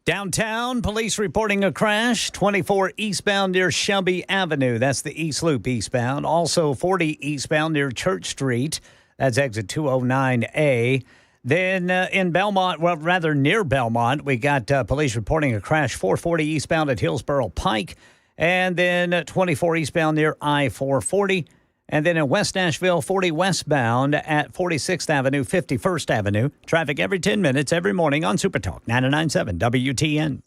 Downtown, police reporting a crash, 24 eastbound near Shelby Avenue. That's the East Loop eastbound. Also 40 eastbound near Church Street. That's exit 209A. Then in Belmont, well, rather near Belmont, we got police reporting a crash, 440 eastbound at Hillsborough Pike. And then 24 eastbound near I-440. And then in West Nashville, 40 westbound at 46th Avenue, 51st Avenue. Traffic every 10 minutes every morning on Super Talk 99.7 WTN.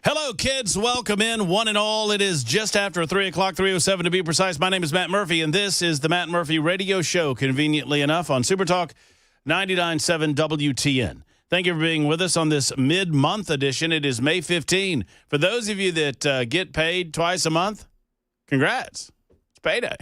Hello, kids. Welcome in, one and all. It is just after 3 o'clock, 3:07 to be precise. My name is Matt Murphy, and this is the Matt Murphy Radio Show, conveniently enough, on Super Talk 99.7 WTN. Thank you for being with us on this mid-month edition. It is May 15. For those of you that get paid twice a month, congrats. It's payday.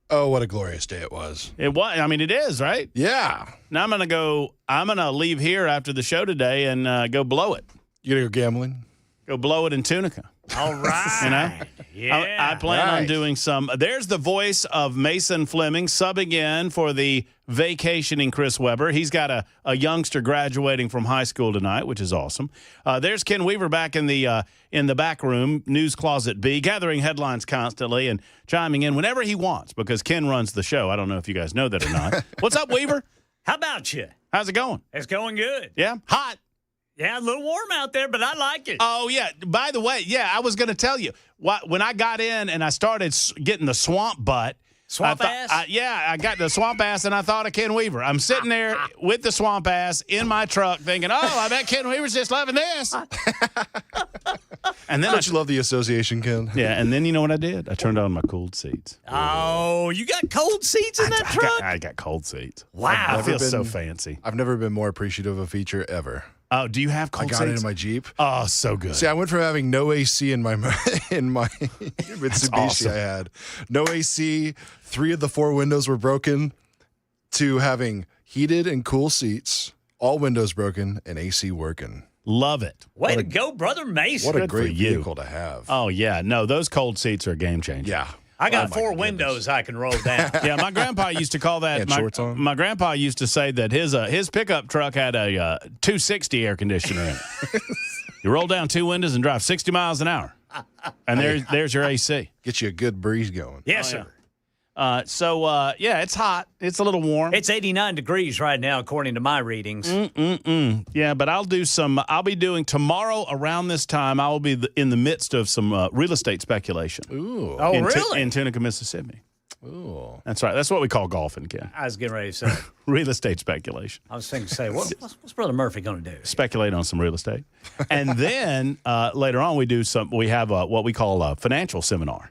Oh, what a glorious day it was. It was. I mean, it is, right? Yeah. Now I'm going to leave here after the show today and go blow it. You going to go gambling? Go blow it in Tunica. All right. You know? Yeah. I plan on doing some. There's the voice of Mason Fleming subbing in for the vacationing Chris Webber. He's got a youngster graduating from high school tonight, which is awesome. There's Ken Weaver back in the back room, News Closet B, gathering headlines constantly and chiming in whenever he wants because Ken runs the show. I don't know if you guys know that or not. What's up, Weaver? How about you? How's it going? It's going good. Yeah? Hot? Yeah, a little warm out there, but I like it. Oh, yeah. By the way, yeah, I was going to tell you. When I got in and I started getting the swamp butt. Swamp ass? I got the swamp ass, and I thought of Ken Weaver. I'm sitting there with the swamp ass in my truck thinking, oh, I bet Ken Weaver's just loving this. And then Don't you love the association, Ken? Yeah, and then you know what I did? I turned on my cooled seats. Oh, you got cold seats in that truck? I got cold seats. Wow. I feel so fancy. I've never been more appreciative of a feature ever. Oh, do you have cold seats? I got it in my Jeep. Oh, so good. See, I went from having no AC in my Mitsubishi awesome. I had. No AC, 3 of the 4 windows were broken, to having heated and cool seats, all windows broken, and AC working. Love it. Way to go, Brother Mason. What a Good for great you. vehicle to have. Oh, yeah. No, those cold seats are a game changer. Yeah. I got Oh, 4 my windows I can roll down. Yeah, my grandpa used to call that. And shorts on? My grandpa used to say that his pickup truck had a 260 air conditioner in it. You roll down 2 windows and drive 60 miles an hour, and there's your AC. Get you a good breeze going. Yes, Oh, yeah. sir. Yeah, it's hot. It's a little warm. It's 89 degrees right now, according to my readings. Yeah, but I'll be doing tomorrow around this time. I will be in the midst of some real estate speculation. Ooh. Oh, in really? in Tunica, Mississippi. Ooh. That's right. That's what we call golfing, Ken. I was getting ready to say. Real estate speculation. I was thinking, what's Brother Murphy going to do? Speculate on some real estate. And then later on we have what we call a financial seminar.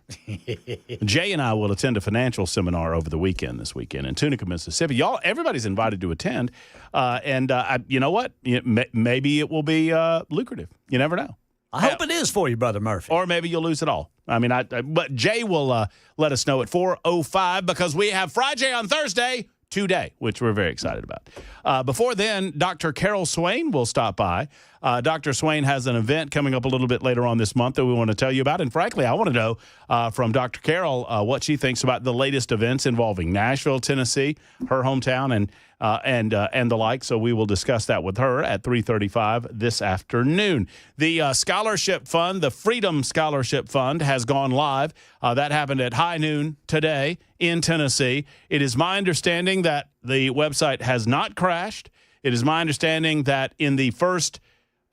Jay and I will attend a financial seminar over the weekend this weekend in Tunica, Mississippi. Everybody's invited to attend. You know what? Maybe it will be lucrative. You never know. I hope it is for you, Brother Murphy. Or maybe you'll lose it all. I mean, but Jay will let us know at 4:05 because we have FRIJAY on Thursday today, which we're very excited about. Before then, Dr. Carol Swain will stop by. Dr. Swain has an event coming up a little bit later on this month that we want to tell you about. And frankly, I want to know from Dr. Carol what she thinks about the latest events involving Nashville, Tennessee, her hometown, and the like. So we will discuss that with her at 3:35 this afternoon. The scholarship fund, the Freedom Scholarship Fund, has gone live. That happened at high noon today in Tennessee. It is my understanding that the website has not crashed. It is my understanding that in the first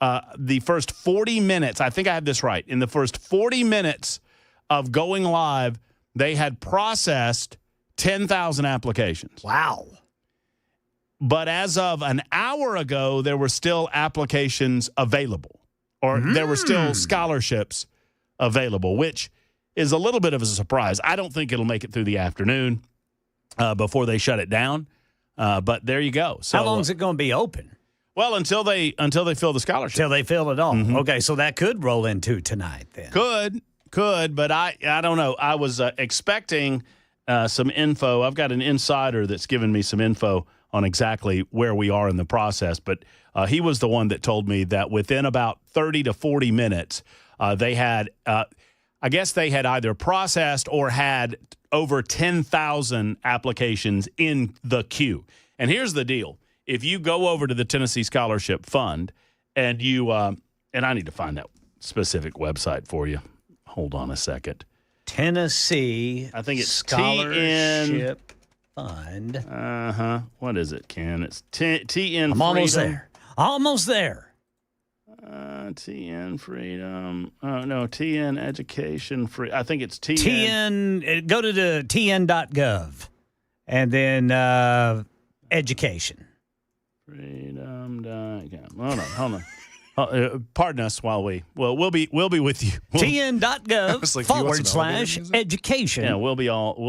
40 minutes, I think I have this right, in the first 40 minutes of going live, they had processed 10,000 applications. Wow. But as of an hour ago, there were still applications available, or there were still scholarships available, which is a little bit of a surprise. I don't think it'll make it through the afternoon before they shut it down. But there you go. So, how long is it going to be open? Well, until they fill the scholarship. Until they fill it all. Mm-hmm. Okay, so that could roll into tonight then. Could, but I don't know. I was expecting some info. I've got an insider that's given me some info on exactly where we are in the process, but he was the one that told me that within about 30 to 40 minutes, they had, I guess they had either processed or had over 10,000 applications in the queue. And here's the deal. If you go over to the Tennessee Scholarship Fund and you, and I need to find that specific website for you. Hold on a second. Tennessee I think it's Scholarship Fund. What is it, Ken? It's TN I'm almost there. Almost there. TN Freedom. Oh, no, TN Education Free. I think it's TN. Go to the tn.gov and then education. Freedom.gov. Hold on. Pardon us while we'll be with you. TN.gov / education. Yeah, we'll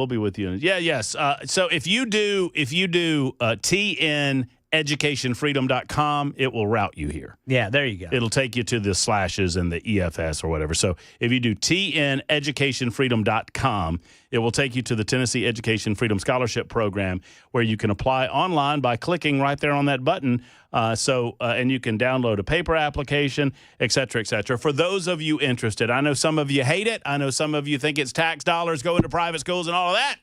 be with you. Yeah, yes. So if you do tneducationfreedom.com, it will route you here. Yeah, there you go. It'll take you to the slashes and the EFS or whatever. So if you do tneducationfreedom.com, it will take you to the Tennessee Education Freedom Scholarship Program, where you can apply online by clicking right there on that button. And you can download a paper application, et cetera, et cetera. For those of you interested, I know some of you hate it. I know some of you think it's tax dollars going to private schools and all of that.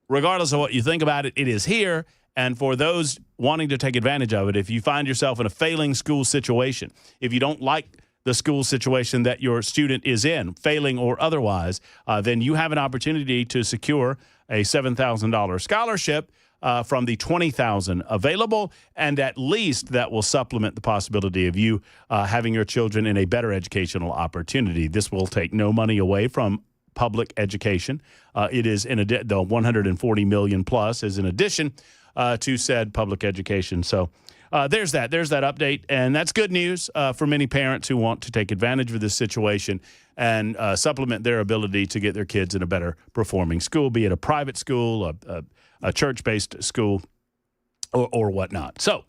Regardless of what you think about it, it is here. And for those wanting to take advantage of it, if you find yourself in a failing school situation, if you don't like the school situation that your student is in, failing or otherwise, then you have an opportunity to secure a $7,000 scholarship from the $20,000 available, and at least that will supplement the possibility of you having your children in a better educational opportunity. This will take no money away from public education. It is the $140 million plus is in addition to said public education. So there's that update, and that's good news for many parents who want to take advantage of this situation and supplement their ability to get their kids in a better performing school, be it a private school, a church-based school, or whatnot. So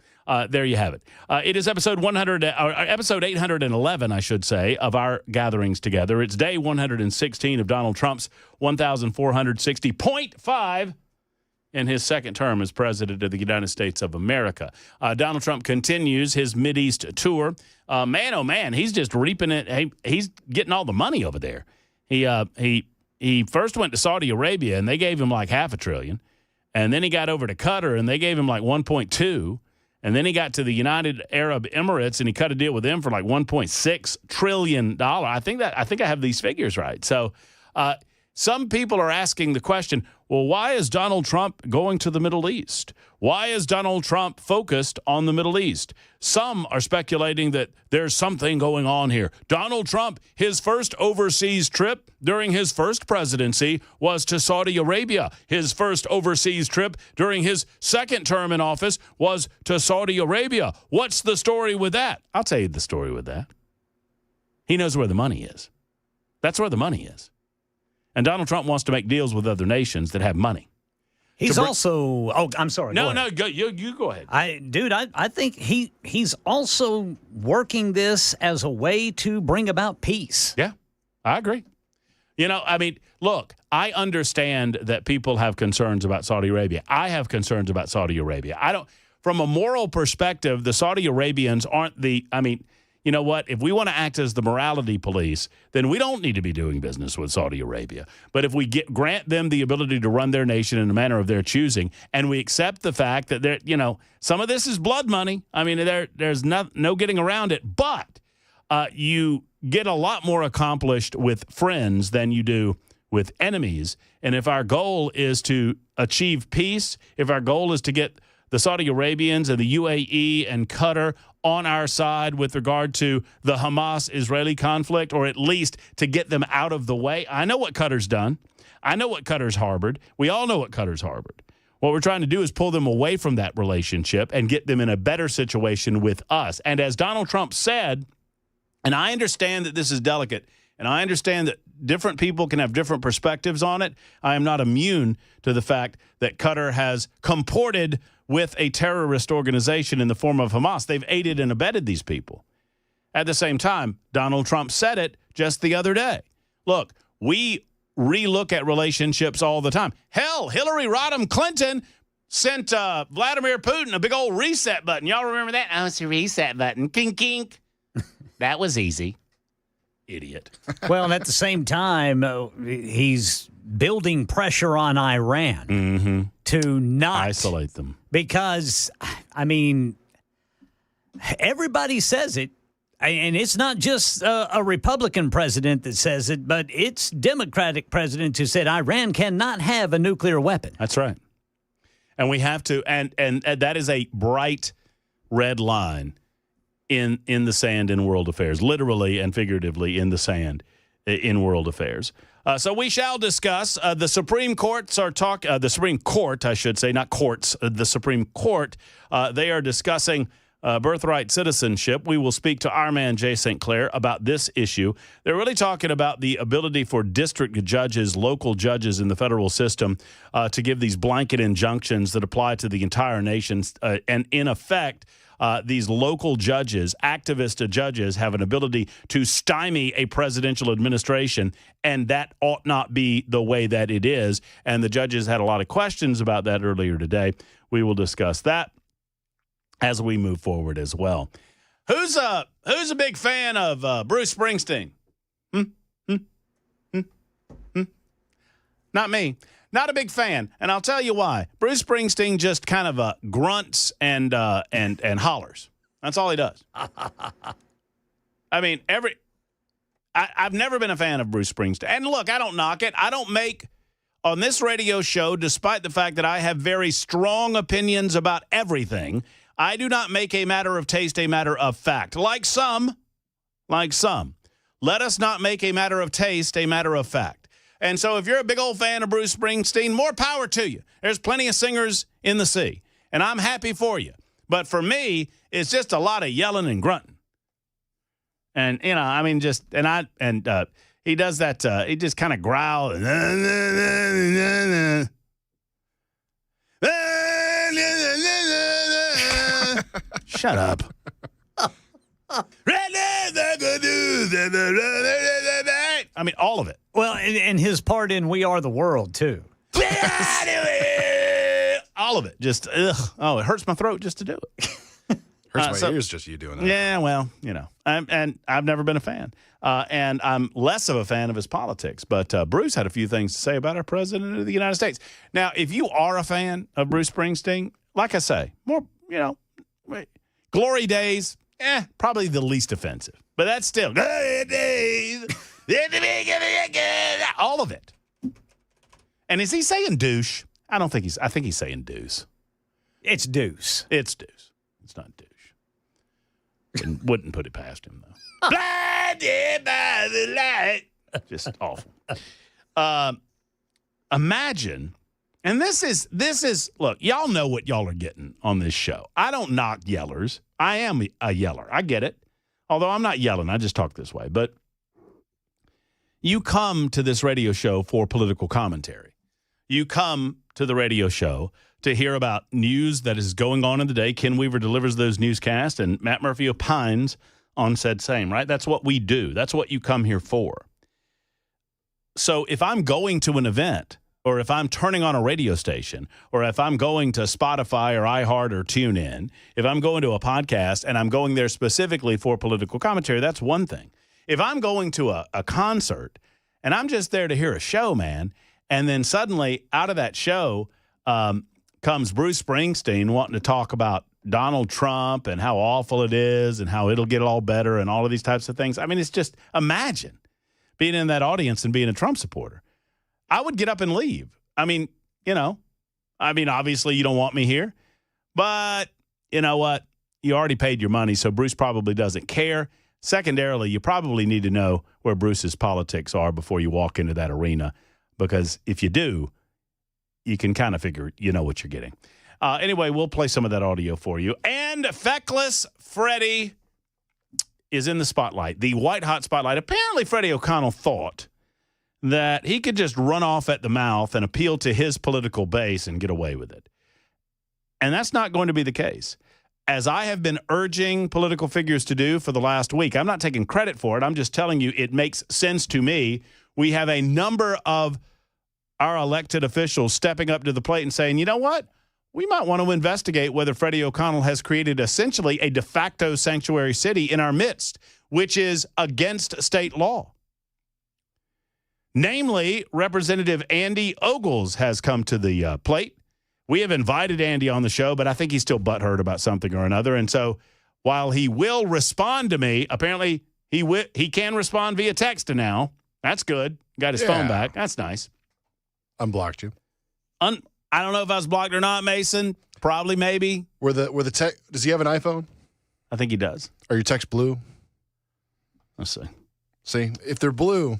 there you have it. It is episode 811, I should say, of our gatherings together. It's day 116 of Donald Trump's 1,460.5 in his second term as president of the United States of America. Donald Trump continues his Mideast tour. Man, oh man, he's just reaping it. He's getting all the money over there. He first went to Saudi Arabia, and they gave him like $500 billion. And then he got over to Qatar, and they gave him like 1.2. And then he got to the United Arab Emirates, and he cut a deal with them for like $1.6 trillion. I think I have these figures right. So some people are asking the question, well, why is Donald Trump going to the Middle East? Why is Donald Trump focused on the Middle East? Some are speculating that there's something going on here. Donald Trump, his first overseas trip during his first presidency was to Saudi Arabia. His first overseas trip during his second term in office was to Saudi Arabia. What's the story with that? I'll tell you the story with that. He knows where the money is. That's where the money is. And Donald Trump wants to make deals with other nations that have money. He's also. Oh, I'm sorry. No, you go ahead. I think he's also working this as a way to bring about peace. Yeah, I agree. Look, I understand that people have concerns about Saudi Arabia. I have concerns about Saudi Arabia. From a moral perspective, the Saudi Arabians aren't you know what? If we want to act as the morality police, then we don't need to be doing business with Saudi Arabia. But if we grant them the ability to run their nation in a manner of their choosing, and we accept the fact that some of this is blood money. There's no getting around it. But you get a lot more accomplished with friends than you do with enemies. And if our goal is to achieve peace, if our goal is to get the Saudi Arabians and the UAE and Qatar on our side with regard to the Hamas-Israeli conflict, or at least to get them out of the way. I know what Qatar's done. I know what Qatar's harbored. We all know what Qatar's harbored. What we're trying to do is pull them away from that relationship and get them in a better situation with us. And as Donald Trump said, and I understand that this is delicate, and I understand that different people can have different perspectives on it. I am not immune to the fact that Qatar has comported with a terrorist organization in the form of Hamas. They've aided and abetted these people. At the same time, Donald Trump said it just the other day. Look, we relook at relationships all the time. Hell, Hillary Rodham Clinton sent Vladimir Putin a big old reset button. Y'all remember that? Oh, it's a reset button. Kink, kink. That was easy. Idiot. Well, and at the same time, he's building pressure on Iran to not isolate them. Because, I mean, everybody says it. And it's not just a Republican president that says it, but it's Democratic presidents who said Iran cannot have a nuclear weapon. That's right. And we have to, and that is a bright red line in the sand in world affairs, literally and figuratively in the sand in world affairs. So we shall discuss. The Supreme Courts are the Supreme Court, I should say, not courts. The Supreme Court. They are discussing birthright citizenship. We will speak to our man Jay St. Clair about this issue. They're really talking about the ability for district judges, local judges in the federal system, to give these blanket injunctions that apply to the entire nation. And in effect, these local judges, activist judges, have an ability to stymie a presidential administration, and that ought not be the way that it is. And the judges had a lot of questions about that earlier today. We will discuss that as we move forward as well. Who's a big fan of Bruce Springsteen? Not me. Not a big fan, and I'll tell you why. Bruce Springsteen just kind of grunts and hollers. That's all he does. I mean, I've never been a fan of Bruce Springsteen. And look, I don't knock it. I don't make on this radio show, despite the fact that I have very strong opinions about everything, I do not make a matter of taste a matter of fact. Like some. Let us not make a matter of taste a matter of fact. And so if you're a big old fan of Bruce Springsteen, more power to you. There's plenty of singers in the sea, and I'm happy for you. But for me, it's just a lot of yelling and grunting. And, you know, I mean, he does that, he just kind of growls. Shut up. I mean, all of it. Well, and his part in We Are the World, too. All of it. Just, ugh. Oh, it hurts my throat just to do it. Hurts my ears just you doing that. Yeah, well, you know. And I've never been a fan. And I'm less of a fan of his politics. But Bruce had a few things to say about our president of the United States. Now, if you are a fan of Bruce Springsteen, like I say, more, you know, glory days, probably the least offensive. But that's still glory days. All of it. And is he saying douche? I think he's saying deuce. It's deuce. It's deuce. It's not douche. And wouldn't put it past him, though. Blinded by the light. Just awful. Imagine, and this is, look, y'all know what y'all are getting on this show. I don't knock yellers. I am a yeller. I get it. Although I'm not yelling. I just talk this way. But you come to this radio show for political commentary. You come to the radio show to hear about news that is going on in the day. Ken Weaver delivers those newscasts, and Matt Murphy opines on said same, right? That's what we do. That's what you come here for. So if I'm going to an event, or if I'm turning on a radio station, or if I'm going to Spotify or iHeart or TuneIn, if I'm going to a podcast and I'm going there specifically for political commentary, that's one thing. If I'm going to a concert and I'm just there to hear a show, man, and then suddenly out of that show comes Bruce Springsteen wanting to talk about Donald Trump and how awful it is and how it'll get all better and all of these types of things. I mean, it's just, imagine being in that audience and being a Trump supporter. I would get up and leave. I mean, obviously you don't want me here, but you know what? You already paid your money, so Bruce probably doesn't care. Secondarily, you probably need to know where Bruce's politics are before you walk into that arena, because if you do, you can kind of figure you know what you're getting. Anyway, we'll play some of that audio for you. And feckless Freddie is in the spotlight, the white-hot spotlight. Apparently, Freddie O'Connell thought that he could just run off at the mouth and appeal to his political base and get away with it. And that's not going to be the case. As I have been urging political figures to do for the last week, I'm not taking credit for it. I'm just telling you it makes sense to me. We have a number of our elected officials stepping up to the plate and saying, you know what? We might want to investigate whether Freddie O'Connell has created essentially a de facto sanctuary city in our midst, which is against state law. Namely, Representative Andy Ogles has come to the plate. We have invited Andy on the show, but I think he's still butthurt about something or another. And so while he will respond to me, apparently he can respond via text now. That's good. Got his phone back. That's nice. Unblocked you. I don't know if I was blocked or not, Mason. Probably, maybe. Were the text? Does he have an iPhone? I think he does. Are your texts blue? Let's see. See, if they're blue,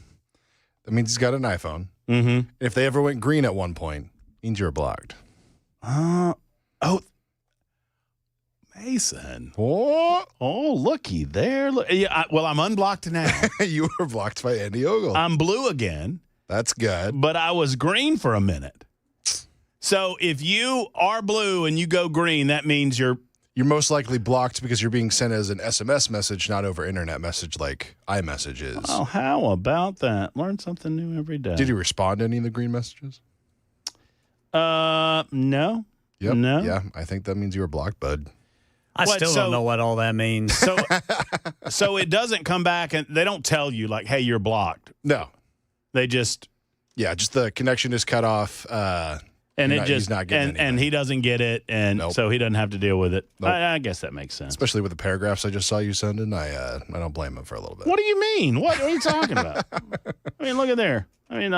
that means he's got an iPhone. Mm-hmm. If they ever went green at one point, means you're blocked. Mason. What? Oh, looky there. Look, yeah, well, I'm unblocked now. You were blocked by Andy Ogle. I'm blue again. That's good. But I was green for a minute. So if you are blue and you go green, that means you're most likely blocked because you're being sent as an SMS message, not over internet message like iMessage is. Oh, how about that? Learn something new every day. Did he respond to any of the green messages? No. Yep. No. Yeah, I think that means you were blocked, bud. I still don't know what all that means. So it doesn't come back and they don't tell you like, hey, you're blocked. No. They just just the connection is cut off. And he's not getting and he doesn't get it, and so he doesn't have to deal with it. Nope. I guess that makes sense. Especially with the paragraphs I just saw you sending, I don't blame him for a little bit. What do you mean? What are you talking about? I mean, look at there. I mean,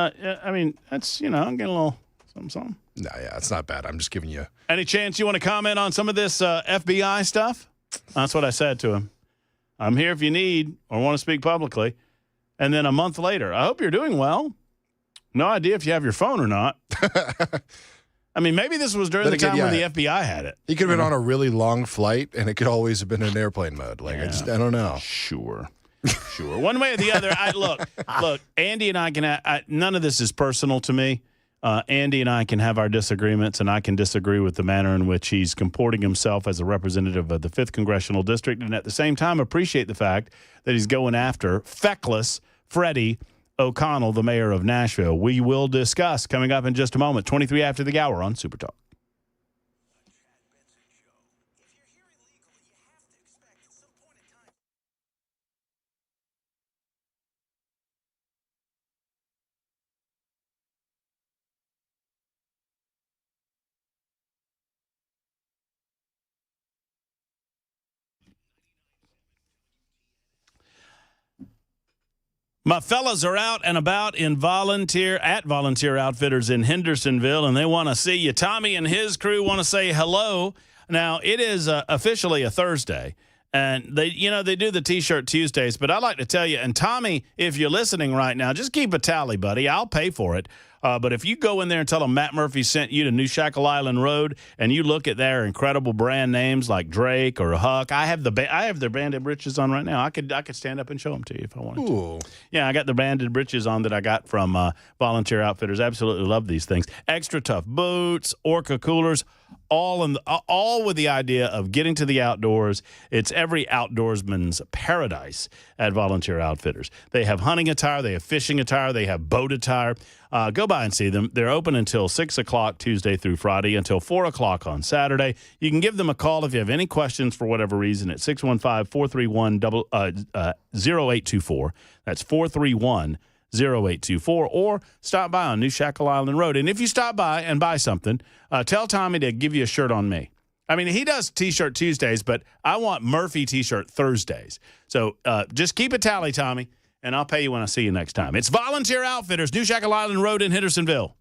that's I'm getting a little something. No, yeah, it's not bad. I'm just giving you. Any chance you want to comment on some of this FBI stuff? That's what I said to him. I'm here if you need or want to speak publicly. And then a month later, I hope you're doing well. No idea if you have your phone or not. I mean, maybe this was during the time when the FBI had it. He could have been on a really long flight, and it could always have been in airplane mode. Like, I don't know. Sure. One way or the other. Look, Andy and I can none of this is personal to me. Andy and I can have our disagreements, and I can disagree with the manner in which he's comporting himself as a representative of the 5th Congressional District, and at the same time appreciate the fact that he's going after feckless Freddie O'Connell, the mayor of Nashville. We will discuss coming up in just a moment, 23 after the hour on Super Talk. My fellas are out and about at Volunteer Outfitters in Hendersonville, and they want to see you. Tommy and his crew want to say hello. Now, it is officially a Thursday, and they do the T-shirt Tuesdays, but I'd like to tell you, and Tommy, if you're listening right now, just keep a tally, buddy. I'll pay for it. But if you go in there and tell them Matt Murphy sent you to New Shackle Island Road, and you look at their incredible brand names like Drake or Huck, I have their branded britches on right now. I could stand up and show them to you if I wanted to. Yeah, I got the branded britches on that I got from Volunteer Outfitters. Absolutely love these things. Extra tough boots, Orca coolers, all with the idea of getting to the outdoors. It's every outdoorsman's paradise at Volunteer Outfitters. They have hunting attire, they have fishing attire, they have boat attire. Go by and see them. They're open until 6 o'clock Tuesday through Friday, until 4 o'clock on Saturday. You can give them a call if you have any questions for whatever reason at 615-431-0824. That's 431-0824, or stop by on New Shackle Island Road. And if you stop by and buy something, tell Tommy to give you a shirt on me. I mean, he does T-shirt Tuesdays, but I want Murphy T-shirt Thursdays. So just keep a tally, Tommy, and I'll pay you when I see you next time. It's Volunteer Outfitters, New Shackle Island Road in Hendersonville.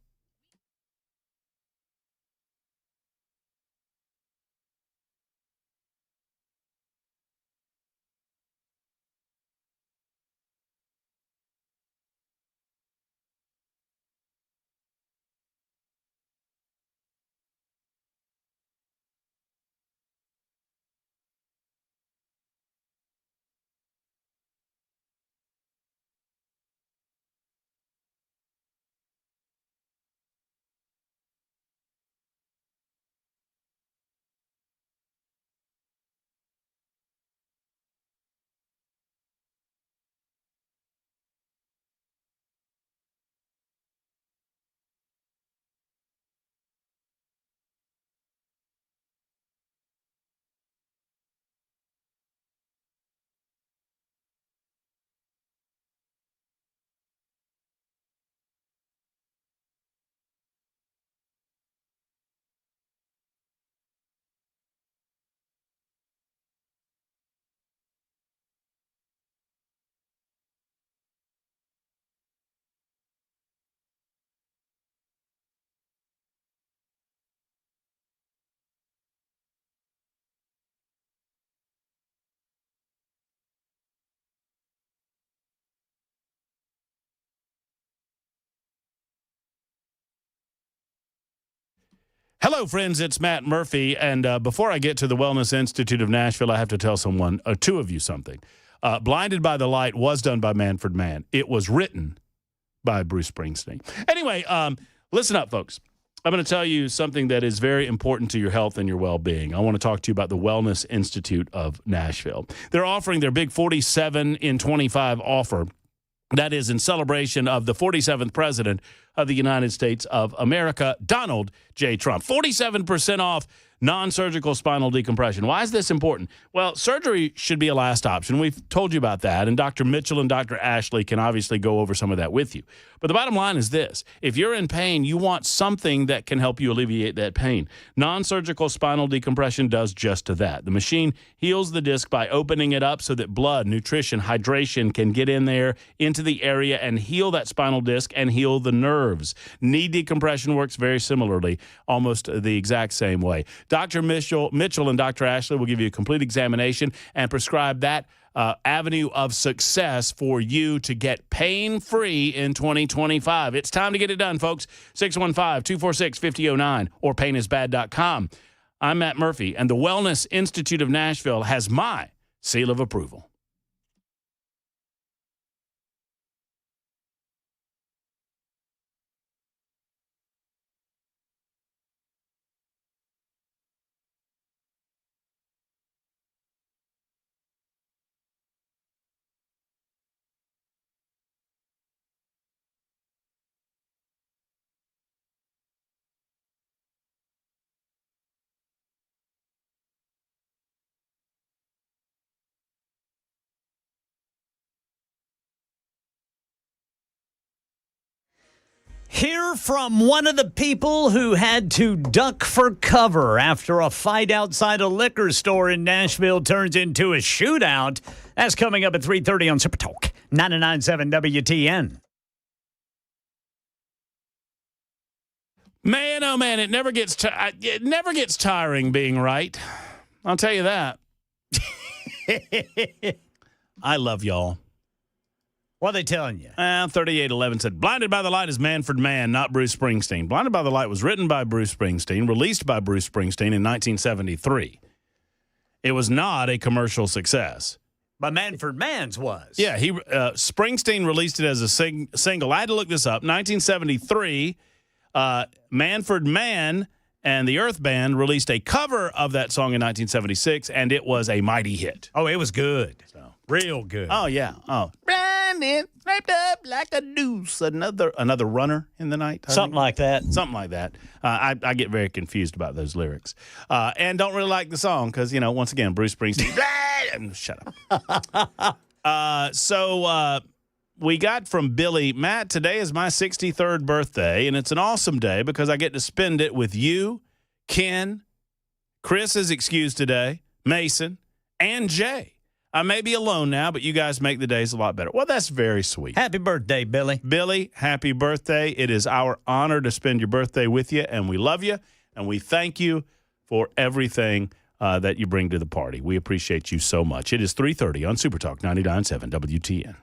Hello, friends. It's Matt Murphy. And before I get to the Wellness Institute of Nashville, I have to tell two of you something. Blinded by the Light was done by Manfred Mann. It was written by Bruce Springsteen. Anyway, listen up, folks. I'm going to tell you something that is very important to your health and your well-being. I want to talk to you about the Wellness Institute of Nashville. They're offering their big 47 in 25 offer. That is in celebration of the 47th president of the United States of America, Donald J. Trump. 47% off non-surgical spinal decompression. Why is this important? Well, surgery should be a last option. We've told you about that, and Dr. Mitchell and Dr. Ashley can obviously go over some of that with you. But the bottom line is this. If you're in pain, you want something that can help you alleviate that pain. Non-surgical spinal decompression does just that. The machine heals the disc by opening it up so that blood, nutrition, hydration can get in there into the area and heal that spinal disc and heal the nerves. Knee decompression works very similarly, almost the exact same way. Dr. Mitchell and Dr. Ashley will give you a complete examination and prescribe that avenue of success for you to get pain-free in 2025. It's time to get it done, folks. 615-246-5009 or painisbad.com. I'm Matt Murphy, and the Wellness Institute of Nashville has my seal of approval. Hear from one of the people who had to duck for cover after a fight outside a liquor store in Nashville turns into a shootout. That's coming up at 3:30 on Super Talk 99.7 WTN. Man, oh man, it never gets tiring being right. I'll tell you that. I love y'all. What are they telling you? 3811 said, Blinded by the Light is Manfred Mann, not Bruce Springsteen. Blinded by the Light was written by Bruce Springsteen, released by Bruce Springsteen in 1973. It was not a commercial success. But Manfred Mann's was. Yeah, Springsteen released it as a single. I had to look this up. 1973, Manfred Mann and the Earth Band released a cover of that song in 1976, and it was a mighty hit. Oh, it was good. So real good. Oh, yeah. Oh. Brandon, wrapped up like a noose. Another runner in the night. Something like that. Something like that. I get very confused about those lyrics. And don't really like the song because, once again, Bruce Springsteen. Shut up. So we got from Billy, Matt, today is my 63rd birthday, and it's an awesome day because I get to spend it with you, Ken, Chris is excused today, Mason, and Jay. I may be alone now, but you guys make the days a lot better. Well, that's very sweet. Happy birthday, Billy. Billy, happy birthday. It is our honor to spend your birthday with you, and we love you, and we thank you for everything that you bring to the party. We appreciate you so much. It is 3:30 on Super Talk 99.7 WTN.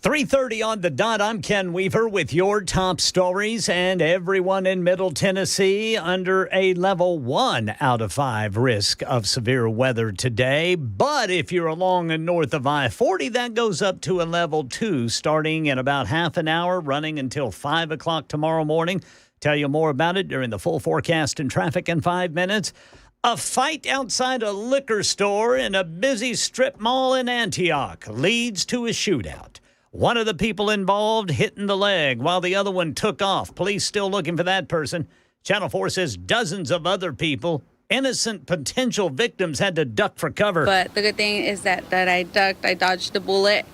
3:30 on the dot. I'm Ken Weaver with your top stories, and everyone in Middle Tennessee under a level 1 out of 5 risk of severe weather today. But if you're along and north of I-40, that goes up to a level 2 starting in about half an hour, running until 5 o'clock tomorrow morning. Tell you more about it during the full forecast and traffic in 5 minutes. A fight outside a liquor store in a busy strip mall in Antioch leads to a shootout. One of the people involved hit in the leg while the other one took off. Police still looking for that person. Channel 4 says dozens of other people, innocent potential victims, had to duck for cover. But the good thing is that I ducked, I dodged the bullet,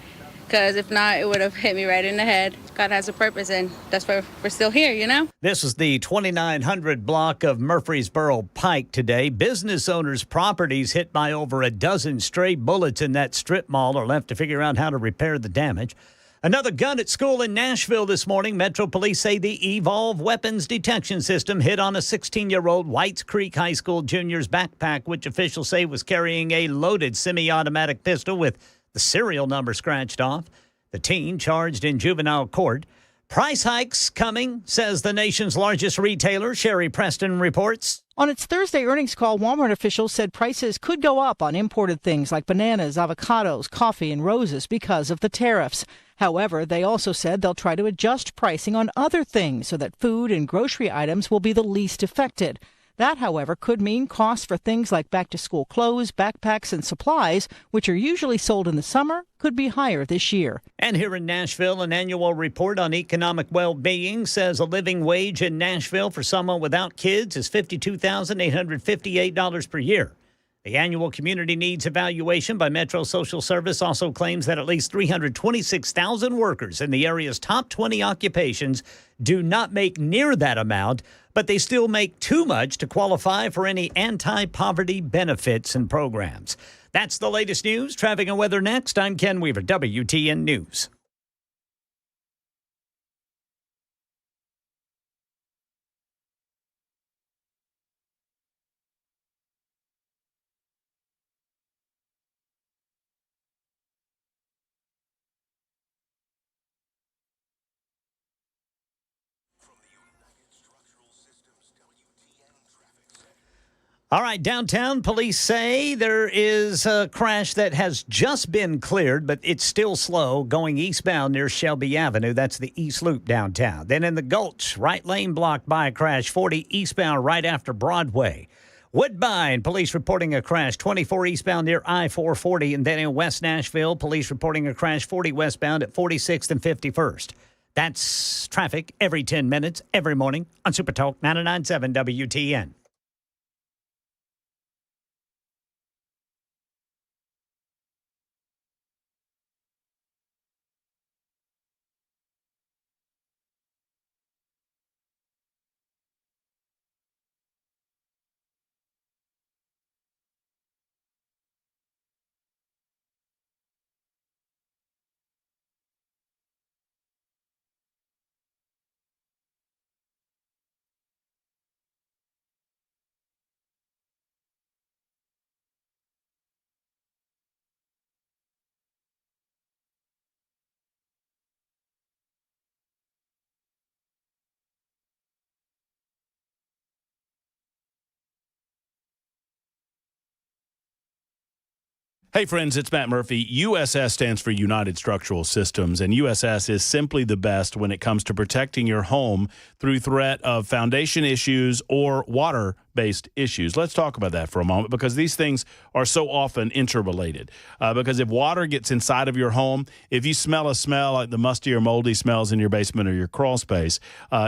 because if not, it would have hit me right in the head. God has a purpose, and that's why we're still here, This was the 2900 block of Murfreesboro Pike today. Business owners' properties hit by over a dozen stray bullets in that strip mall are left to figure out how to repair the damage. Another gun at school in Nashville this morning. Metro Police say the Evolve weapons detection system hit on a 16-year-old Whites Creek High School junior's backpack, which officials say was carrying a loaded semi-automatic pistol with the serial number scratched off. The teen charged in juvenile court. Price hikes coming, says the nation's largest retailer. Sherry Preston reports. On its Thursday earnings call, Walmart officials said prices could go up on imported things like bananas, avocados, coffee, and roses because of the tariffs. However, they also said they'll try to adjust pricing on other things so that food and grocery items will be the least affected. That, however, could mean costs for things like back-to-school clothes, backpacks, and supplies, which are usually sold in the summer, could be higher this year. And here in Nashville, an annual report on economic well-being says a living wage in Nashville for someone without kids is $52,858 per year. The annual community needs evaluation by Metro Social Service also claims that at least 326,000 workers in the area's top 20 occupations do not make near that amount, but they still make too much to qualify for any anti-poverty benefits and programs. That's the latest news. Traffic and weather next. I'm Ken Weaver, WTN News. All right, downtown, police say there is a crash that has just been cleared, but it's still slow going eastbound near Shelby Avenue. That's the East Loop downtown. Then in the Gulch, right lane blocked by a crash, 40 eastbound right after Broadway. Woodbine, police reporting a crash, 24 eastbound near I-440. And then in West Nashville, police reporting a crash, 40 westbound at 46th and 51st. That's traffic every 10 minutes, every morning on Super Talk 99.7 WTN. Hey, friends, it's Matt Murphy. USS stands for United Structural Systems, and USS is simply the best when it comes to protecting your home through threat of foundation issues or water-based issues. Let's talk about that for a moment because these things are so often interrelated. Because if water gets inside of your home, if you smell a smell like the musty or moldy smells in your basement or your crawl space,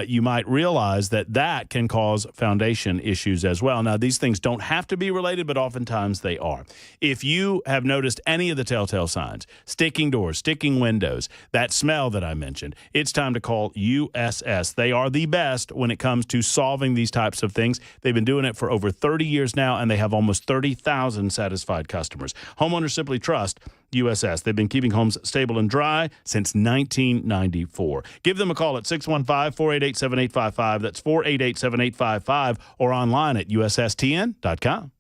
you might realize that that can cause foundation issues as well. Now, these things don't have to be related, but oftentimes they are. If you have noticed any of the telltale signs, sticking doors, sticking windows, that smell that I mentioned, it's time to call USS. They are the best when it comes to solving these types of things. They've been doing it for over 30 years now, and they have almost 30,000 satisfied customers. Homeowners simply trust USS. They've been keeping homes stable and dry since 1994. Give them a call at 615-488-7855. That's 488-7855 or online at USSTN.com.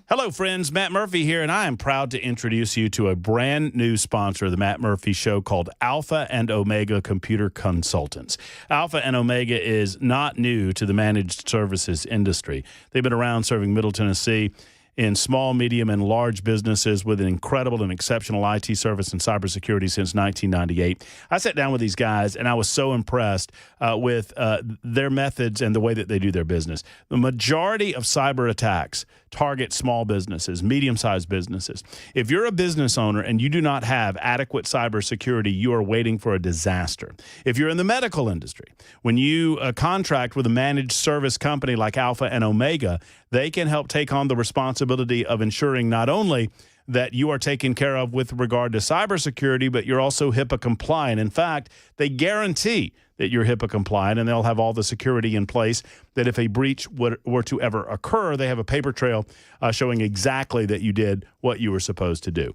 Hello, friends. Matt Murphy here, and I am proud to introduce you to a brand new sponsor of the Matt Murphy Show called Alpha and Omega Computer Consultants. Alpha and Omega is not new to the managed services industry. They've been around serving Middle Tennessee in small, medium, and large businesses with an incredible and exceptional IT service and cybersecurity since 1998. I sat down with these guys, and I was so impressed with their methods and the way that they do their business. The majority of cyber attacks target small businesses, medium-sized businesses. If you're a business owner and you do not have adequate cybersecurity, you are waiting for a disaster. If you're in the medical industry, when you contract with a managed service company like Alpha and Omega, they can help take on the responsibility of ensuring not only that you are taken care of with regard to cybersecurity, but you're also HIPAA compliant. In fact, they guarantee that you're HIPAA compliant, and they'll have all the security in place that if a breach were to ever occur, they have a paper trail showing exactly that you did what you were supposed to do.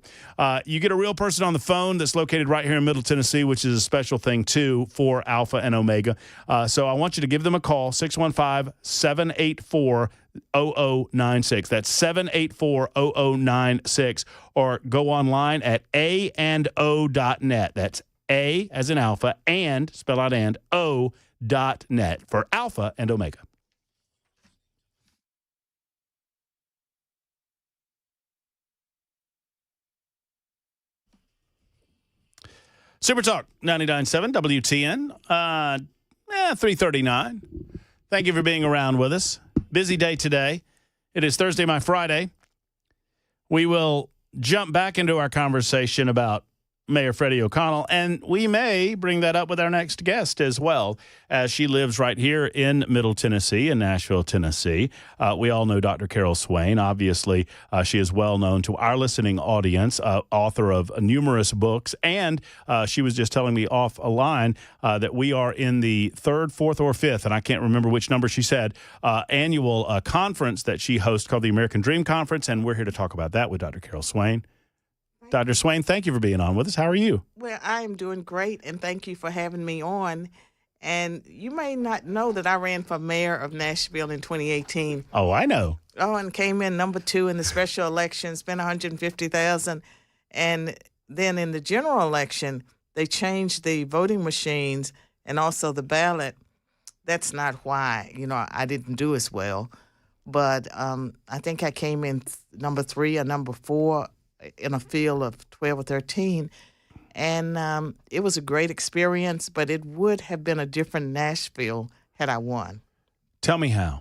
You get a real person on the phone that's located right here in Middle Tennessee, which is a special thing, too, for Alpha and Omega. So I want you to give them a call, 615-784-0096. That's 784-0096, or go online at aando.net. That's A as in Alpha, and, spell out and, O.net for Alpha and Omega. Super Talk 99.7 WTN, 3:39. Thank you for being around with us. Busy day today. It is Thursday, my Friday. We will jump back into our conversation about Mayor Freddie O'Connell, and we may bring that up with our next guest as well, as she lives right here in Middle Tennessee, in Nashville, Tennessee. We all know Dr. Carol Swain. Obviously, she is well known to our listening audience, author of numerous books, and she was just telling me off a line that we are in the third, fourth, or fifth, and I can't remember which number she said, annual conference that she hosts called the American Dream Conference, and we're here to talk about that with Dr. Carol Swain. Dr. Swain, thank you for being on with us. How are you? Well, I am doing great, and thank you for having me on. And you may not know that I ran for mayor of Nashville in 2018. Oh, I know. Oh, and came in number 2 in the special election, spent $150,000. And then in the general election, they changed the voting machines and also the ballot. That's not why, I didn't do as well. But I think I came in number 3 or number 4 in a field of 12 or 13. And it was a great experience, but it would have been a different Nashville had I won. Tell me how.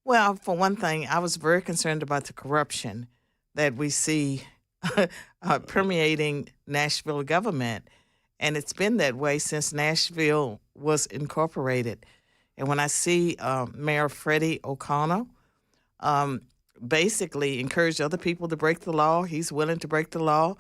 Well, for one thing, I was very concerned about the corruption that we see permeating Nashville government. And it's been that way since Nashville was incorporated. And when I see Mayor Freddie O'Connell, basically encourage other people to break the law. He's willing to break the law.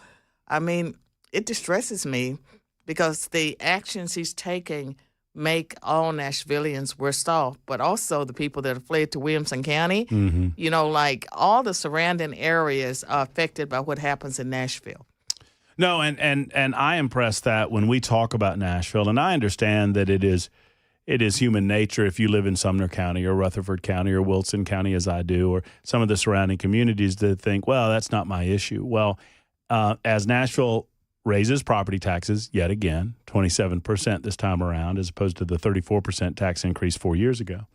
I mean, it distresses me because the actions he's taking make all Nashvillians worse off, but also the people that have fled to Williamson County. Mm-hmm. Like all the surrounding areas are affected by what happens in Nashville. No, and I impress that when we talk about Nashville, and I understand that it is human nature if you live in Sumner County or Rutherford County or Wilson County, as I do, or some of the surrounding communities, to think, well, that's not my issue. Well, as Nashville raises property taxes yet again, 27% this time around, as opposed to the 34% tax increase 4 years ago,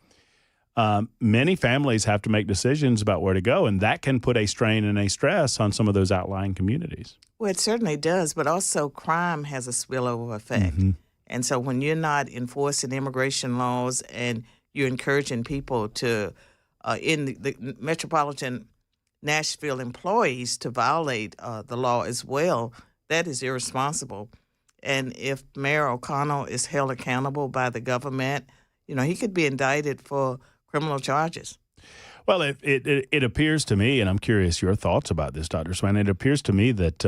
many families have to make decisions about where to go, and that can put a strain and a stress on some of those outlying communities. Well, it certainly does, but also crime has a spillover effect. Mm-hmm. And so when you're not enforcing immigration laws and you're encouraging people to, in the metropolitan Nashville employees to violate the law as well, that is irresponsible. And if Mayor O'Connell is held accountable by the government, he could be indicted for criminal charges. Well, it appears to me, and I'm curious your thoughts about this, Dr. Swain, it appears to me that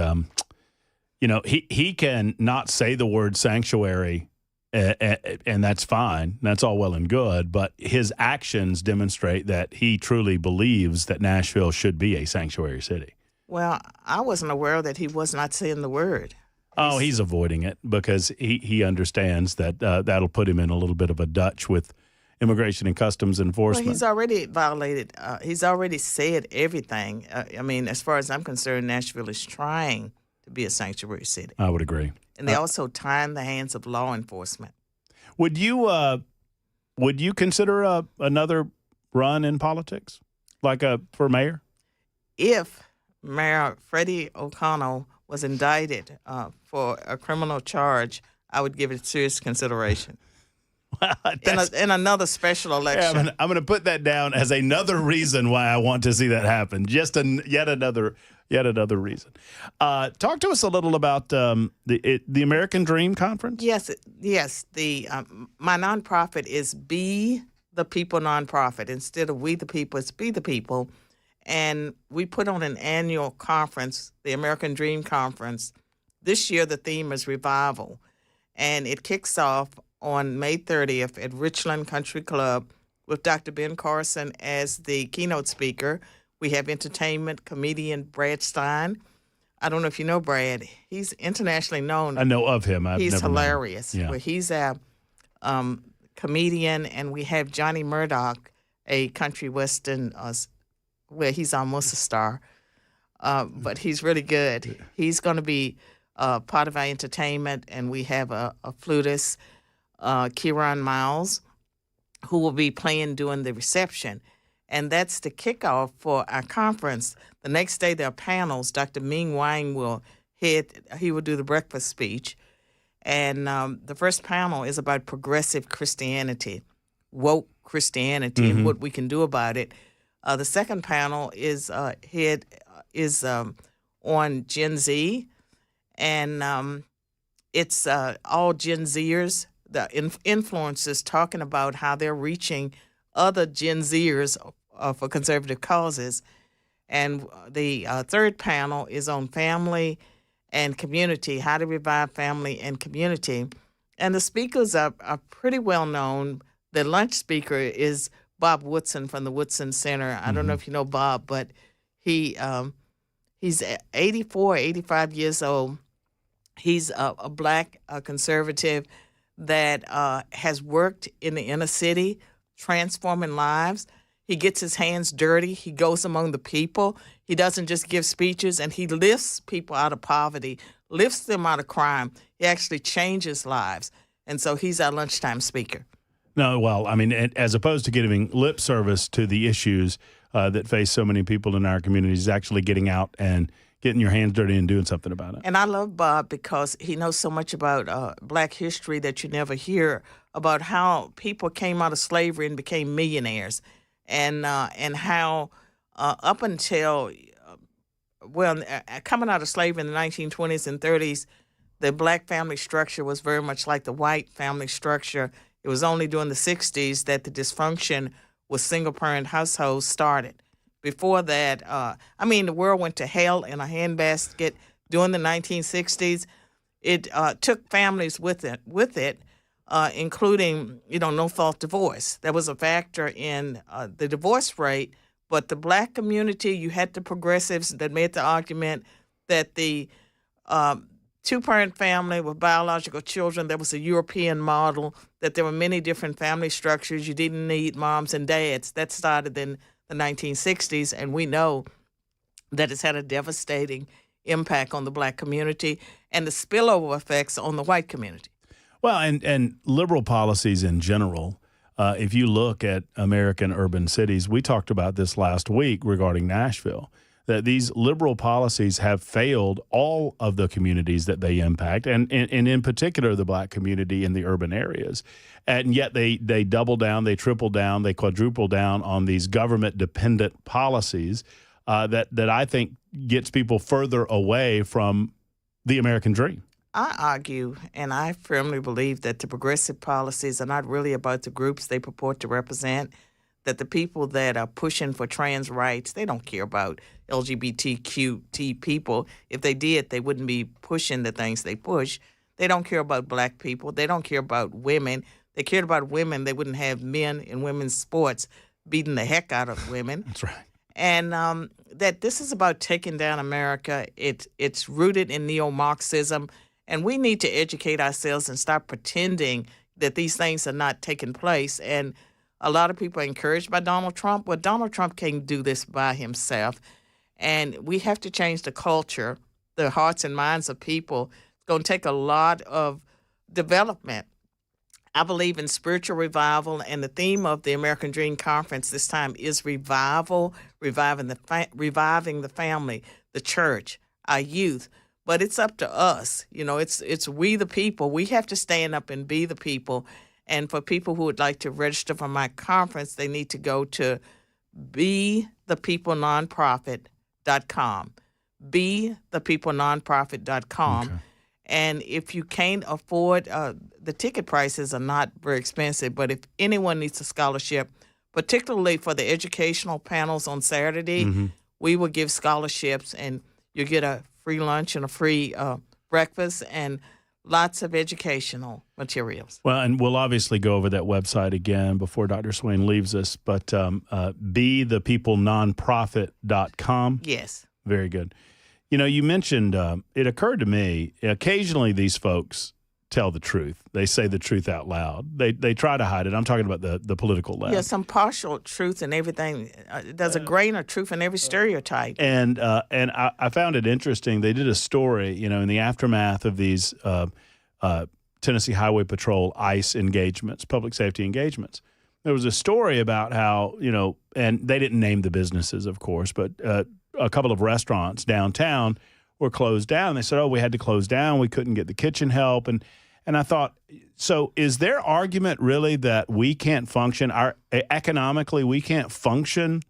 he can not say the word sanctuary, and that's fine. That's all well and good. But his actions demonstrate that he truly believes that Nashville should be a sanctuary city. Well, I wasn't aware that he was not saying the word. Oh, he's avoiding it because he understands that that'll put him in a little bit of a Dutch with Immigration and Customs Well, Enforcement. he's already violated. He's already said everything. I mean, as far as I'm concerned, Nashville is trying to be a sanctuary city, I would agree. and they also tie in the hands of law enforcement. Would you consider another run in politics, like for mayor? If Mayor Freddie O'Connell was indicted for a criminal charge, I would give it serious consideration. In another special election. Yeah, I'm going to put that down as another reason why I want to see that happen. Just yet another reason. Talk to us a little about the American Dream Conference. Yes. My nonprofit is Be the People nonprofit. Instead of We the People, it's Be the People. And we put on an annual conference, the American Dream Conference. This year, the theme is revival. And it kicks off on May 30th at Richland Country Club with Dr. Ben Carson as the keynote speaker. We have entertainment comedian Brad Stein. I don't know if you know Brad. He's internationally known. I know of him. He's hilarious. Yeah. Well, he's a comedian, and we have Johnny Murdoch, a country western, where he's almost a star, but he's really good. He's going to be part of our entertainment, and we have a flutist, Kieran Miles, who will be playing during the reception. And that's the kickoff for our conference. The next day, there are panels. Dr. Ming Wang will he will do the breakfast speech. And the first panel is about progressive Christianity, woke Christianity, and what we can do about it. The second panel is on Gen Z, and it's all Gen Zers, the influencers, talking about how they're reaching other Gen Zers for conservative causes. And the third panel is on family and community, how to revive family and community. And the speakers are pretty well known. The lunch speaker is Bob Woodson from the Woodson Center. I don't know if you know Bob, but he's 84, 85 years old. He's a black conservative that has worked in the inner city, transforming lives. He gets his hands dirty. He goes among the people. He doesn't just give speeches, and he lifts people out of poverty, lifts them out of crime. He actually changes lives. And so he's our lunchtime speaker. No, well, I mean, as opposed to giving lip service to the issues that face so many people in our communities, actually getting out and getting your hands dirty and doing something about it. And I love Bob because he knows so much about black history that you never hear about how people came out of slavery and became millionaires, and how up until coming out of slavery in the 1920s and 30s, the black family structure was very much like the white family structure. It was only during the 60s that the dysfunction with single-parent households started. Before that, the world went to hell in a handbasket during the 1960s. It took families with it, including, no-fault divorce. That was a factor in the divorce rate. But the black community, you had the progressives that made the argument that the two-parent family with biological children, there was a European model, that there were many different family structures. You didn't need moms and dads. That started in the 1960s, and we know that it's had a devastating impact on the black community and the spillover effects on the white community. Well, and liberal policies in general, if you look at American urban cities, we talked about this last week regarding Nashville, that these liberal policies have failed all of the communities that they impact, and in particular the black community in the urban areas. And yet they double down, they triple down, they quadruple down on these government-dependent policies that I think gets people further away from the American dream. I argue, and I firmly believe, that the progressive policies are not really about the groups they purport to represent, that the people that are pushing for trans rights, they don't care about LGBTQT people. If they did, they wouldn't be pushing the things they push. They don't care about black people. They don't care about women. They cared about women, they wouldn't have men in women's sports beating the heck out of women. That's right. And that this is about taking down America. It's rooted in neo-Marxism. And we need to educate ourselves and stop pretending that these things are not taking place. And A lot of people are encouraged by Donald Trump. Well, Donald Trump can't do this by himself. And we have to change the culture, the hearts and minds of people. It's going to take a lot of development. I believe in spiritual revival, and the theme of the American Dream Conference this time is revival, reviving the family, the church, our youth. But it's up to us. You know, it's we the people. We have to stand up and be the people. And for people who would like to register for my conference, they need to go to bethepeoplenonprofit.com. Bethepeoplenonprofit.com. Okay. And if you can't afford, the ticket prices are not very expensive, but if anyone needs a scholarship, particularly for the educational panels on Saturday, we will give scholarships, and you get a free lunch and a free breakfast and lots of educational materials. Well, and we'll obviously go over that website again before Dr. Swain leaves us, but bethepeoplenonprofit.com. Yes. Very good. You know, you mentioned, it occurred to me, occasionally these folks tell the truth. They say the truth out loud. They try to hide it. I'm talking about the political left. Yeah, some partial truth in everything. There's a grain of truth in every stereotype. And I found it interesting. They did a story, you know, in the aftermath of these Tennessee Highway Patrol ICE engagements, public safety engagements. There was a story about how, you know, and they didn't name the businesses, of course, but a couple of restaurants downtown were closed down. They said, oh, we had to close down. We couldn't get the kitchen help. And I thought, so is their argument really that we can't function, economically, we can't function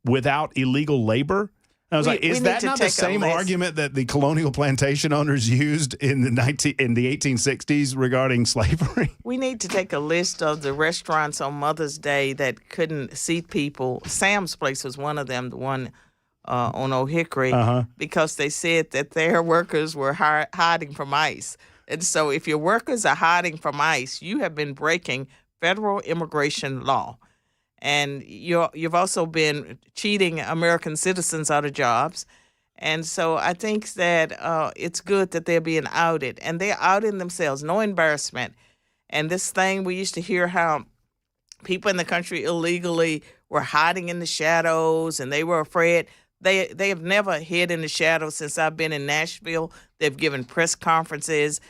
without illegal labor? And I was like, is that not the same argument that the colonial plantation owners used in the 1860s regarding slavery? We need to take a list of the restaurants on Mother's Day that couldn't seat people. Sam's Place was one of them, the one on Old Hickory, because they said that their workers were hiding from ICE. And so if your workers are hiding from ICE, you have been breaking federal immigration law. And you've also been cheating American citizens out of jobs. And so I think that it's good that they're being outed. And they're outing themselves, no embarrassment. And this thing, we used to hear how people in the country illegally were hiding in the shadows and they were afraid. They have never hid in the shadows since I've been in Nashville. They've given press conferences.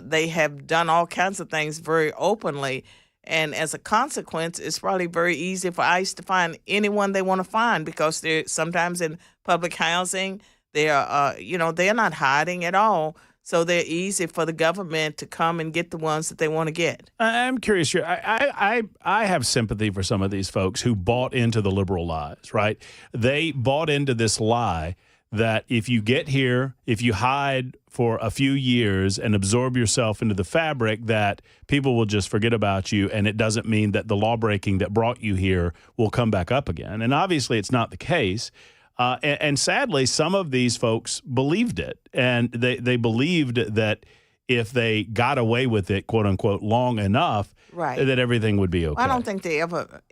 They have done all kinds of things very openly. And as a consequence, it's probably very easy for ICE to find anyone they want to find because they're sometimes in public housing. They're not hiding at all. So they're easy for the government to come and get the ones that they want to get. I'm curious here. I have sympathy for some of these folks who bought into the liberal lies, right? They bought into this lie that if you get here, if you hide for a few years and absorb yourself into the fabric, that people will just forget about you, and it doesn't mean that the law breaking that brought you here will come back up again. And obviously it's not the case. And sadly, some of these folks believed it, and they believed that if they got away with it, quote unquote, long enough, right, that everything would be okay. Well, I don't think they ever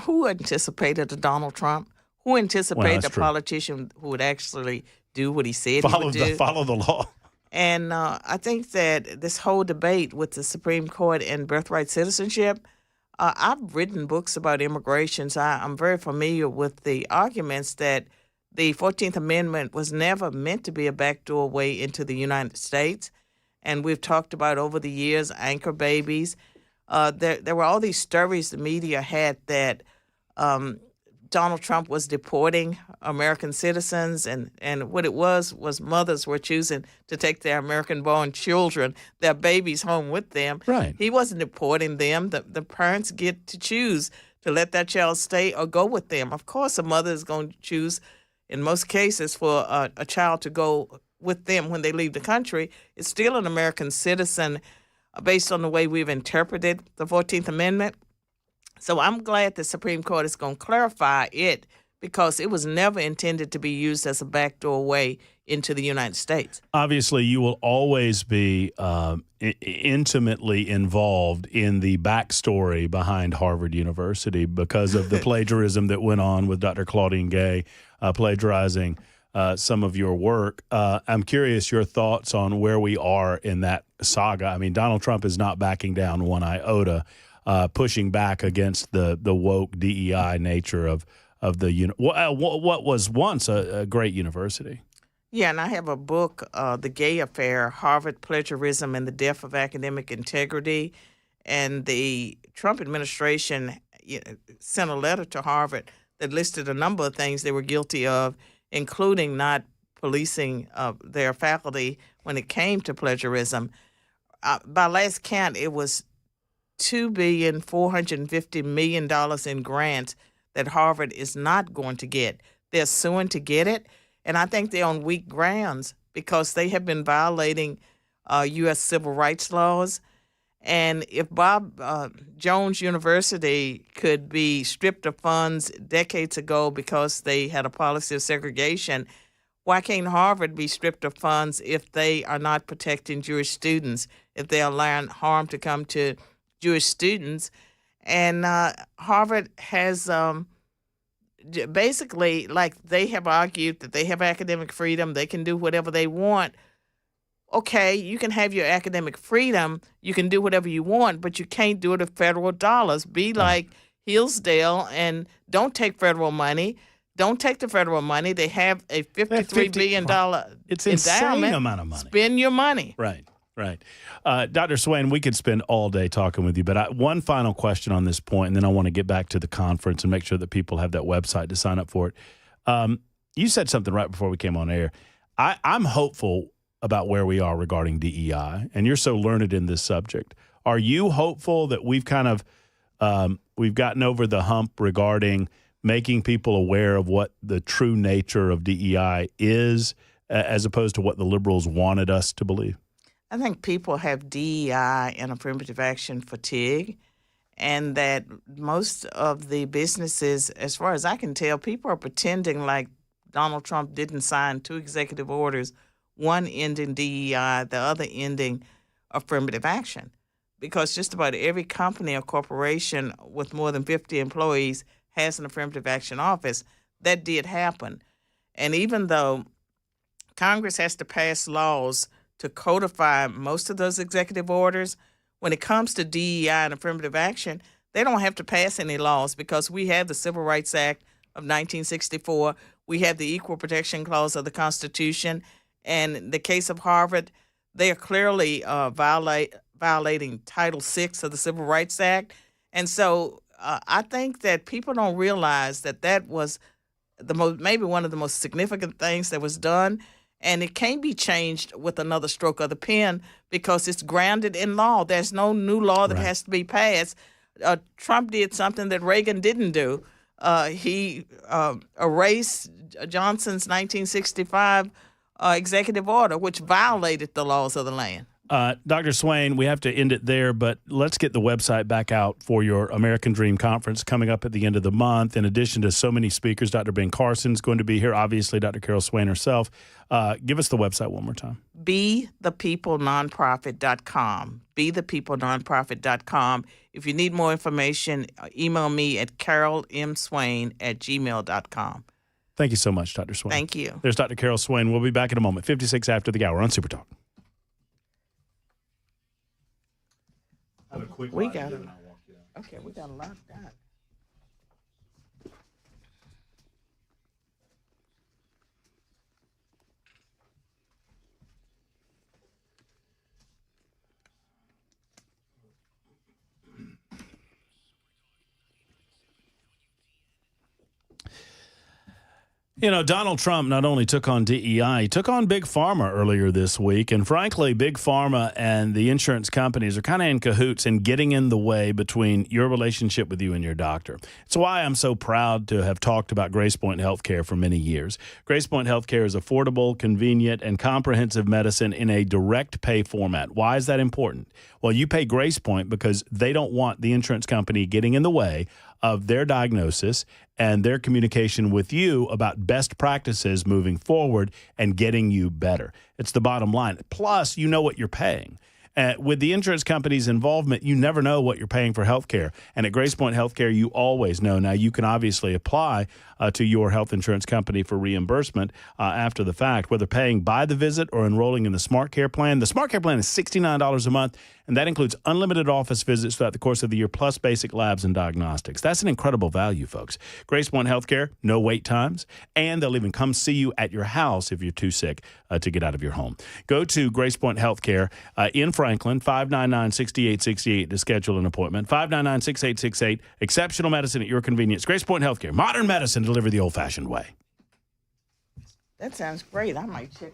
who anticipated a Donald Trump? Who anticipated a politician who would actually do what he said he would do? Follow the law. And I think that this whole debate with the Supreme Court and birthright citizenship, I've written books about immigration, so I'm very familiar with the arguments that the 14th Amendment was never meant to be a backdoor way into the United States. And we've talked about over the years, anchor babies. There were all these stories the media had that Donald Trump was deporting American citizens, and what it was mothers were choosing to take their American-born children, their babies, home with them. Right. He wasn't deporting them. The parents get to choose to let that child stay or go with them. Of course, a mother is going to choose, in most cases, for a child to go with them when they leave the country. It's still an American citizen based on the way we've interpreted the 14th Amendment. So I'm glad the Supreme Court is going to clarify it because it was never intended to be used as a backdoor way into the United States. Obviously, you will always be intimately involved in the backstory behind Harvard University because of the plagiarism that went on with Dr. Claudine Gay plagiarizing some of your work. I'm curious your thoughts on where we are in that saga. I mean, Donald Trump is not backing down one iota. pushing back against the woke DEI nature of the what was once a great university. Yeah, and I have a book, The Gay Affair, Harvard Plagiarism and the Death of Academic Integrity. And the Trump administration sent a letter to Harvard that listed a number of things they were guilty of, including not policing their faculty when it came to plagiarism. By last count, it was $2,450,000,000 in grants that Harvard is not going to get. They're suing to get it. And I think they're on weak grounds because they have been violating U.S. civil rights laws. And if Bob Jones University could be stripped of funds decades ago because they had a policy of segregation, why can't Harvard be stripped of funds if they are not protecting Jewish students, if they are allowing harm to come to Jewish students? And Harvard has basically, like, they have argued that they have academic freedom, they can do whatever they want. Okay, you can have your academic freedom, you can do whatever you want, but you can't do it with federal dollars. Be like Hillsdale and don't take federal money. Don't take the federal money. They have a $53 billion It's insane amount of money. Spend your money. Right. Dr. Swain, we could spend all day talking with you, but one final question on this point, and then I want to get back to the conference and make sure that people have that website to sign up for it. You said something right before we came on air. I'm hopeful about where we are regarding DEI, and you're so learned in this subject. Are you hopeful that we've kind of we've gotten over the hump regarding making people aware of what the true nature of DEI is, as opposed to what the liberals wanted us to believe? I think people have DEI and affirmative action fatigue, and that most of the businesses, as far as I can tell, people are pretending like Donald Trump didn't sign 2 executive orders, one ending DEI, the other ending affirmative action. Because just about every company or corporation with more than 50 employees has an affirmative action office. That did happen. And even though Congress has to pass laws to codify most of those executive orders, when it comes to DEI and affirmative action, they don't have to pass any laws because we have the Civil Rights Act of 1964. We have the Equal Protection Clause of the Constitution. And in the case of Harvard, they are clearly violating Title VI of the Civil Rights Act. And so I think that people don't realize that that was maybe one of the most significant things that was done. And it can't be changed with another stroke of the pen because it's grounded in law. There's no new law that has to be passed. Trump did something that Reagan didn't do. He erased Johnson's 1965 executive order, which violated the laws of the land. Dr. Swain, we have to end it there, but let's get the website back out for your American Dream Conference coming up at the end of the month. In addition to so many speakers, Dr. Ben Carson's going to be here, obviously Dr. Carol Swain herself. Give us the website one more time. BeThePeopleNonprofit.com. BeThePeopleNonprofit.com. If you need more information, email me at carolmswain@gmail.com. Thank you so much, Dr. Swain. Thank you. There's Dr. Carol Swain. We'll be back in a moment, 56 after the hour on Super Talk. We got it. Okay, we got a lot done. You know, Donald Trump not only took on DEI, he took on Big Pharma earlier this week. And frankly, Big Pharma and the insurance companies are kind of in cahoots and getting in the way between your relationship with you and your doctor. It's why I'm so proud to have talked about Grace Point Healthcare for many years. Grace Point Healthcare is affordable, convenient, and comprehensive medicine in a direct pay format. Why is that important? Well, you pay Grace Point because they don't want the insurance company getting in the way of their diagnosis and their communication with you about best practices moving forward and getting you better. It's the bottom line. Plus, you know what you're paying. With the insurance company's involvement, you never know what you're paying for health care. And at Grace Point Healthcare, you always know. Now, you can obviously apply to your health insurance company for reimbursement after the fact, whether paying by the visit or enrolling in the Smart Care plan. The Smart Care plan is $69 a month, and that includes unlimited office visits throughout the course of the year, plus basic labs and diagnostics. That's an incredible value, folks. Grace Point Healthcare, no wait times, and they'll even come see you at your house if you're too sick to get out of your home. Go to Grace Point Healthcare in Franklin, 599-6868 to schedule an appointment. 599-6868, exceptional medicine at your convenience. Grace Point Healthcare, modern medicine delivered the old-fashioned way. That sounds great. I might check.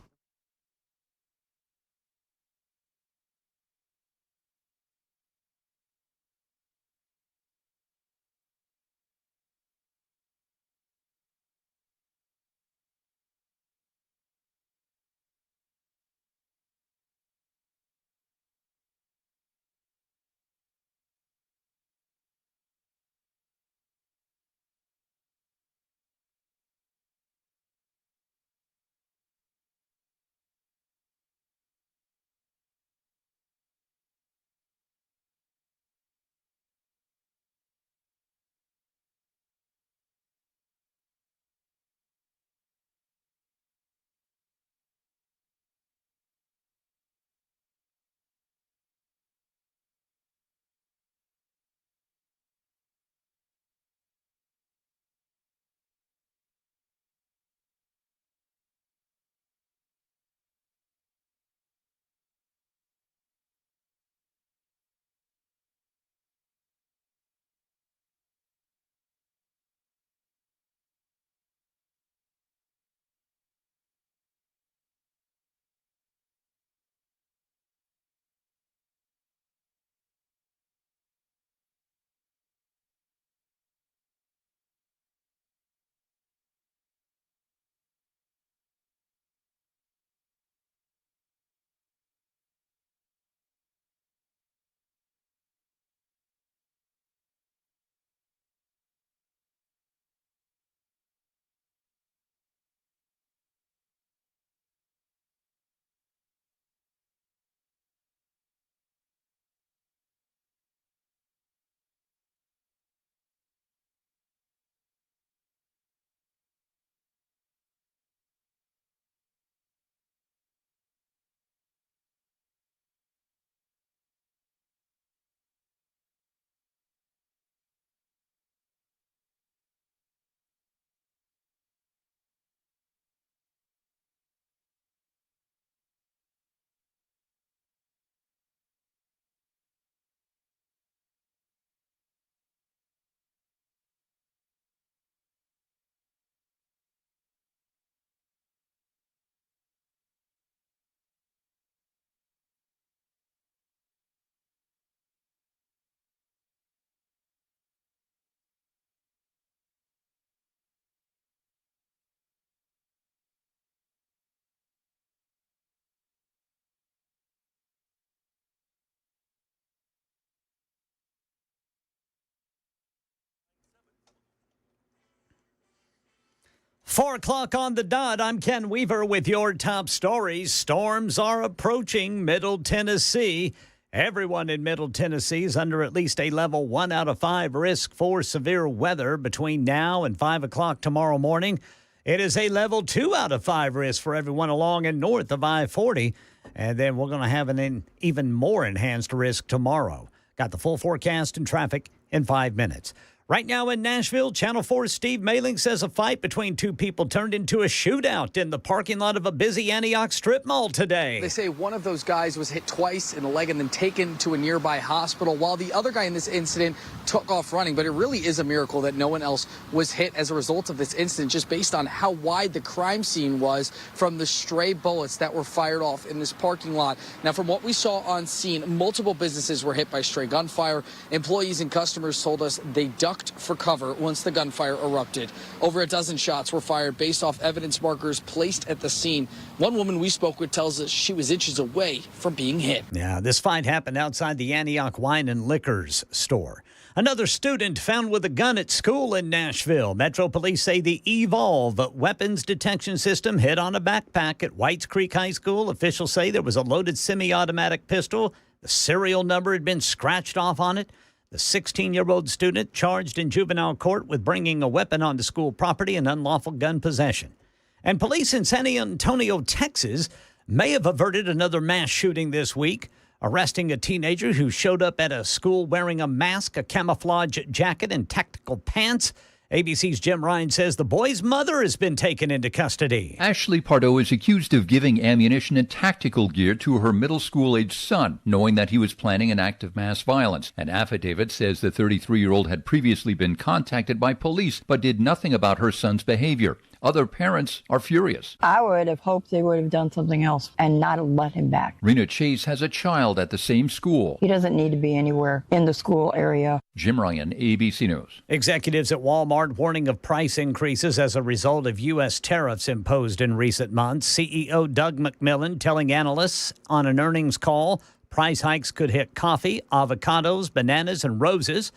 Four o'clock on the dot. I'm Ken Weaver with your top stories. Storms are approaching Middle Tennessee. Everyone in Middle Tennessee is under at least a level 1 out of 5 risk for severe weather between now and 5 o'clock tomorrow morning. It is a level 2 out of 5 risk for everyone along and north of I-40. And then we're going to have an even more enhanced risk tomorrow. Got the full forecast and traffic in 5 minutes. Right now in Nashville, Channel 4's Steve Mailing says a fight between two people turned into a shootout in the parking lot of a busy Antioch strip mall today. They say one of those guys was hit twice in the leg and then taken to a nearby hospital, while the other guy in this incident took off running. But it really is a miracle that no one else was hit as a result of this incident, just based on how wide the crime scene was from the stray bullets that were fired off in this parking lot. Now, from what we saw on scene, multiple businesses were hit by stray gunfire. Employees and customers told us they ducked for cover once the gunfire erupted. Over a dozen shots were fired based off evidence markers placed at the scene. One woman we spoke with tells us she was inches away from being hit. Yeah, this fight happened outside the Antioch Wine and Liquors store. Another student found with a gun at school in Nashville. Metro Police say the Evolve weapons detection system hit on a backpack at Whites Creek High School. Officials say there was a loaded semi-automatic pistol The serial number had been scratched off on it. The 16-year-old student charged in juvenile court with bringing a weapon onto school property and unlawful gun possession. And police in San Antonio, Texas, may have averted another mass shooting this week, arresting a teenager who showed up at a school wearing a mask, a camouflage jacket, and tactical pants. ABC's Jim Ryan says the boy's mother has been taken into custody. Ashley Pardo is accused of giving ammunition and tactical gear to her middle school-aged son, knowing that he was planning an act of mass violence. An affidavit says the 33-year-old had previously been contacted by police but did nothing about her son's behavior. Other parents are furious. I would have hoped they would have done something else and not have let him back. Rena Chase has a child at the same school. He doesn't need to be anywhere in the school area. Jim Ryan, ABC News. Executives at Walmart warning of price increases as a result of U.S. tariffs imposed in recent months. CEO Doug McMillon telling analysts on an earnings call price hikes could hit coffee, avocados, bananas, and roses.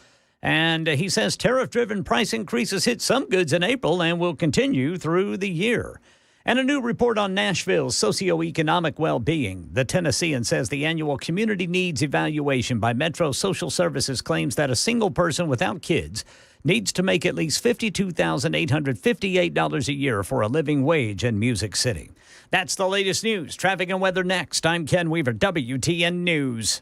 And he says tariff-driven price increases hit some goods in April and will continue through the year. And a new report on Nashville's socioeconomic well-being. The Tennessean says the annual community needs evaluation by Metro Social Services claims that a single person without kids needs to make at least $52,858 a year for a living wage in Music City. That's the latest news. Traffic and weather next. I'm Ken Weaver, WTN News.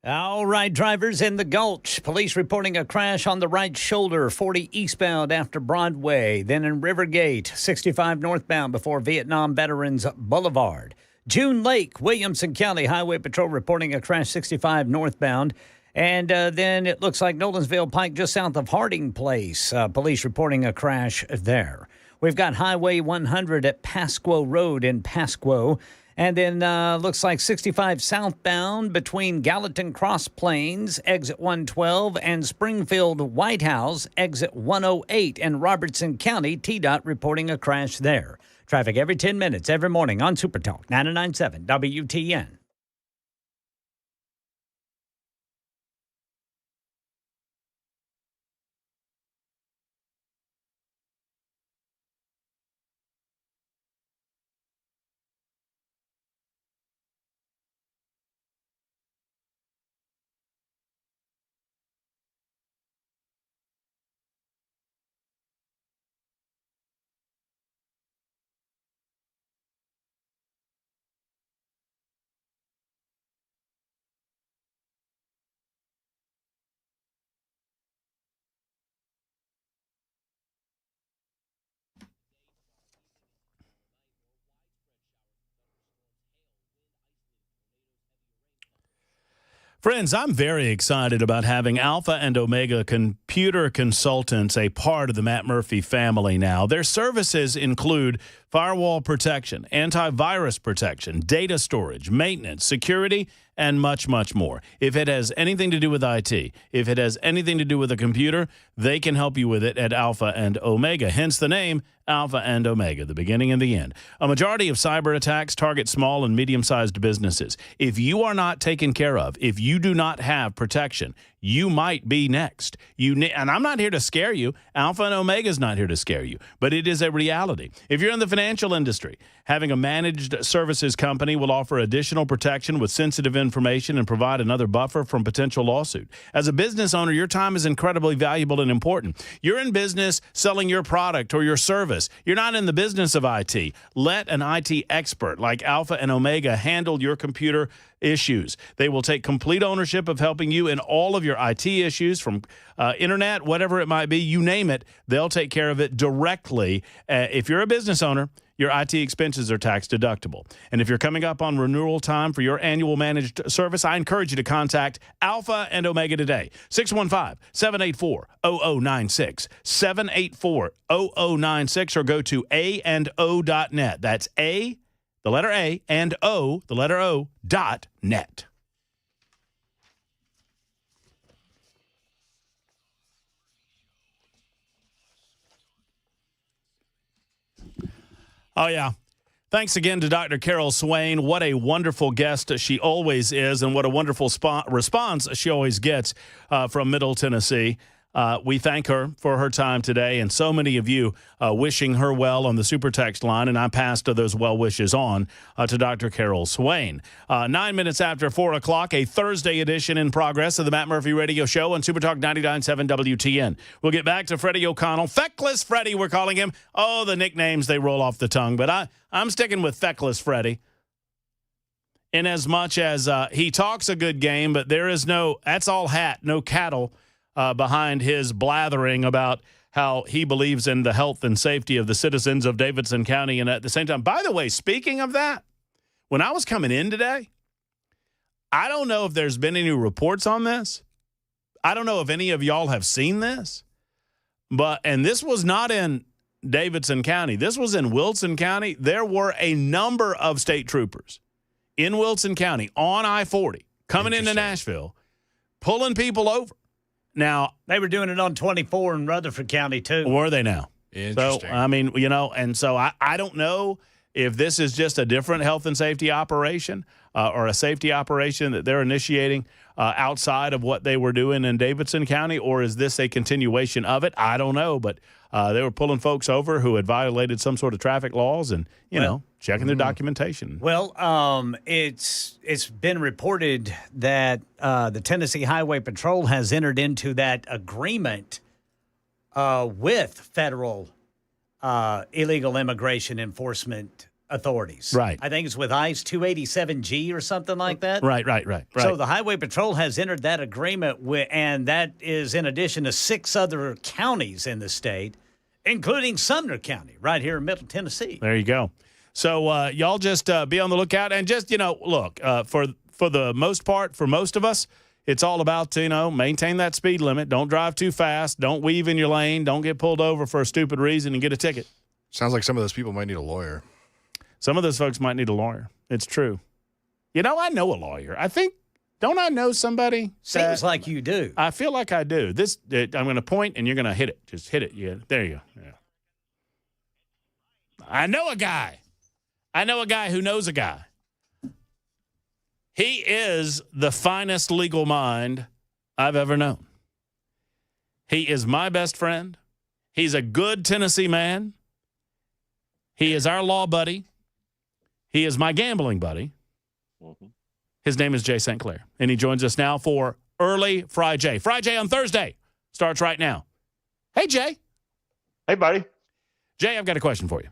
All right, drivers in the Gulch. Police reporting a crash on the right shoulder, 40 eastbound after Broadway. Then in Rivergate, 65 northbound before Vietnam Veterans Boulevard. June Lake, Williamson County Highway Patrol reporting a crash 65 northbound. And then it looks like Nolensville Pike just south of Harding Place. Police reporting a crash there. We've got Highway 100 at Pasquo Road in Pasquo. And then looks like 65 southbound between Gallatin Cross Plains, exit 112, and Springfield White House, exit 108. And Robertson County, TDOT reporting a crash there. Traffic every 10 minutes, every morning on Super Talk 99.7 WTN. Friends, I'm very excited about having Alpha and Omega Computer Consultants a part of the Matt Murphy family now. Their services include firewall protection, antivirus protection, data storage, maintenance, security, and much, much more. If it has anything to do with IT, if it has anything to do with a computer, they can help you with it at Alpha and Omega. Hence the name Alpha and Omega, the beginning and the end. A majority of cyber attacks target small and medium-sized businesses. If you are not taken care of, if you do not have protection, you might be next. And I'm not here to scare you. Alpha and Omega is not here to scare you, but it is a reality. If you're in the financial industry, having a managed services company will offer additional protection with sensitive information and provide another buffer from potential lawsuit. As a business owner, your time is incredibly valuable and important. You're in business selling your product or your service. You're not in the business of IT. Let an IT expert like Alpha and Omega handle your computer issues. They will take complete ownership of helping you in all of your IT issues, from internet, whatever it might be, you name it, they'll take care of it directly. If you're a business owner, your IT expenses are tax deductible. And if you're coming up on renewal time for your annual managed service, I encourage you to contact Alpha and Omega today. 615-784-0096, 784-0096, or go to aando.net. That's A, the letter A, and O, the letter O, .net. Oh, yeah. Thanks again to Dr. Carol Swain. What a wonderful guest she always is, and what a wonderful response she always gets from Middle Tennessee. We thank her for her time today, and so many of you wishing her well on the super text line, and I passed those well wishes on to Dr. Carol Swain. 9 minutes after 4 o'clock, a Thursday edition in progress of the Matt Murphy Radio Show on Super Talk 99.7 WTN. We'll get back to Freddie O'Connell. Feckless Freddie, we're calling him. Oh, the nicknames, they roll off the tongue, but I'm sticking with Feckless Freddie. In as much as he talks a good game, but there is that's all hat, no cattle behind his blathering about how he believes in the health and safety of the citizens of Davidson County. And at the same time, by the way, speaking of that, when I was coming in today, I don't know if there's been any reports on this. I don't know if any of y'all have seen this, and this was not in Davidson County. This was in Wilson County. There were a number of state troopers in Wilson County on I-40 coming into Nashville, pulling people over. Now, they were doing it on 24 in Rutherford County, too. Were they now? Interesting. So, I mean, and so I don't know if this is just a different health and safety operation or a safety operation that they're initiating outside of what they were doing in Davidson County, or is this a continuation of it? I don't know, but they were pulling folks over who had violated some sort of traffic laws and, checking their documentation. Well, it's been reported that the Tennessee Highway Patrol has entered into that agreement with federal illegal immigration enforcement authorities. Right. I think it's with ICE 287G or something like that. Right. So the Highway Patrol has entered that agreement, and that is in addition to 6 other counties in the state, including Sumner County, right here in Middle Tennessee. There you go. So y'all just be on the lookout, and just, look, for the most part, for most of us, it's all about, maintain that speed limit. Don't drive too fast. Don't weave in your lane. Don't get pulled over for a stupid reason and get a ticket. Sounds like some of those people might need a lawyer. Some of those folks might need a lawyer. It's true. I know a lawyer. Don't I know somebody? Seems like you do. I feel like I do. I'm going to point, and you're going to hit it. Just hit it. Yeah, there you go. Yeah. I know a guy who knows a guy. He is the finest legal mind I've ever known. He is my best friend. He's a good Tennessee man. He is our law buddy. He is my gambling buddy. Mm-hmm. His name is Jay St. Clair, and he joins us now for Early FRIJAY. FRIJAY on Thursday starts right now. Hey, Jay. Hey, buddy. Jay, I've got a question for you.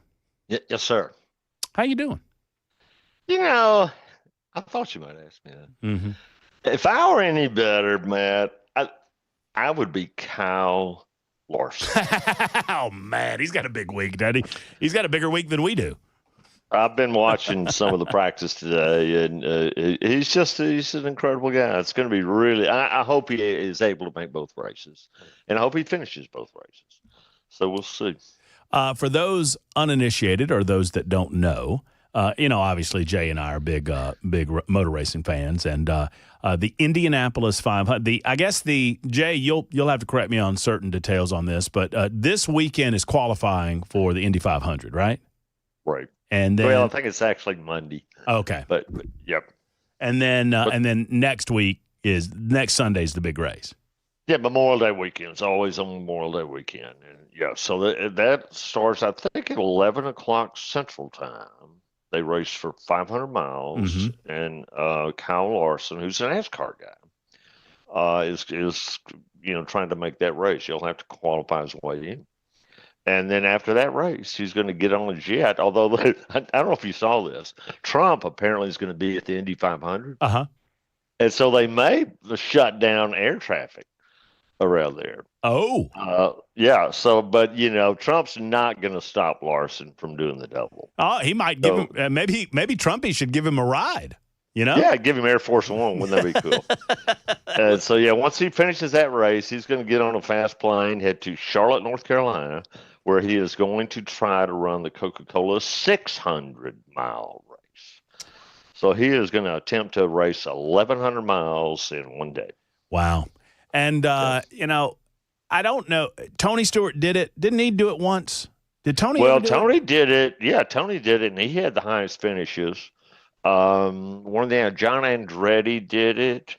Yes, sir. How you doing? I thought you might ask me that. Mm-hmm. If I were any better, Matt, I would be Kyle Larson. Oh, man. He's got a big week, doesn't he? He's got a bigger week than we do. I've been watching some of the practice today, and he's an incredible guy. It's going to be really. I hope he is able to make both races, and I hope he finishes both races. So we'll see. For those uninitiated or those that don't know, obviously Jay and I are big motor racing fans, and the Indianapolis 500. Jay, you'll have to correct me on certain details on this, but this weekend is qualifying for the Indy 500, right? Right. And then, I think it's actually Monday. Okay. But yep. And then next Sunday is the big race. Yeah, Memorial Day weekend. It's always on Memorial Day weekend. And yeah, so that starts, I think, at 11 o'clock Central Time. They race for 500 miles, and Kyle Larson, who's an NASCAR guy, is trying to make that race. He'll have to qualify his way in. And then after that race, he's going to get on a jet. Although, I don't know if you saw this. Trump apparently is going to be at the Indy 500. Uh-huh. And so they may shut down air traffic around there. Oh. Yeah. So, but, Trump's not going to stop Larson from doing the double. Oh, he might give him maybe Trumpy should give him a ride. Yeah, give him Air Force One. Wouldn't that be cool? And so, once he finishes that race, he's going to get on a fast plane, head to Charlotte, North Carolina, where he is going to try to run the Coca-Cola 600-mile race. So he is going to attempt to race 1,100 miles in one day. Wow. And, I don't know. Tony Stewart did it. Didn't he do it once? Did Tony Well, Tony did it. Yeah, Tony did it, and he had the highest finishes. John Andretti did it.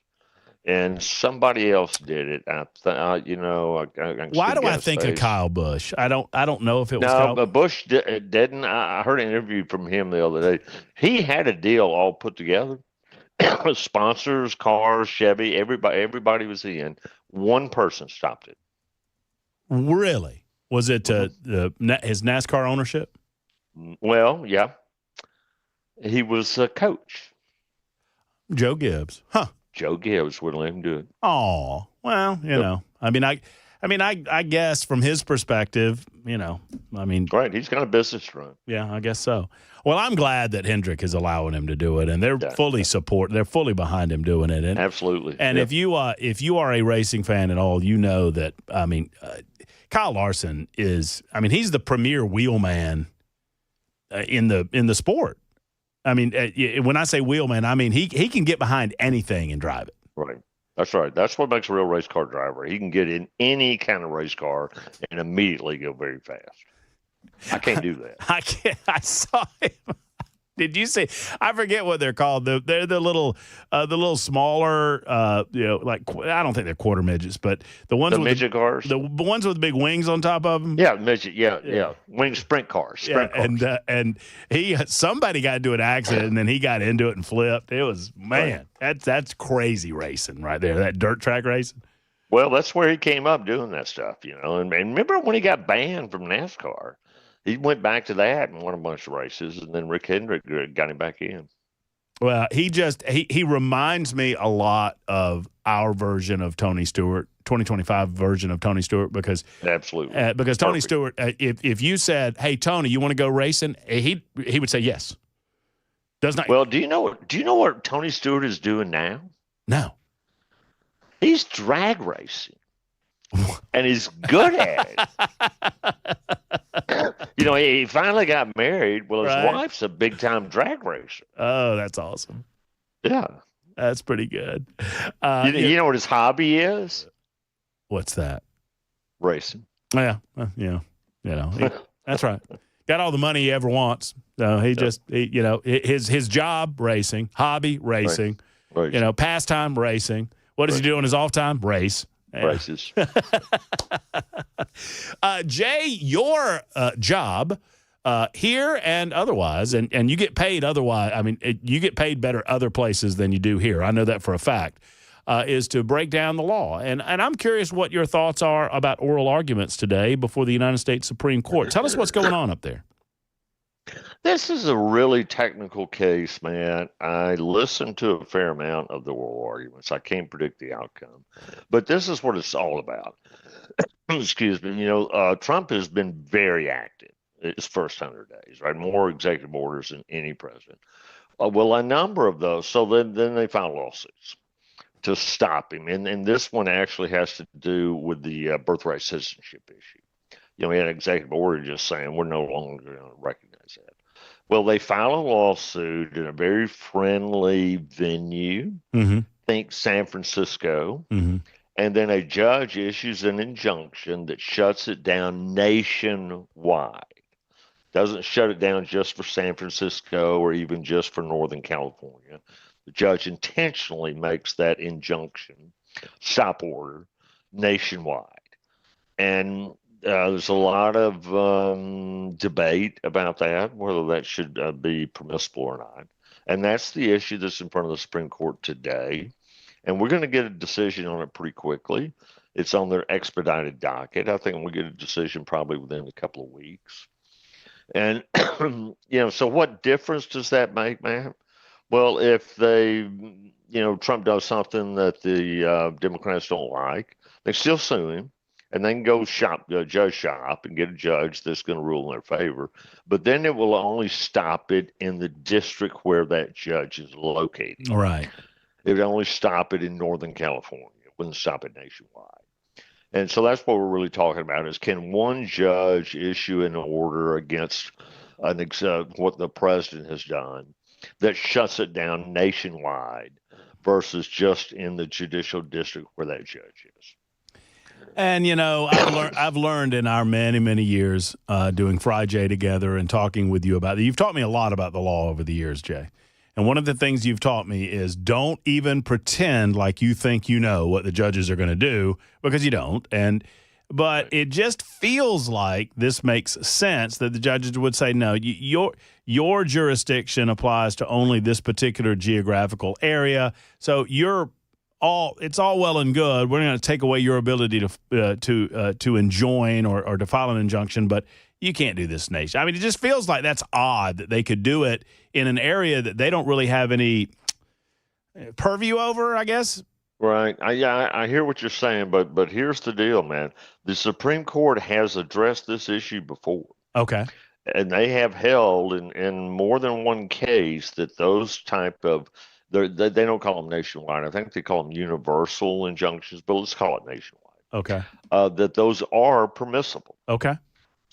And somebody else did it. Why do I think of Kyle Busch? I don't know if it was Kyle. No, but Busch didn't. I heard an interview from him the other day. He had a deal all put together. Sponsors, cars, Chevy, everybody was in. One person stopped it. Really? Was it his NASCAR ownership? Well, yeah. He was a coach. Joe Gibbs. Huh. Joe Gibbs wouldn't let him do it. Oh, well, I guess from his perspective, Right, he's got a business run. Yeah, I guess so. Well, I'm glad that Hendrick is allowing him to do it, and they're they're fully behind him doing it. And, absolutely. And if you are a racing fan at all, you know that, Kyle Larson is, he's the premier wheelman in the sport. When I say wheelman, he can get behind anything and drive it. Right. That's right. That's what makes a real race car driver. He can get in any kind of race car and immediately go very fast. I can't do that. I saw him. Did you see? I forget what they're called. They're the little smaller, I don't think they're quarter midgets, but the ones with midget cars, the ones with the big wings on top of them. Yeah, midget. Yeah. Wing sprint cars. Cars. And somebody got into an accident and then he got into it and flipped. It was that's crazy racing right there. That dirt track racing. Well, that's where he came up doing that stuff, And remember when he got banned from NASCAR? He went back to that and won a bunch of races, and then Rick Hendrick got him back in. Well, he reminds me a lot of our version of Tony Stewart, 2025 version of Tony Stewart, because absolutely because Tony Stewart, if you said, "Hey Tony, you want to go racing?" he would say yes. Does not. Well, do you know what Tony Stewart is doing now? No. He's drag racing. And he's good at it. He finally got married. Well, his wife's a big-time drag racer. Oh, that's awesome. Yeah. That's pretty good. You know what his hobby is? What's that? Racing. Yeah. That's right. Got all the money he ever wants. So his job, racing, hobby, racing, right. Pastime, racing. What does he do in his off time? Race. Races. Jay, your job here and otherwise, and you get paid otherwise. You get paid better other places than you do here. I know that for a fact, is to break down the law. And I'm curious what your thoughts are about oral arguments today before the United States Supreme Court. Tell us what's going on up there. This is a really technical case, man. I listened to a fair amount of the oral arguments. I can't predict the outcome, but this is what it's all about. Excuse me. Trump has been very active his first 100 days, right? More executive orders than any president. Well, a number of those. So then they filed lawsuits to stop him. And this one actually has to do with the birthright citizenship issue. We had an executive order just saying we're no longer going to recognize that. Well, they filed a lawsuit in a very friendly venue, think San Francisco. And then a judge issues an injunction that shuts it down nationwide. Doesn't shut it down just for San Francisco or even just for Northern California. The judge intentionally makes that injunction, stop order, nationwide. And there's a lot of debate about that, whether that should be permissible or not. And that's the issue that's in front of the Supreme Court today. And we're going to get a decision on it pretty quickly. It's on their expedited docket. I think we'll get a decision probably within a couple of weeks. And, so what difference does that make, man? Well, if Trump does something that the Democrats don't like, they still sue him. And they can go judge shop and get a judge that's going to rule in their favor. But then it will only stop it in the district where that judge is located. Right. It would only stop it in Northern California. It wouldn't stop it nationwide. And so that's what we're really talking about is can one judge issue an order against what the president has done that shuts it down nationwide versus just in the judicial district where that judge is? And, I've learned in our many, many years doing FRIJAY together and talking with you about it. You've taught me a lot about the law over the years, Jay. And one of the things you've taught me is don't even pretend like you think you know what the judges are going to do, because you don't. But it just feels like this makes sense that the judges would say, no, your jurisdiction applies to only this particular geographical area. So it's all well and good. We're going to take away your ability to enjoin or to file an injunction, but you can't do this nation. I mean, it just feels like that's odd that they could do it in an area that they don't really have any purview over, I guess. Right. I hear what you're saying, but here's the deal, man. The Supreme Court has addressed this issue before. Okay. And they have held in more than one case that those type of they don't call them nationwide. I think they call them universal injunctions, but let's call it nationwide. Okay. That those are permissible. Okay.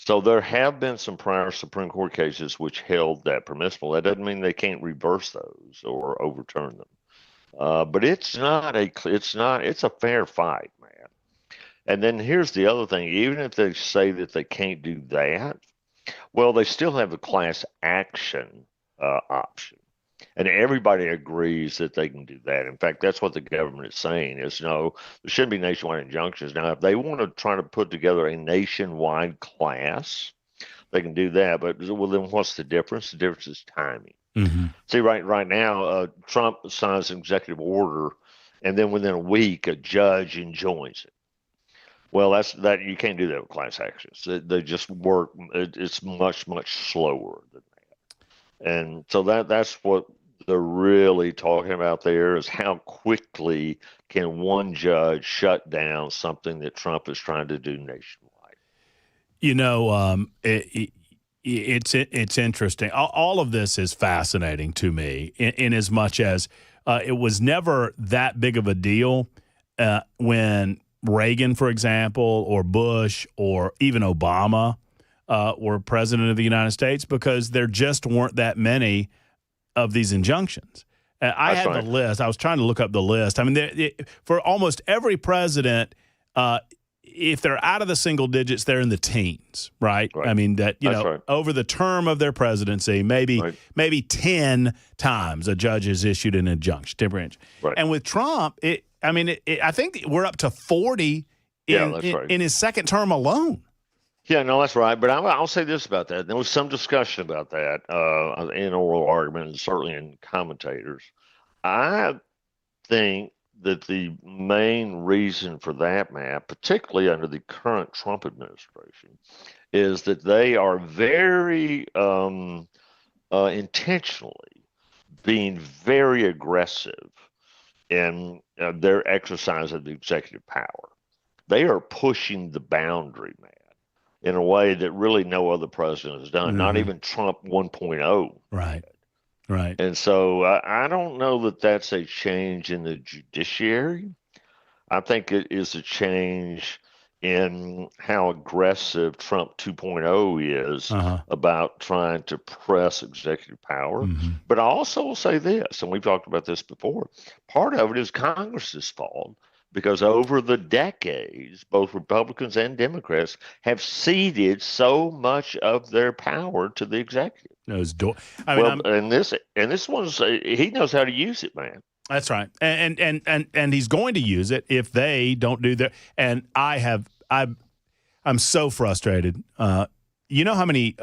So there have been some prior Supreme Court cases which held that permissible. That doesn't mean they can't reverse those or overturn them. But it's a fair fight, man. And then here's the other thing. Even if they say that they can't do that, well, they still have a class action option. And everybody agrees that they can do that. In fact, that's what the government is saying is, no, there shouldn't be nationwide injunctions. Now, if they want to try to put together a nationwide class, they can do that. But, well, then what's the difference? The difference is timing. Mm-hmm. See, right now, Trump signs an executive order, and then within a week, a judge enjoins it. Well, that you can't do that with class actions. They just work. It's much, much slower than that. And so that's what they're really talking about there is how quickly can one judge shut down something that Trump is trying to do nationwide. It's interesting. All of this is fascinating to me in as much as it was never that big of a deal when Reagan, for example, or Bush, or even Obama were president of the United States, because there just weren't that many of these injunctions. I had the list. I was trying to look up the list. I mean, for almost every president, if they're out of the single digits, they're in the teens, right? I mean, over the term of their presidency, maybe 10 times a judge has issued an injunction, temporary. Right. And with Trump, I think we're up to 40 in his second term alone. Yeah, no, that's right. But I'll say this about that. There was some discussion about that in oral argument and certainly in commentators. I think that the main reason for that, Matt, particularly under the current Trump administration, is that they are very intentionally being very aggressive in their exercise of the executive power. They are pushing the boundary, man. in a way that really no other president has done, not even Trump 1.0. Right. Right. And so I don't know that that's a change in the judiciary. I think it is a change in how aggressive Trump 2.0 is about trying to press executive power. But I also will say this, and we've talked about this before, part of it is Congress's fault, because over the decades, both Republicans and Democrats have ceded so much of their power to the executive. And this one's he knows how to use it, man. That's right, and he's going to use it if they don't do their. And I'm so frustrated. You know how many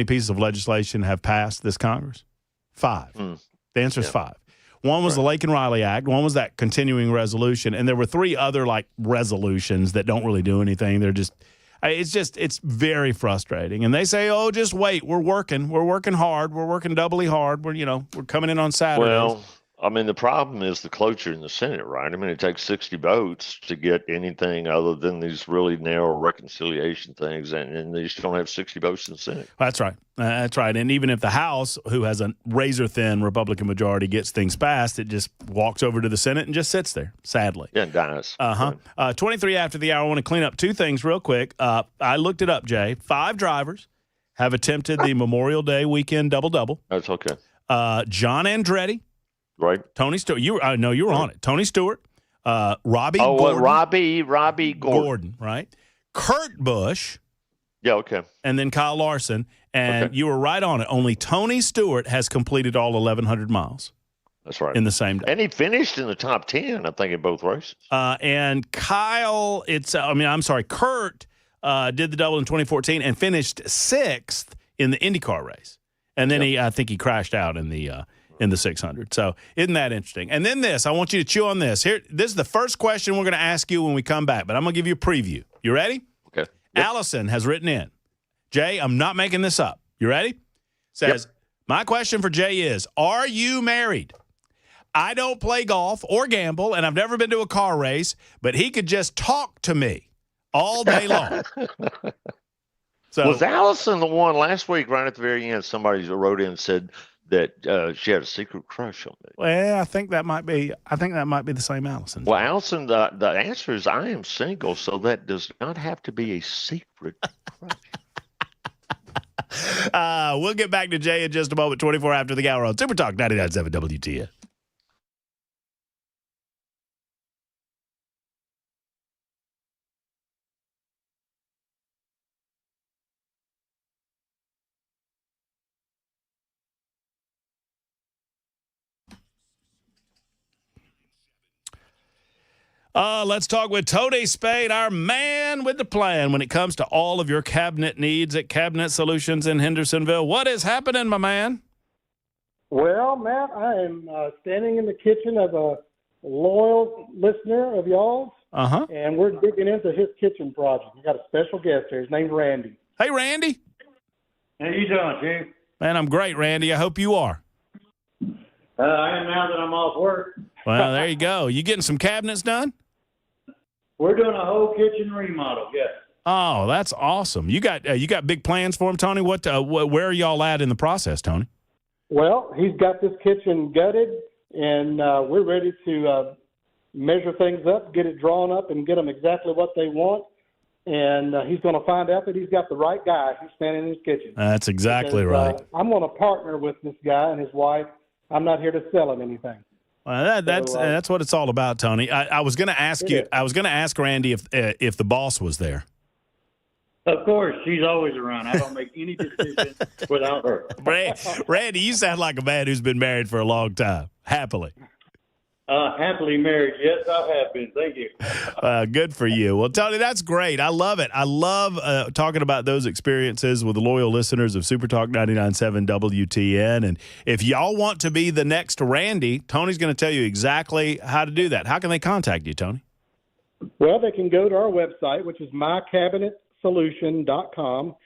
pieces of legislation have passed this Congress? 5. The answer is 5. One was the Lake and Riley Act. One was that continuing resolution, and there were 3 other like resolutions that don't really do anything. They're just. It's very frustrating. And they say, "Oh, just wait. We're working hard. We're working doubly hard. We're coming in on Saturdays." Well, I mean, the problem is the cloture in the Senate, right? I mean, it takes 60 votes to get anything other than these really narrow reconciliation things, and they just don't have 60 votes in the Senate. That's right. That's right. And even if the House, who has a razor-thin Republican majority, gets things passed, it just walks over to the Senate and just sits there, sadly. Yeah, it dies. 23 after the hour. I want to clean up 2 things real quick. I looked it up, Jay. 5 drivers have attempted the Memorial Day weekend double-double. That's okay. John Andretti. Right. Tony Stewart. You were on it. Tony Stewart. Robbie Gordon. Robbie Gordon, right? Kurt Busch. Yeah, okay. And then Kyle Larson. And you were right on it. Only Tony Stewart has completed all 1,100 miles. That's right. In the same day. And he finished in the top 10, I think, in both races. And Kyle, Kurt did the double in 2014 and finished 6th in the IndyCar race. And then I think he crashed out in the 600. So isn't that interesting? And then I want you to chew on this. This is the first question we're going to ask you when we come back, but I'm going to give you a preview. You ready? Okay. Yep. Allison has written in. Jay, I'm not making this up. You ready? Says, my question for Jay is, are you married? I don't play golf or gamble, and I've never been to a car race, but he could just talk to me all day long. So, was Allison the one last week, right at the very end, somebody wrote in and said that she had a secret crush on me? Well, I think that might be the same Allison. Well, Allison, the answer is I am single, so that does not have to be a secret crush. We'll get back to Jay in just a moment, 24 after the hour on Super Talk 99.7 WTN. Let's talk with Tony Spade, our man with the plan when it comes to all of your cabinet needs at Cabinet Solutions in Hendersonville. What is happening, my man? Well, Matt, I am standing in the kitchen of a loyal listener of y'all's, and we're digging into his kitchen project. We got a special guest here. His name's Randy. Hey, Randy. How you doing, Chief? Man, I'm great, Randy. I hope you are. I am now that I'm off work. Well, there you go. You getting some cabinets done? We're doing a whole kitchen remodel, yes. Oh, that's awesome. You got big plans for him, Tony? Where are y'all at in the process, Tony? Well, he's got this kitchen gutted, and we're ready to measure things up, get it drawn up, and get them exactly what they want. And he's going to find out that he's got the right guy who's standing in his kitchen. That's exactly right. I'm going to partner with this guy and his wife. I'm not here to sell him anything. Well, that's what it's all about, Tony. I was going to ask you. I was going to ask Randy if the boss was there. Of course, she's always around. I don't make any decisions without her. Randy, you sound like a man who's been married for a long time, happily. Happily married. Yes, I have been. Thank you. Good for you. Well, Tony, that's great. I love it. I love talking about those experiences with the loyal listeners of Super Talk 99.7 WTN. And if y'all want to be the next Randy, Tony's going to tell you exactly how to do that. How can they contact you, Tony? Well, they can go to our website, which is mycabinetsolution.com,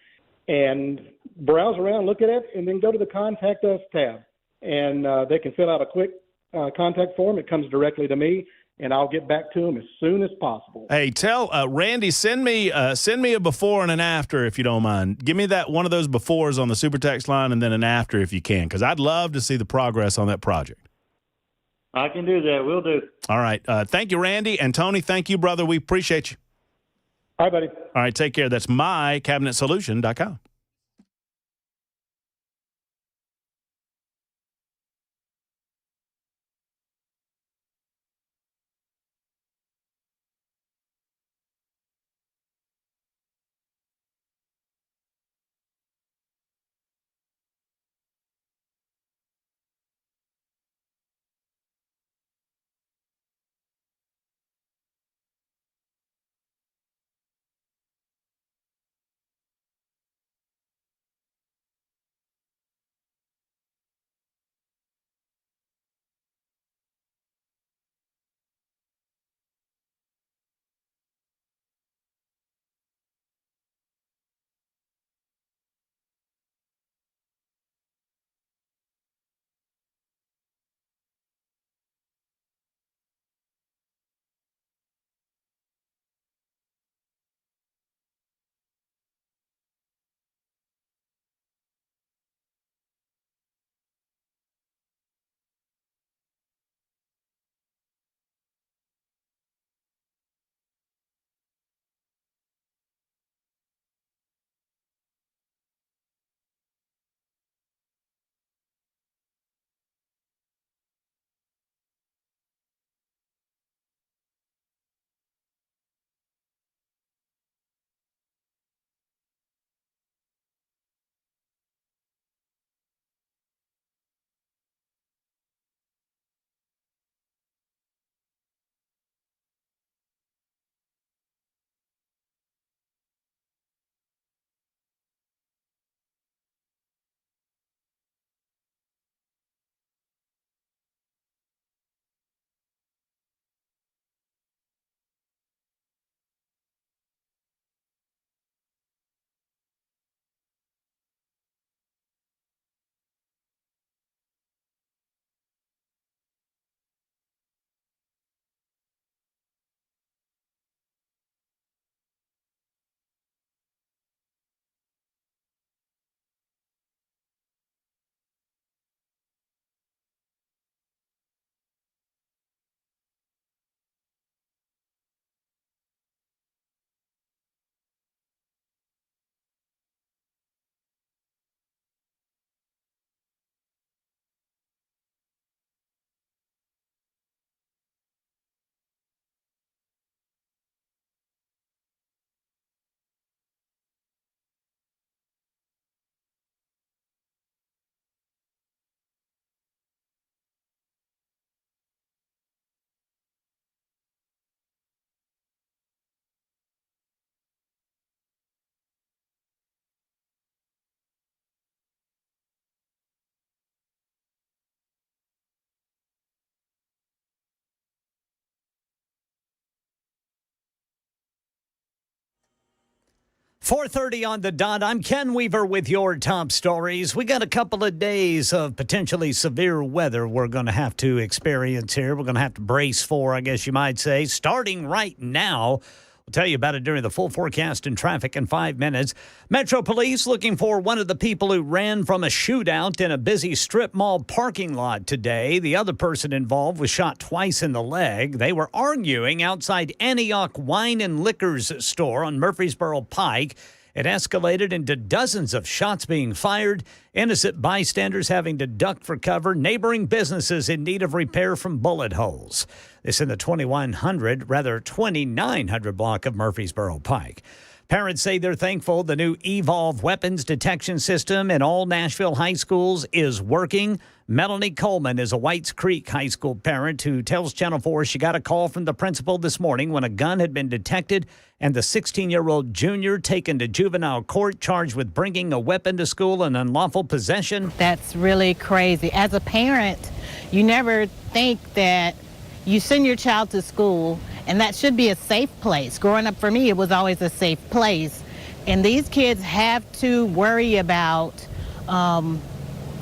and browse around, look at it, and then go to the Contact Us tab. And they can fill out a quick contact form. It comes directly to me, and I'll get back to them as soon as possible. Hey, tell Randy, send me a before and an after if you don't mind. Give me that one of those befores on the super text line, and then an after if you can, because I'd love to see the progress on that project. I can do that. Will do. All right. Thank you, Randy. And Tony, thank you, brother. We appreciate you. All right, buddy. All right, take care. That's mycabinetsolution.com. .4:30 on the dot. I'm Ken Weaver with your top stories. We got a couple of days of potentially severe weather we're going to have to experience here. We're going to have to brace for, I guess you might say, starting right now. We'll tell you about it during the full forecast and traffic in 5 minutes. Metro Police looking for one of the people who ran from a shootout in a busy strip mall parking lot today. The other person involved was shot twice in the leg. They were arguing outside Antioch Wine and Liquors store on Murfreesboro Pike. It escalated into dozens of shots being fired, innocent bystanders having to duck for cover, neighboring businesses in need of repair from bullet holes. This in the 2900 block of Murfreesboro Pike. Parents say they're thankful the new Evolve weapons detection system in all Nashville high schools is working. Melanie Coleman is a Whites Creek high school parent who tells Channel 4 she got a call from the principal this morning when a gun had been detected and the 16-year-old junior taken to juvenile court charged with bringing a weapon to school and unlawful possession. That's really crazy. As a parent, you never think that you send your child to school and that should be a safe place. Growing up for me, it was always a safe place. And these kids have to worry about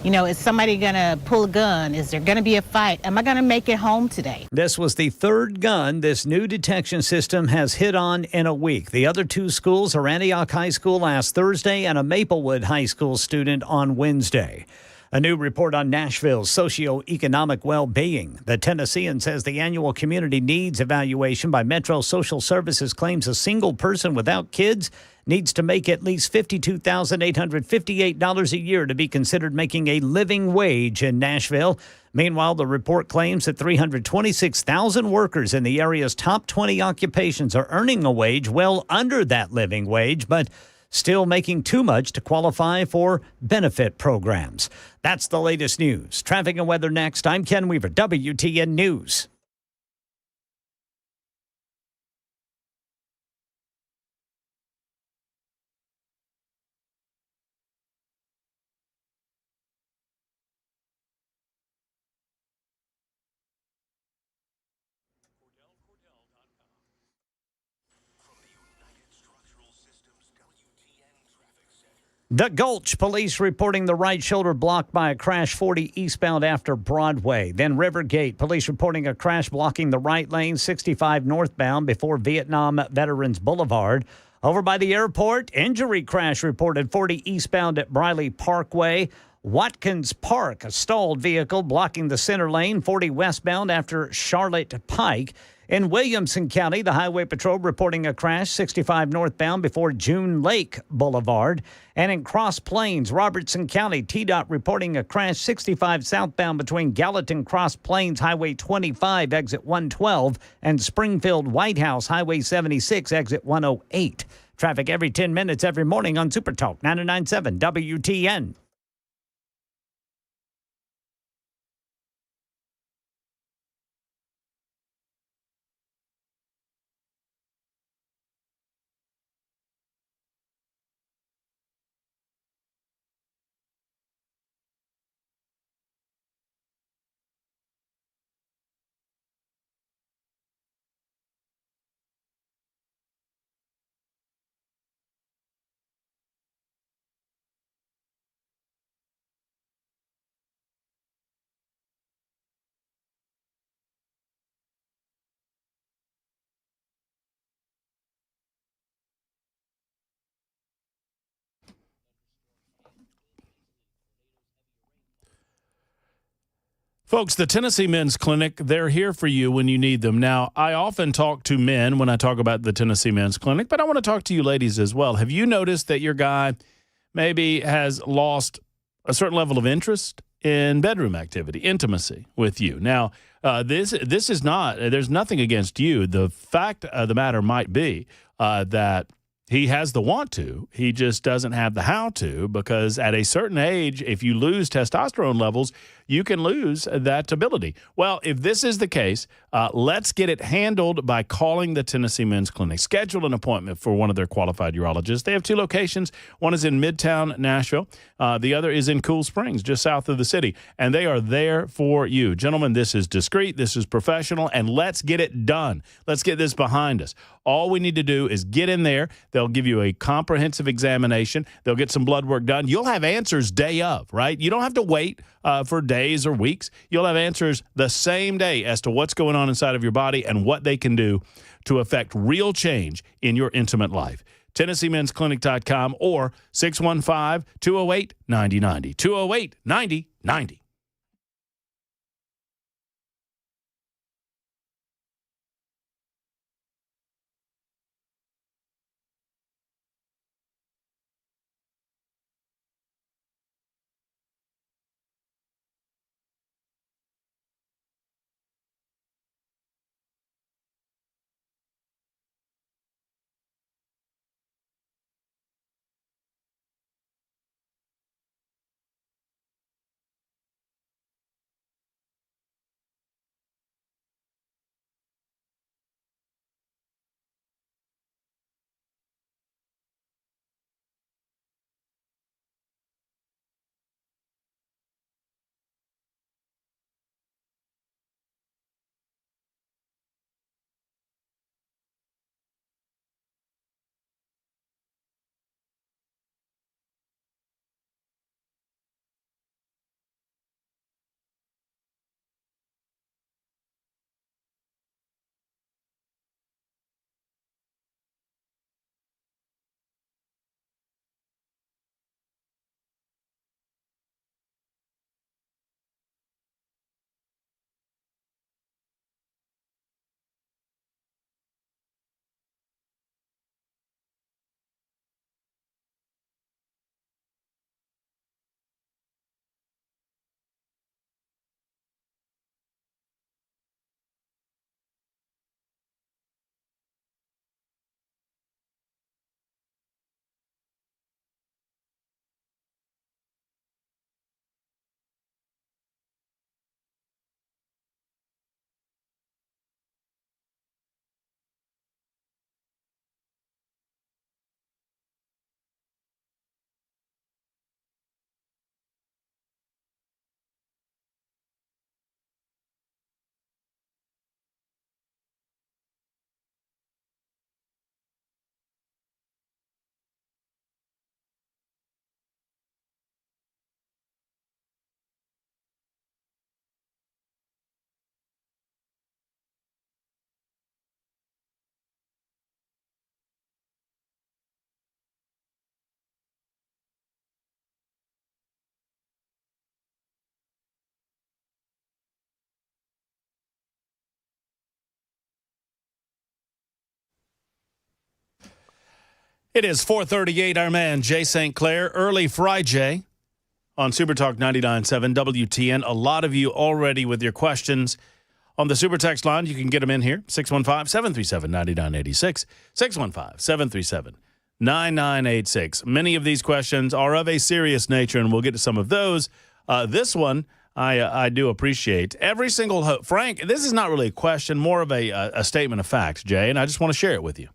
You know, is somebody going to pull a gun? Is there going to be a fight? Am I going to make it home today? This was the third gun this new detection system has hit on in a week. The other two schools are Antioch High School last Thursday and a Maplewood High School student on Wednesday. A new report on Nashville's socioeconomic well-being. The Tennessean says the annual community needs evaluation by Metro Social Services claims a single person without kids needs to make at least $52,858 a year to be considered making a living wage in Nashville. Meanwhile, the report claims that 326,000 workers in the area's top 20 occupations are earning a wage well under that living wage, but still making too much to qualify for benefit programs. That's the latest news. Traffic and weather next. I'm Ken Weaver, WTN News. The Gulch police reporting the right shoulder blocked by a crash 40 eastbound after Broadway. Then Rivergate police reporting a crash blocking the right lane 65 northbound before Vietnam Veterans Boulevard. Over by the airport, injury crash reported 40 eastbound at Briley Parkway. Watkins Park, a stalled vehicle blocking the center lane 40 westbound after Charlotte Pike. In Williamson County, the Highway Patrol reporting a crash 65 northbound before June Lake Boulevard. And in Cross Plains, Robertson County, TDOT reporting a crash 65 southbound between Gallatin Cross Plains Highway 25 exit 112 and Springfield White House Highway 76 exit 108. Traffic every 10 minutes every morning on Super Talk 99.7 WTN. Folks, the Tennessee Men's Clinic, they're here for you when you need them. Now, I often talk to men when I talk about the Tennessee Men's Clinic, but I want to talk to you ladies as well. Have you noticed that your guy maybe has lost a certain level of interest in bedroom activity, intimacy with you? Now, this is not, there's nothing against you. The fact of the matter might be that he has the want to. He just doesn't have the how to, because at a certain age, if you lose testosterone levels, you can lose that ability. Well, if this is the case, let's get it handled by calling the Tennessee Men's Clinic. Schedule an appointment for one of their qualified urologists. They have two locations. One is in Midtown Nashville. The other is in Cool Springs, just south of the city. And they are there for you. Gentlemen, this is discreet. This is professional. And let's get it done. Let's get this behind us. All we need to do is get in there. They'll give you a comprehensive examination. They'll get some blood work done. You'll have answers day of, right? You don't have to wait for days or weeks. You'll have answers the same day as to what's going on inside of your body and what they can do to affect real change in your intimate life. TennesseeMen'sClinic.com or 615-208-9090. 208-9090. It is 4:38. Our man, Jay St. Clair, early FRIJAY on Super Talk 99.7 WTN. A lot of you already with your questions on the Super Text line. You can get them in here, 615-737-9986, 615-737-9986. Many of these questions are of a serious nature, and we'll get to some of those. This one, I do appreciate. Every single Frank, this is not really a question, more of a statement of fact, Jay, and I just want to share it with you.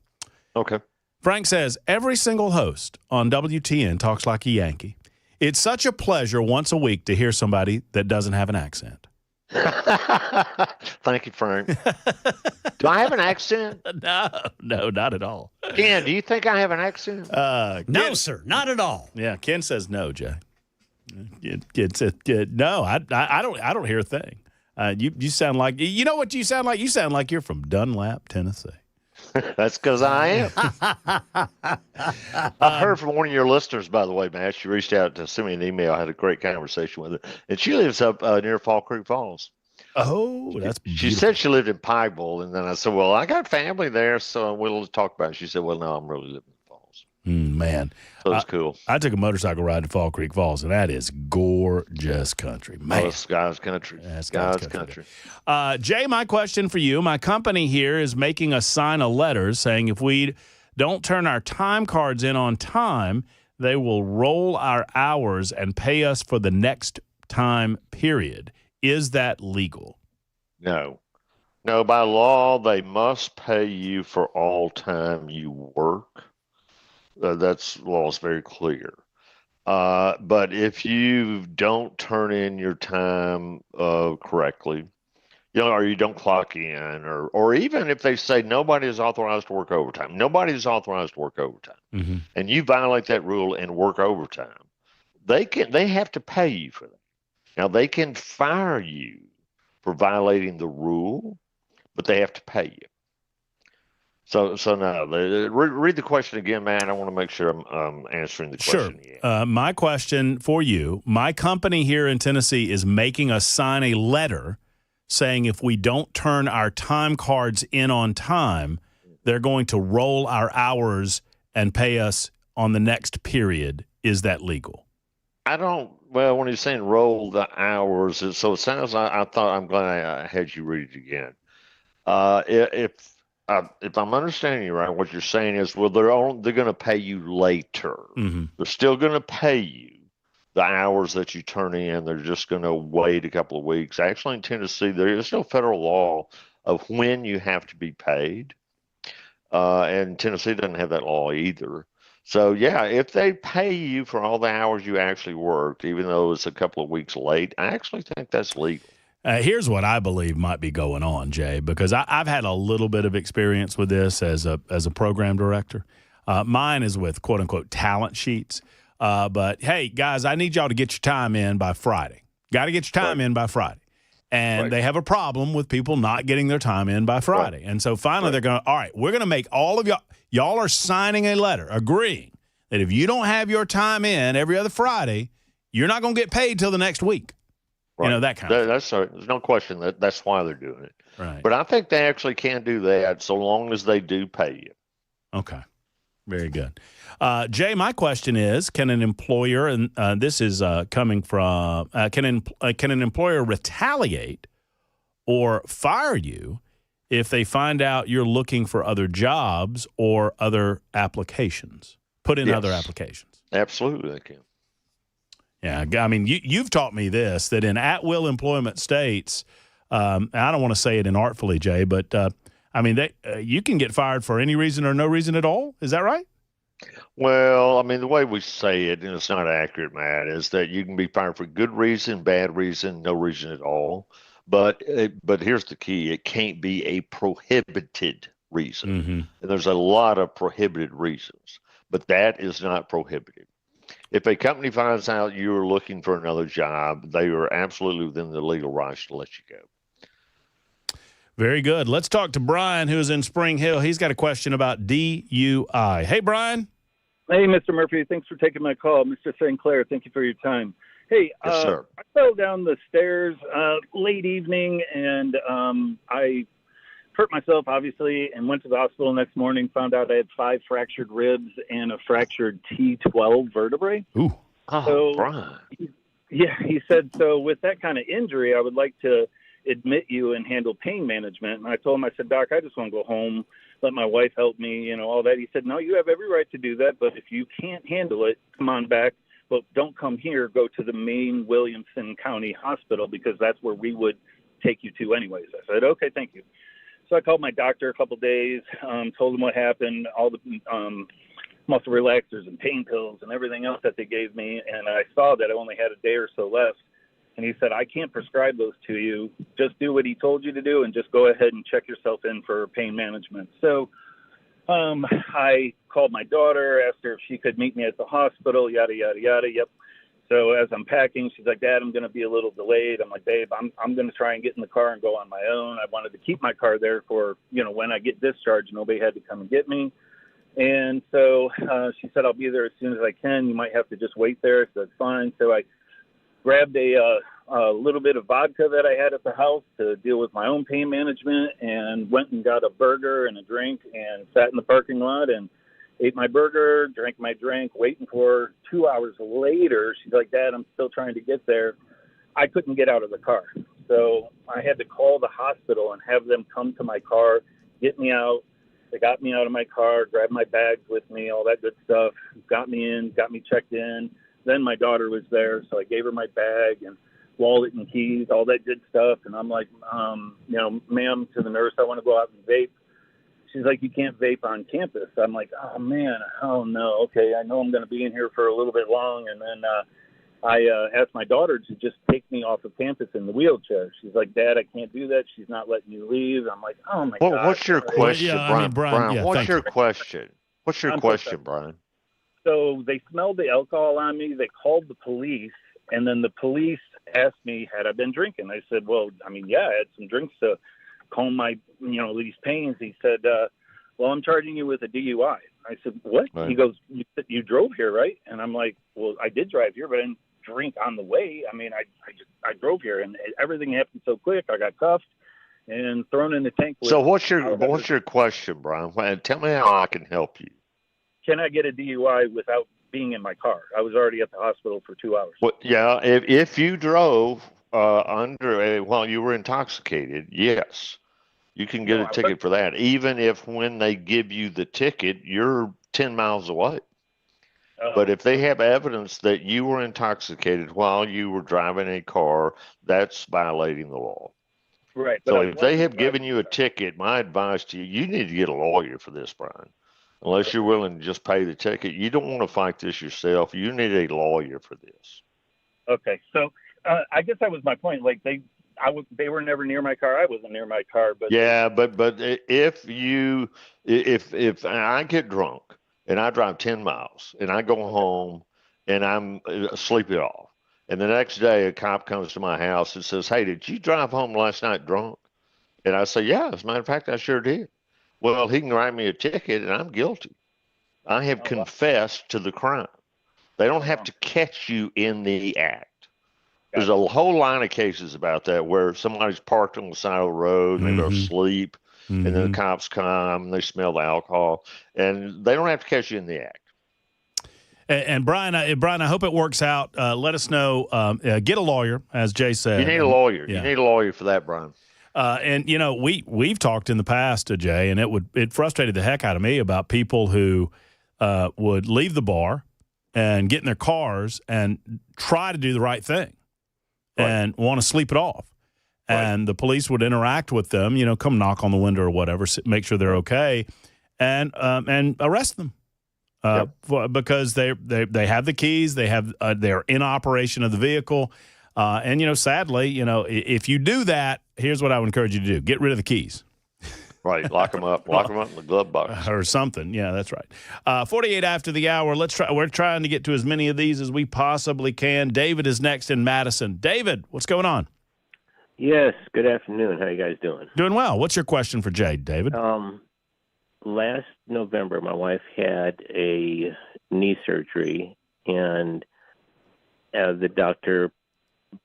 Okay. Frank says, every single host on WTN talks like a Yankee. It's such a pleasure once a week to hear somebody that doesn't have an accent. Thank you, Frank. Do I have an accent? No, not at all. Ken, do you think I have an accent? No, sir, not at all. Yeah, Ken says no, Jay. No, I don't hear a thing. You sound like, you know what you sound like? You sound like you're from Dunlap, Tennessee. That's because I am. I heard from one of your listeners, by the way, Matt. She reached out to send me an email. I had a great conversation with her. And she lives up near Fall Creek Falls. Oh, that's beautiful. She said she lived in Pikeville. And then I said, well, I got family there, so we'll talk about it. She said, well, no, I'm really living in Falls. Man. So it's cool. I took a motorcycle ride to Fall Creek Falls, and that is gorgeous country. Man. Oh, it's God's country. That's God's country. Jay, my question for you. My company here is making us sign a letter saying if we don't turn our time cards in on time, they will roll our hours and pay us for the next time period. Is that legal? No. No, by law, they must pay you for all time you work. That's law is very clear. But if you don't turn in your time correctly, or you don't clock in, or even if they say nobody is authorized to work overtime, and you violate that rule and work overtime, they have to pay you for that. Now they can fire you for violating the rule, but they have to pay you. So no. Read the question again, man. I want to make sure I'm answering the question. Sure. My question for you, my company here in Tennessee is making us sign a letter saying if we don't turn our time cards in on time, they're going to roll our hours and pay us on the next period. Is that legal? Well, when he's saying roll the hours, so it sounds like I thought, I'm glad I had you read it again. If I'm understanding you right, what you're saying is, well, they're going to pay you later. Mm-hmm. They're still going to pay you the hours that you turn in. They're just going to wait a couple of weeks. Actually, in Tennessee, there is no federal law of when you have to be paid. And Tennessee doesn't have that law either. So, yeah, if they pay you for all the hours you actually worked, even though it's a couple of weeks late, I actually think that's legal. Here's what I believe might be going on, Jay, because I've had a little bit of experience with this as a program director. Mine is with quote unquote talent sheets. But hey, guys, I need y'all to get your time in by Friday. Got to get your time in by Friday. And they have a problem with people not getting their time in by Friday. Right. And so finally they're going, all right, we're going to make all of y'all are signing a letter agreeing that if you don't have your time in every other Friday, you're not going to get paid till the next week. Right. You know, that kind of thing. There's no question that's why they're doing it. Right. But I think they actually can do that so long as they do pay you. Okay. Very good. Jay, my question is, can an employer, and this is coming from, can an employer retaliate or fire you if they find out you're looking for other jobs or other applications? Put in other applications. Absolutely, they can. Yeah, I mean, you've taught me this, that in at-will employment states, I don't want to say it inartfully, Jay, but I mean, you can get fired for any reason or no reason at all. Is that right? Well, I mean, the way we say it, and it's not accurate, Matt, is that you can be fired for good reason, bad reason, no reason at all. But here's the key. It can't be a prohibited reason. Mm-hmm. And there's a lot of prohibited reasons, but that is not prohibited. If a company finds out you're looking for another job, they are absolutely within the legal rights to let you go. Very good. Let's talk to Brian, who's in Spring Hill. He's got a question about DUI. Hey, Brian. Hey, Mr. Murphy. Thanks for taking my call. Mr. St. Clair, thank you for your time. Hey, yes, sir. I fell down the stairs late evening, and I hurt myself, obviously, and went to the hospital the next morning, found out I had 5 fractured ribs and a fractured T12 vertebrae. Ooh. Oh, Brian. He said, so with that kind of injury, I would like to admit you and handle pain management. And I told him, I said, Doc, I just want to go home, let my wife help me, all that. He said, no, you have every right to do that, but if you can't handle it, come on back. But don't come here, go to the main Williamson County Hospital, because that's where we would take you to anyways. I said, okay, thank you. So I called my doctor a couple of days, told him what happened, all the muscle relaxers and pain pills and everything else that they gave me. And I saw that I only had a day or so left. And he said, I can't prescribe those to you. Just do what he told you to do and just go ahead and check yourself in for pain management. So I called my daughter, asked her if she could meet me at the hospital, yada, yada, yada. Yep. So as I'm packing, she's like, Dad, I'm going to be a little delayed. I'm like, babe, I'm going to try and get in the car and go on my own. I wanted to keep my car there for, when I get discharged, nobody had to come and get me. And so she said, I'll be there as soon as I can. You might have to just wait there. So that's fine. So I grabbed a little bit of vodka that I had at the house to deal with my own pain management, and went and got a burger and a drink and sat in the parking lot and ate my burger, drank my drink, waiting for her. 2 hours later, she's like, Dad, I'm still trying to get there. I couldn't get out of the car. So I had to call the hospital and have them come to my car, get me out. They got me out of my car, grabbed my bags with me, all that good stuff, got me in, got me checked in. Then my daughter was there, so I gave her my bag and wallet and keys, all that good stuff. And I'm like, ma'am, to the nurse, I want to go out and vape. She's like, you can't vape on campus. I'm like, oh, man, oh, no. Okay, I know I'm going to be in here for a little bit long. And then I asked my daughter to just take me off of campus in the wheelchair. She's like, Dad, I can't do that. She's not letting you leave. I'm like, oh, my God. What's your question, Brian? Brian, what's your question? What's your question, Brian? So they smelled the alcohol on me. They called the police. And then the police asked me, had I been drinking? I said, well, yeah, I had some drinks to calm my, these pains. He said, well, I'm charging you with a DUI. I said, what? Right. He goes, you drove here, right? And I'm like, well, I did drive here, but I didn't drink on the way. I drove here, and everything happened so quick. I got cuffed and thrown in the tank. So what's your question, Brian? Tell me how I can help you. Can I get a DUI without being in my car? I was already at the hospital for 2 hours. Well, yeah, if you drove while you were intoxicated, yes, you can get a ticket for that, even if when they give you the ticket, you're 10 miles away. But if they have evidence that you were intoxicated while you were driving a car, that's violating the law. Right. So if they have given you a ticket, my advice to you, you need to get a lawyer for this, Brian. Unless you're willing to just pay the ticket. You don't want to fight this yourself. You need a lawyer for this. Okay. So I guess that was my point. Like they were never near my car. I wasn't near my car. But yeah, but if I get drunk and I drive 10 miles and I go home and I'm sleep it off, and the next day a cop comes to my house and says, hey, did you drive home last night drunk? And I say, yeah, as a matter of fact, I sure did. Well, he can write me a ticket and I'm guilty. I have confessed to the crime. They don't have to catch you in the act. There's a whole line of cases about that where somebody's parked on the side of the road and they go to sleep, and then the cops come and they smell the alcohol, and they don't have to catch you in the act. And Brian, I hope it works out. Let us know. Get a lawyer, as Jay said. You need a lawyer. Yeah. You need a lawyer for that, Brian. And we've talked in the past, Jay, and it frustrated the heck out of me about people who would leave the bar and get in their cars and try to do the right thing and want to sleep it off. Right. And the police would interact with them, come knock on the window or whatever, make sure they're okay, and arrest them because they have the keys, they're in operation of the vehicle. And sadly, if you do that, here's what I would encourage you to do: get rid of the keys. Right, lock them up in the glove box or something. Yeah, that's right. 48 after the hour. We're trying to get to as many of these as we possibly can. David is next in Madison. David, what's going on? Yes. Good afternoon. How you guys doing? Doing well. What's your question for Jay, David? Last November, my wife had a knee surgery, and the doctor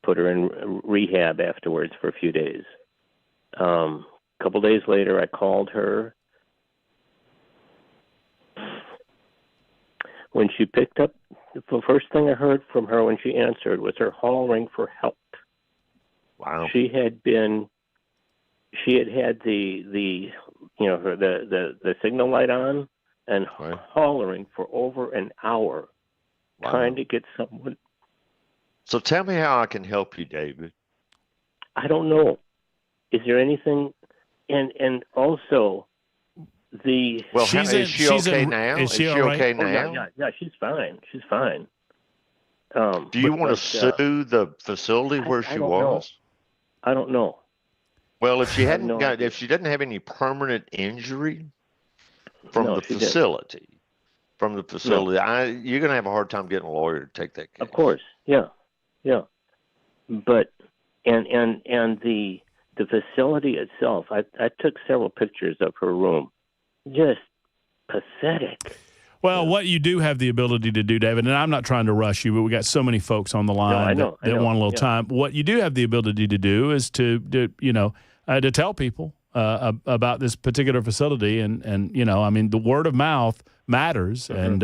put her in rehab afterwards for a few days. A couple days later, I called her. When she picked up, the first thing I heard from her when she answered was her hollering for help. Wow. She had had the signal light on and hollering for over an hour, trying to get someone. So tell me how I can help you, David. I don't know. Is there anything? And also the. Well, is she okay now? Is she okay now? Oh, yeah, she's fine. She's fine. Do you want to sue the facility where she was? I don't know. Well, if she if she doesn't have any permanent injury from the facility, you're going to have a hard time getting a lawyer to take that case. Of course, yeah. But and the facility itself, I took several pictures of her room, just pathetic. Well, what you do have the ability to do, David, and I'm not trying to rush you, but we got so many folks on the line that want a little time. What you do have the ability to do is to tell people about this particular facility, and I mean, the word of mouth matters, and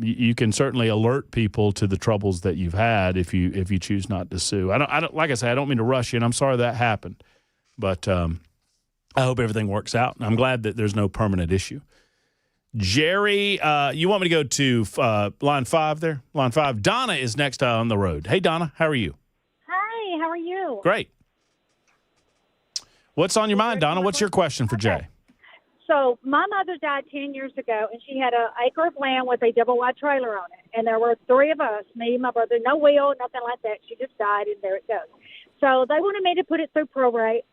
you can certainly alert people to the troubles that you've had if you choose not to sue. I don't like I say, I don't mean to rush you, and I'm sorry that happened, but I hope everything works out, and I'm glad that there's no permanent issue. Jerry, you want me to go to line 5 there? Line 5. Donna is next on the road. Hey, Donna, how are you? Hi, how are you? Great. What's on your mind, Donna? What's your question for Jay? So my mother died 10 years ago, and she had an acre of land with a double-wide trailer on it. And there were 3 of us, me, my brother, no will, nothing like that. She just died, and there it goes. So they wanted me to put it through probate,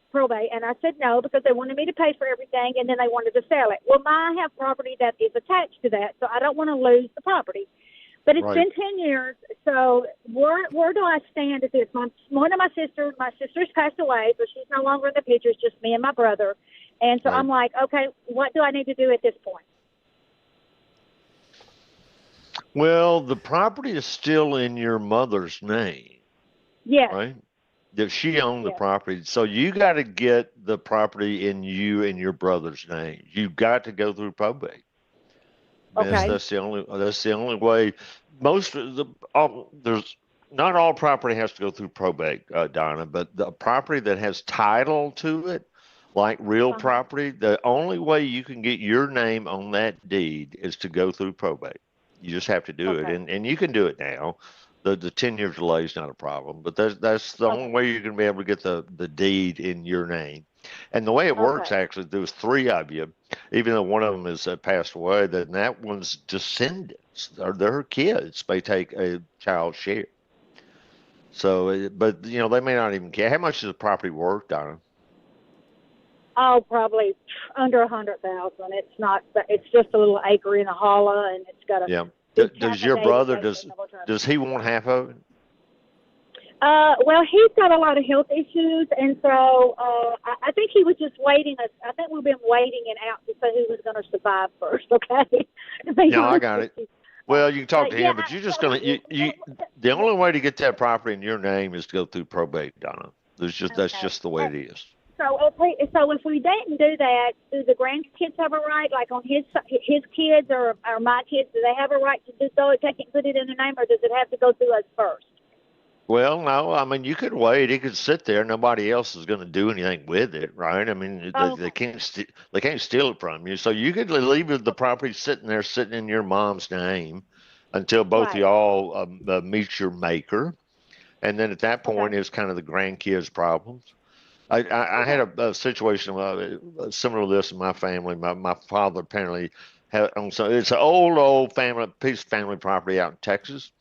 and I said no because they wanted me to pay for everything, and then they wanted to sell it. Well, I have property that is attached to that, so I don't want to lose the property. But it's been 10 years, so where do I stand at this? One of my sisters passed away, so she's no longer in the picture. It's just me and my brother. And so I'm like, okay, what do I need to do at this point? Well, the property is still in your mother's name. Yes. Right? That she owned the property. So you got to get the property in you and your brother's name. You've got to go through probate. Okay. That's the only way. There's not all property has to go through probate, Donna, but the property that has title to it, like real property, the only way you can get your name on that deed is to go through probate. You just have to do it, and you can do it now. The 10-year delay is not a problem, but that's the only way you're going to be able to get the deed in your name. And the way it works, actually, there was 3 of you, even though one of them has passed away, then that one's descendants, or their kids, may take a child's share. So, but, they may not even care. How much is the property worth, Donna? Oh, probably under 100,000. It's not. It's just a little acre in a hollow, and it's got a. Yeah. Does your brother does he want half of it? Well, he's got a lot of health issues, and so I think he was just waiting. I think we've been waiting it out to see who was going to survive first. Okay. No, I got it. Well, you can talk to him, but you're just going to the only way to get that property in your name is to go through probate, Donna. That's just the way it is. So if we didn't do that, do the grandkids have a right, like on his kids or my kids, do they have a right to just go and put it in their name, or does it have to go through us first? Well, no, I mean, you could wait. It could sit there. Nobody else is going to do anything with it, right? I mean, they can't steal it from you. So you could leave the property sitting in your mom's name until both of y'all meet your maker. And then at that point, it's kind of the grandkids' problems. I had a situation similar to this in my family. My father apparently had it's an old piece of family property out in Texas,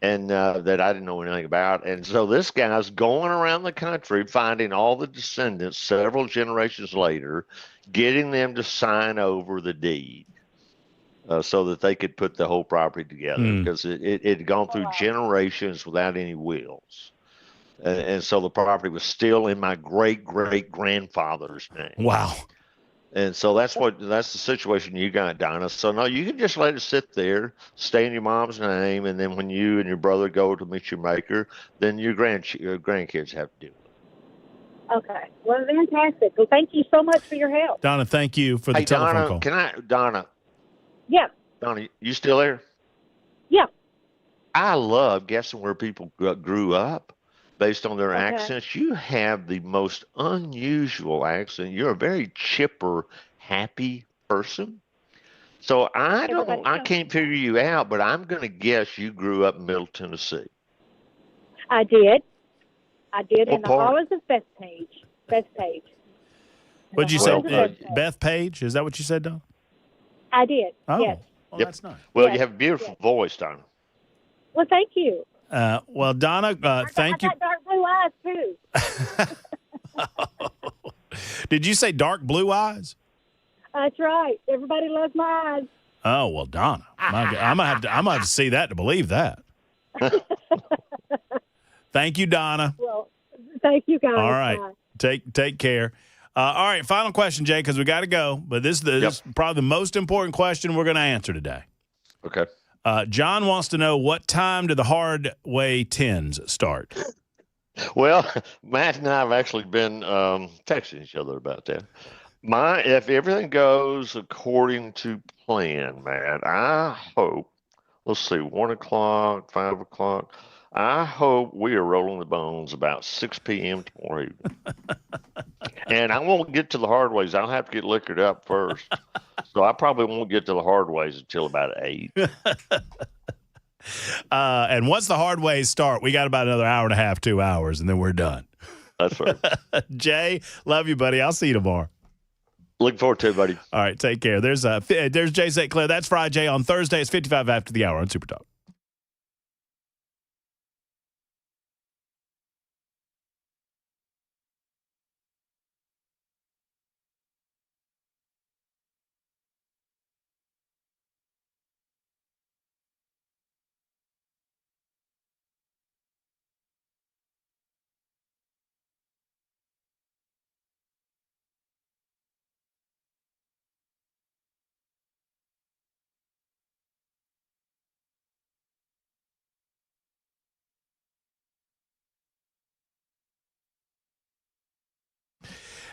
and that I didn't know anything about. And so this guy's going around the country finding all the descendants several generations later, getting them to sign over the deed so that they could put the whole property together because it had gone through generations without any wills. And so the property was still in my great-great-grandfather's name. Wow. And so that's the situation you got, Donna. So no, you can just let it sit there, stay in your mom's name, and then when you and your brother go to meet your maker, then your grandkids have to do it. Okay. Well, fantastic. Well, thank you so much for your help. Donna, thank you for the Hey, telephone Donna, call. Yeah. Donna, you still there? Yeah. I love guessing where people grew up based on their Okay. accents. You have the most unusual accent. You're a very chipper, happy person. So Everybody I knows. can't figure you out, but I'm going to guess you grew up in Middle Tennessee. I did. What In the part? Hollows of Bethpage. Bethpage. What'd you Well, say? Beth Page? Is that what you said, Don? I did. Oh, Yes. well, Yep. that's nice. Well, Yes. you have a beautiful voice, Donna. Well, thank you. Well, Donna, thank I you. got dark blue eyes, too. Did you say dark blue eyes? That's right. Everybody loves my eyes. Oh well, Donna, I'm gonna have to see that to believe that. Thank you, Donna. Well, thank you, guys. All right, Bye. take care. All right, final question, Jay, because we got to go. But this is probably the most important question we're going to answer today. Okay. John wants to know, what time do the hard way 10s start? Well, Matt and I have actually been texting each other about that. If everything goes according to plan, Matt, I hope, let's see, 1 o'clock, 5 o'clock, I hope we are rolling the bones about 6 p.m. tomorrow evening. And I won't get to the hard ways. I'll have to get liquored up first. So I probably won't get to the hard ways until about 8. And once the hard ways start, we got about another hour and a half, 2 hours, and then we're done. That's right. Jay, love you, buddy. I'll see you tomorrow. Looking forward to it, buddy. All right, take care. There's Jay St. Clair. That's FRIJAY on Thursday. It's 55 after the hour on Super Talk.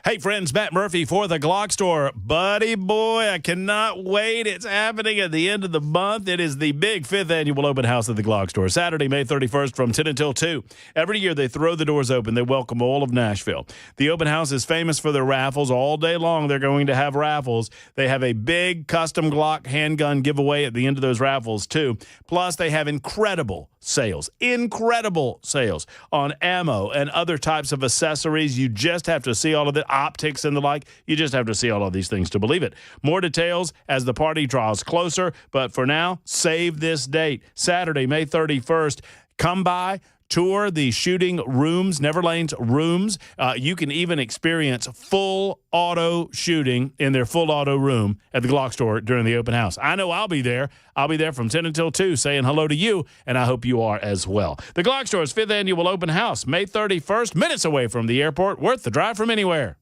Hey, friends, Matt Murphy for the Glock Store. Buddy boy, I cannot wait. It's happening at the end of the month. It is the big 5th annual open house at the Glock Store, Saturday, May 31st from 10 until 2. Every year they throw the doors open. They welcome all of Nashville. The open house is famous for their raffles. All day long they're going to have raffles. They have a big custom Glock handgun giveaway at the end of those raffles, too. Plus, they have incredible sales on ammo and other types of accessories. You just have to see all of it, optics and the like. You just have to see all of these things to believe it. More details as the party draws closer, but for now, save this date, Saturday, May 31st. Come by, tour the shooting rooms, Neverlane's rooms. You can even experience full auto shooting in their full auto room at the Glock Store during the open house. I know I'll be there. I'll be there from 10 until 2 saying hello to you, and I hope you are as well. The Glock Store's 5th annual open house, May 31st, minutes away from the airport, worth the drive from anywhere.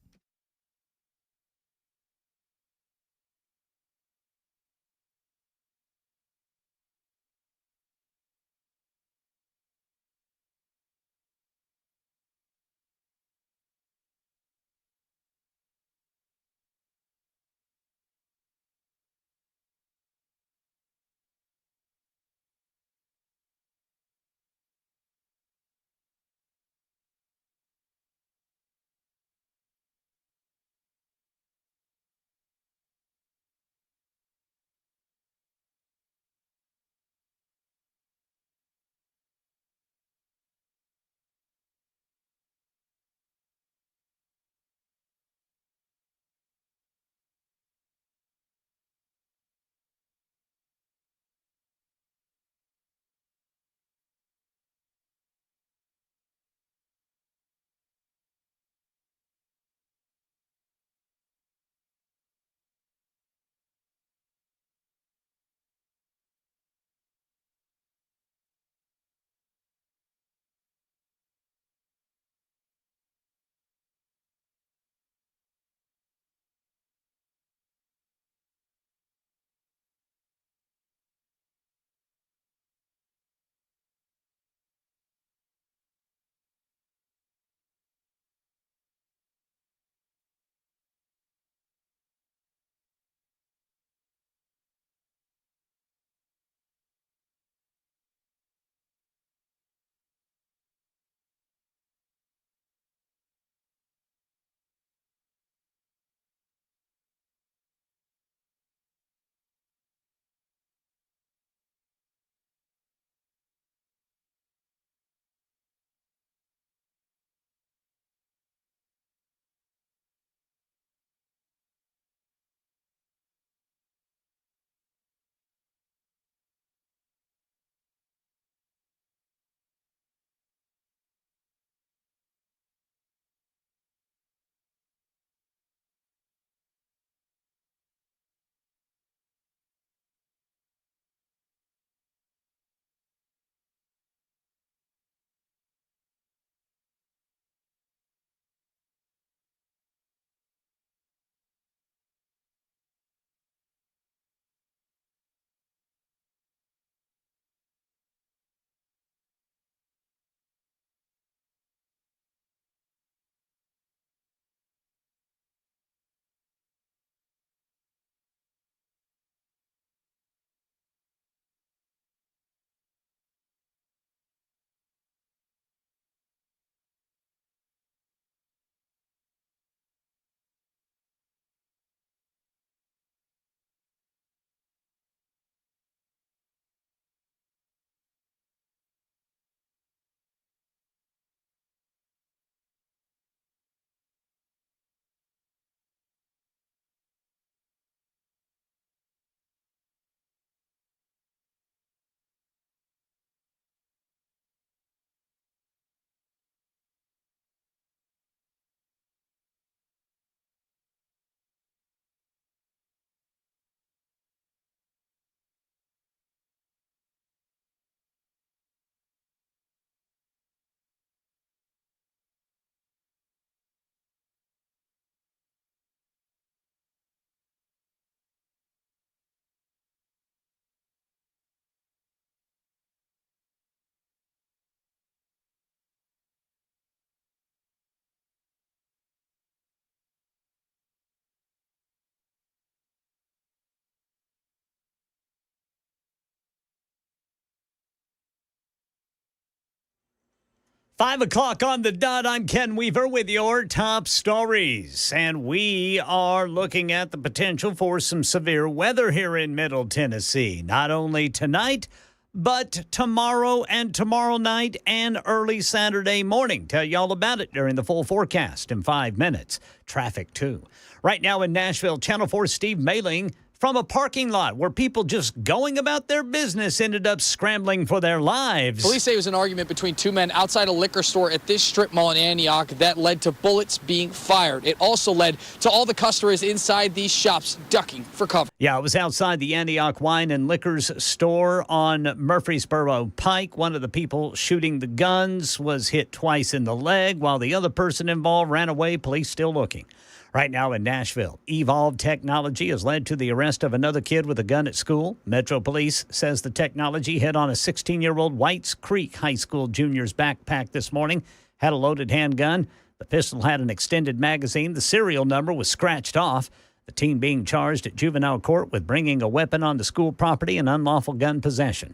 5 o'clock on the dot. I'm Ken Weaver with your top stories. And we are looking at the potential for some severe weather here in Middle Tennessee. Not only tonight, but tomorrow and tomorrow night and early Saturday morning. Tell you all about it during the full forecast in 5 minutes. Traffic, too. Right now in Nashville, Channel 4 Steve Mailing from a parking lot where people just going about their business ended up scrambling for their lives. Police say it was an argument between two men outside a liquor store at this strip mall in Antioch that led to bullets being fired. It also led to all the customers inside these shops ducking for cover. Yeah, it was outside the Antioch Wine and Liquors store on Murfreesboro Pike. One of the people shooting the guns was hit twice in the leg, while the other person involved ran away. Police still looking. Right now in Nashville, Evolved Technology has led to the arrest of another kid with a gun at school. Metro Police says the technology hit on a 16-year-old Whites Creek High School junior's backpack this morning, had a loaded handgun. The pistol had an extended magazine. The serial number was scratched off. The teen being charged at juvenile court with bringing a weapon onto school property and unlawful gun possession.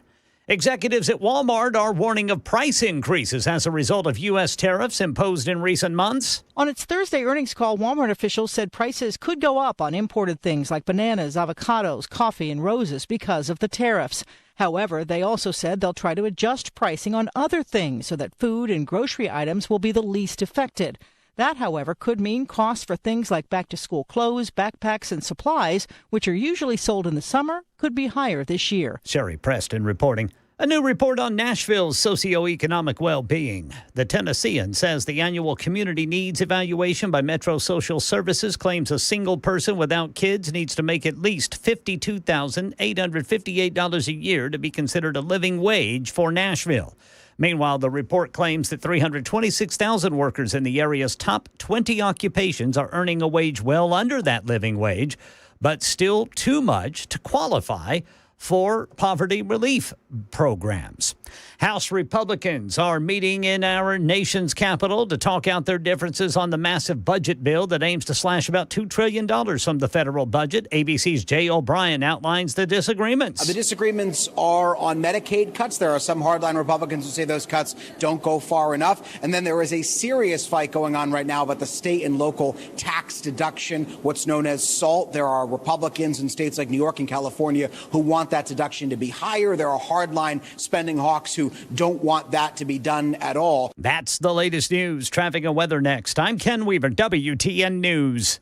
Executives at Walmart are warning of price increases as a result of U.S. tariffs imposed in recent months. On its Thursday earnings call, Walmart officials said prices could go up on imported things like bananas, avocados, coffee, and roses because of the tariffs. However, they also said they'll try to adjust pricing on other things so that food and grocery items will be the least affected. That, however, could mean costs for things like back-to-school clothes, backpacks, and supplies, which are usually sold in the summer, could be higher this year. Sherry Preston reporting. A new report on Nashville's socioeconomic well-being. The Tennessean says the annual community needs evaluation by Metro Social Services claims a single person without kids needs to make at least $52,858 a year to be considered a living wage for Nashville. Meanwhile, the report claims that 326,000 workers in the area's top 20 occupations are earning a wage well under that living wage, but still too much to qualify for poverty relief programs. House Republicans are meeting in our nation's capital to talk out their differences on the massive budget bill that aims to slash about $2 trillion from the federal budget. ABC's Jay O'Brien outlines the disagreements. The disagreements are on Medicaid cuts. There are some hardline Republicans who say those cuts don't go far enough. And then there is a serious fight going on right now about the state and local tax deduction, what's known as SALT. There are Republicans in states like New York and California who want that deduction to be higher. There are hardline spending hawks who don't want that to be done at all. That's the latest news. Traffic and weather next. I'm Ken Weaver, WTN News.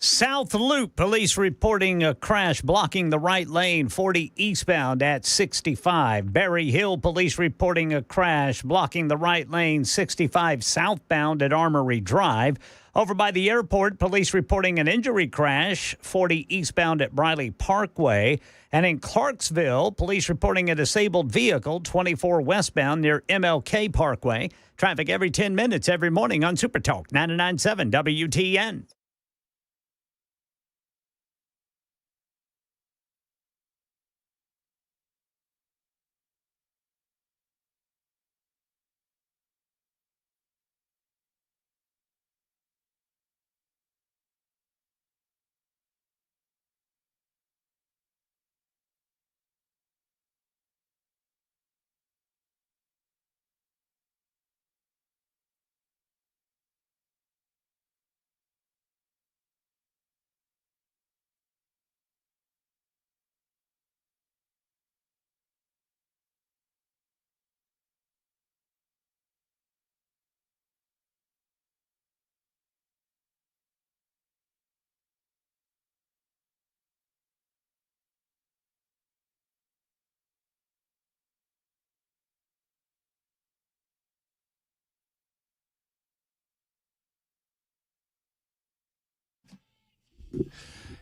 South Loop, police reporting a crash blocking the right lane, 40 eastbound at 65. Berry Hill, police reporting a crash blocking the right lane, 65 southbound at Armory Drive. Over by the airport, police reporting an injury crash, 40 eastbound at Briley Parkway. And in Clarksville, police reporting a disabled vehicle, 24 westbound near MLK Parkway. Traffic every 10 minutes every morning on Super Talk 99.7 WTN.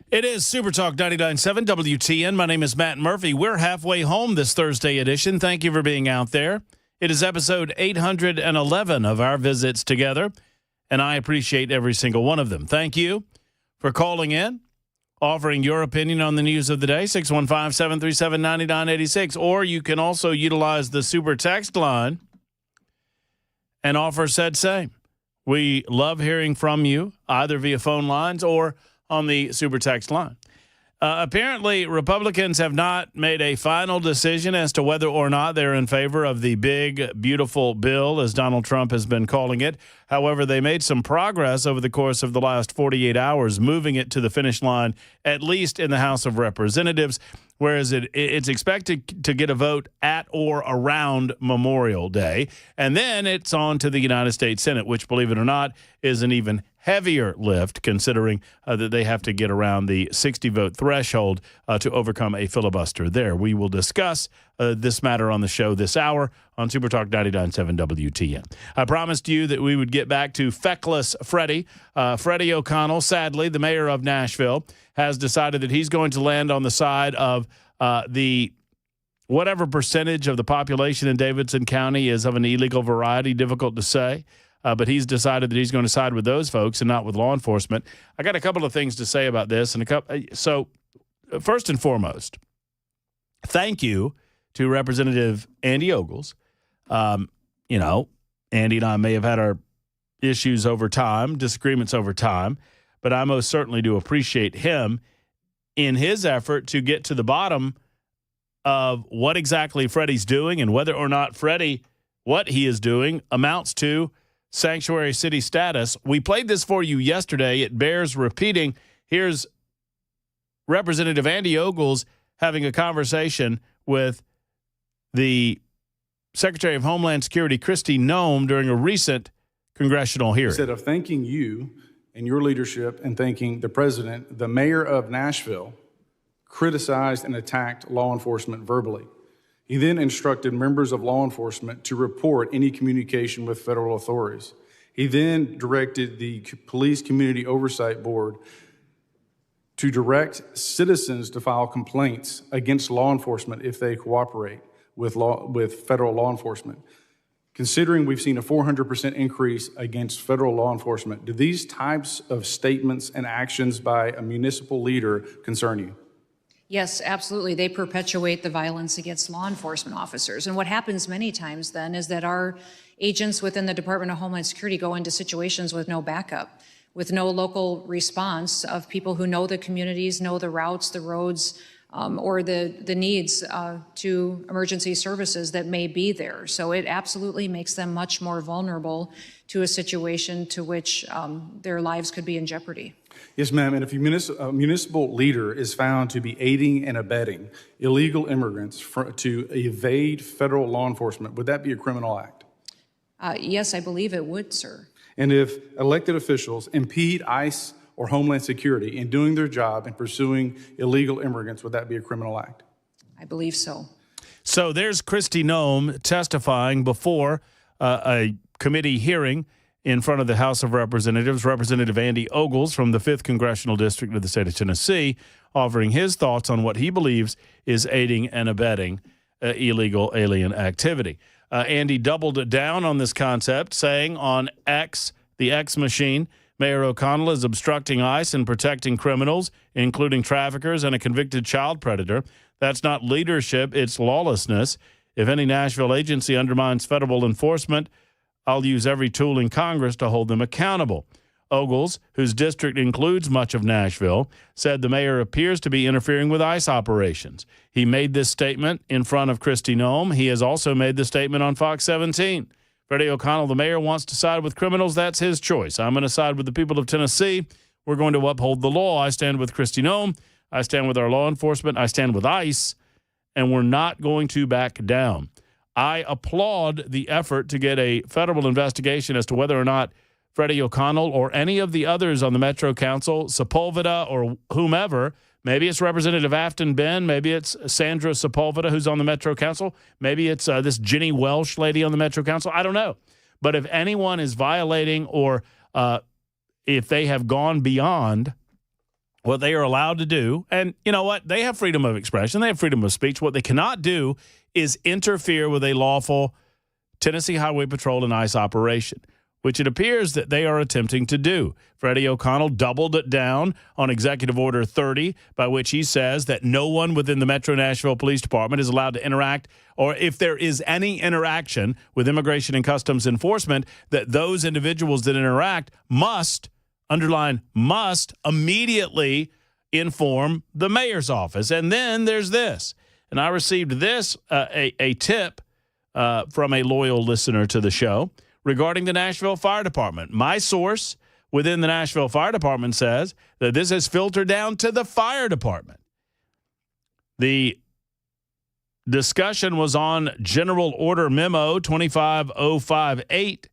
It is Super Talk 99.7 WTN. My name is Matt Murphy. We're halfway home this Thursday edition. Thank you for being out there. It is episode 811 of our visits together, and I appreciate every single one of them. Thank you for calling in, offering your opinion on the news of the day, 615-737-9986, or you can also utilize the Super Text line and offer said same. We love hearing from you, either via phone lines or on the Super Text line. Apparently, Republicans have not made a final decision as to whether or not they're in favor of the big, beautiful bill, as Donald Trump has been calling it. However, they made some progress over the course of the last 48 hours, moving it to the finish line, at least in the House of Representatives, whereas it's expected to get a vote at or around Memorial Day. And then it's on to the United States Senate, which, believe it or not, is an even heavier lift, considering that they have to get around the 60-vote threshold to overcome a filibuster there. We will discuss this matter on the show this hour on Super Talk 99.7 WTN. I promised you that we would get back to feckless Freddie. Freddie O'Connell, sadly, the mayor of Nashville, has decided that he's going to land on the side of the whatever percentage of the population in Davidson County is of an illegal variety, difficult to say. But he's decided that he's going to side with those folks and not with law enforcement. I got a couple of things to say about this. So first and foremost, thank you to Representative Andy Ogles. Andy and I may have had our issues over time, disagreements over time, but I most certainly do appreciate him in his effort to get to the bottom of what exactly Freddie's doing and whether or not Freddie, what he is doing, amounts to sanctuary city status. We played this for you yesterday. It bears repeating. Here's Representative Andy Ogles having a conversation with the Secretary of Homeland Security, Kristi Noem, during a recent congressional hearing. Instead of thanking you and your leadership and thanking the president, the mayor of Nashville criticized and attacked law enforcement verbally. He then instructed members of law enforcement to report any communication with federal authorities. He then directed the Police Community Oversight Board to direct citizens to file complaints against law enforcement if they cooperate with federal law enforcement. Considering we've seen a 400% increase against federal law enforcement, do these types of statements and actions by a municipal leader concern you? Yes, absolutely. They perpetuate the violence against law enforcement officers. And what happens many times then is that our agents within the Department of Homeland Security go into situations with no backup, with no local response of people who know the communities, know the routes, the roads, or the needs to emergency services that may be there. So it absolutely makes them much more vulnerable to a situation to which their lives could be in jeopardy. Yes, ma'am. And if a municipal leader is found to be aiding and abetting illegal immigrants to evade federal law enforcement, would that be a criminal act? Yes, I believe it would, sir. And if elected officials impede ICE or Homeland Security in doing their job and pursuing illegal immigrants? Would that be a criminal act? I believe so. So there's Kristi Noem testifying before a committee hearing in front of the House of Representatives. Representative Andy Ogles from the 5th Congressional District of the state of Tennessee offering his thoughts on what he believes is aiding and abetting illegal alien activity. Andy doubled down on this concept, saying on X, the X machine, Mayor O'Connell is obstructing ICE and protecting criminals, including traffickers and a convicted child predator. That's not leadership, it's lawlessness. If any Nashville agency undermines federal enforcement, I'll use every tool in Congress to hold them accountable. Ogles, whose district includes much of Nashville, said the mayor appears to be interfering with ICE operations. He made this statement in front of Kristi Noem. He has also made the statement on Fox 17. Freddie O'Connell, the mayor, wants to side with criminals. That's his choice. I'm going to side with the people of Tennessee. We're going to uphold the law. I stand with Kristi Noem. I stand with our law enforcement. I stand with ICE, and we're not going to back down. I applaud the effort to get a federal investigation as to whether or not Freddie O'Connell or any of the others on the Metro Council, Sepulveda or whomever, maybe it's Representative Afton Ben, maybe it's Sandra Sepulveda who's on the Metro Council, maybe it's this Jenny Welsh lady on the Metro Council, I don't know. But if anyone is violating or if they have gone beyond what they are allowed to do, and you know what? They have freedom of expression. They have freedom of speech. What they cannot do is interfere with a lawful Tennessee Highway Patrol and ICE operation, which it appears that they are attempting to do. Freddie O'Connell doubled it down on Executive Order 30, by which he says that no one within the Metro Nashville Police Department is allowed to interact, or if there is any interaction with Immigration and Customs Enforcement, that those individuals that interact must, underline must, immediately inform the mayor's office. And then there's this. And I received this, a tip from a loyal listener to the show regarding the Nashville Fire Department. My source within the Nashville Fire Department says that this has filtered down to the fire department. The discussion was on General Order Memo 25058,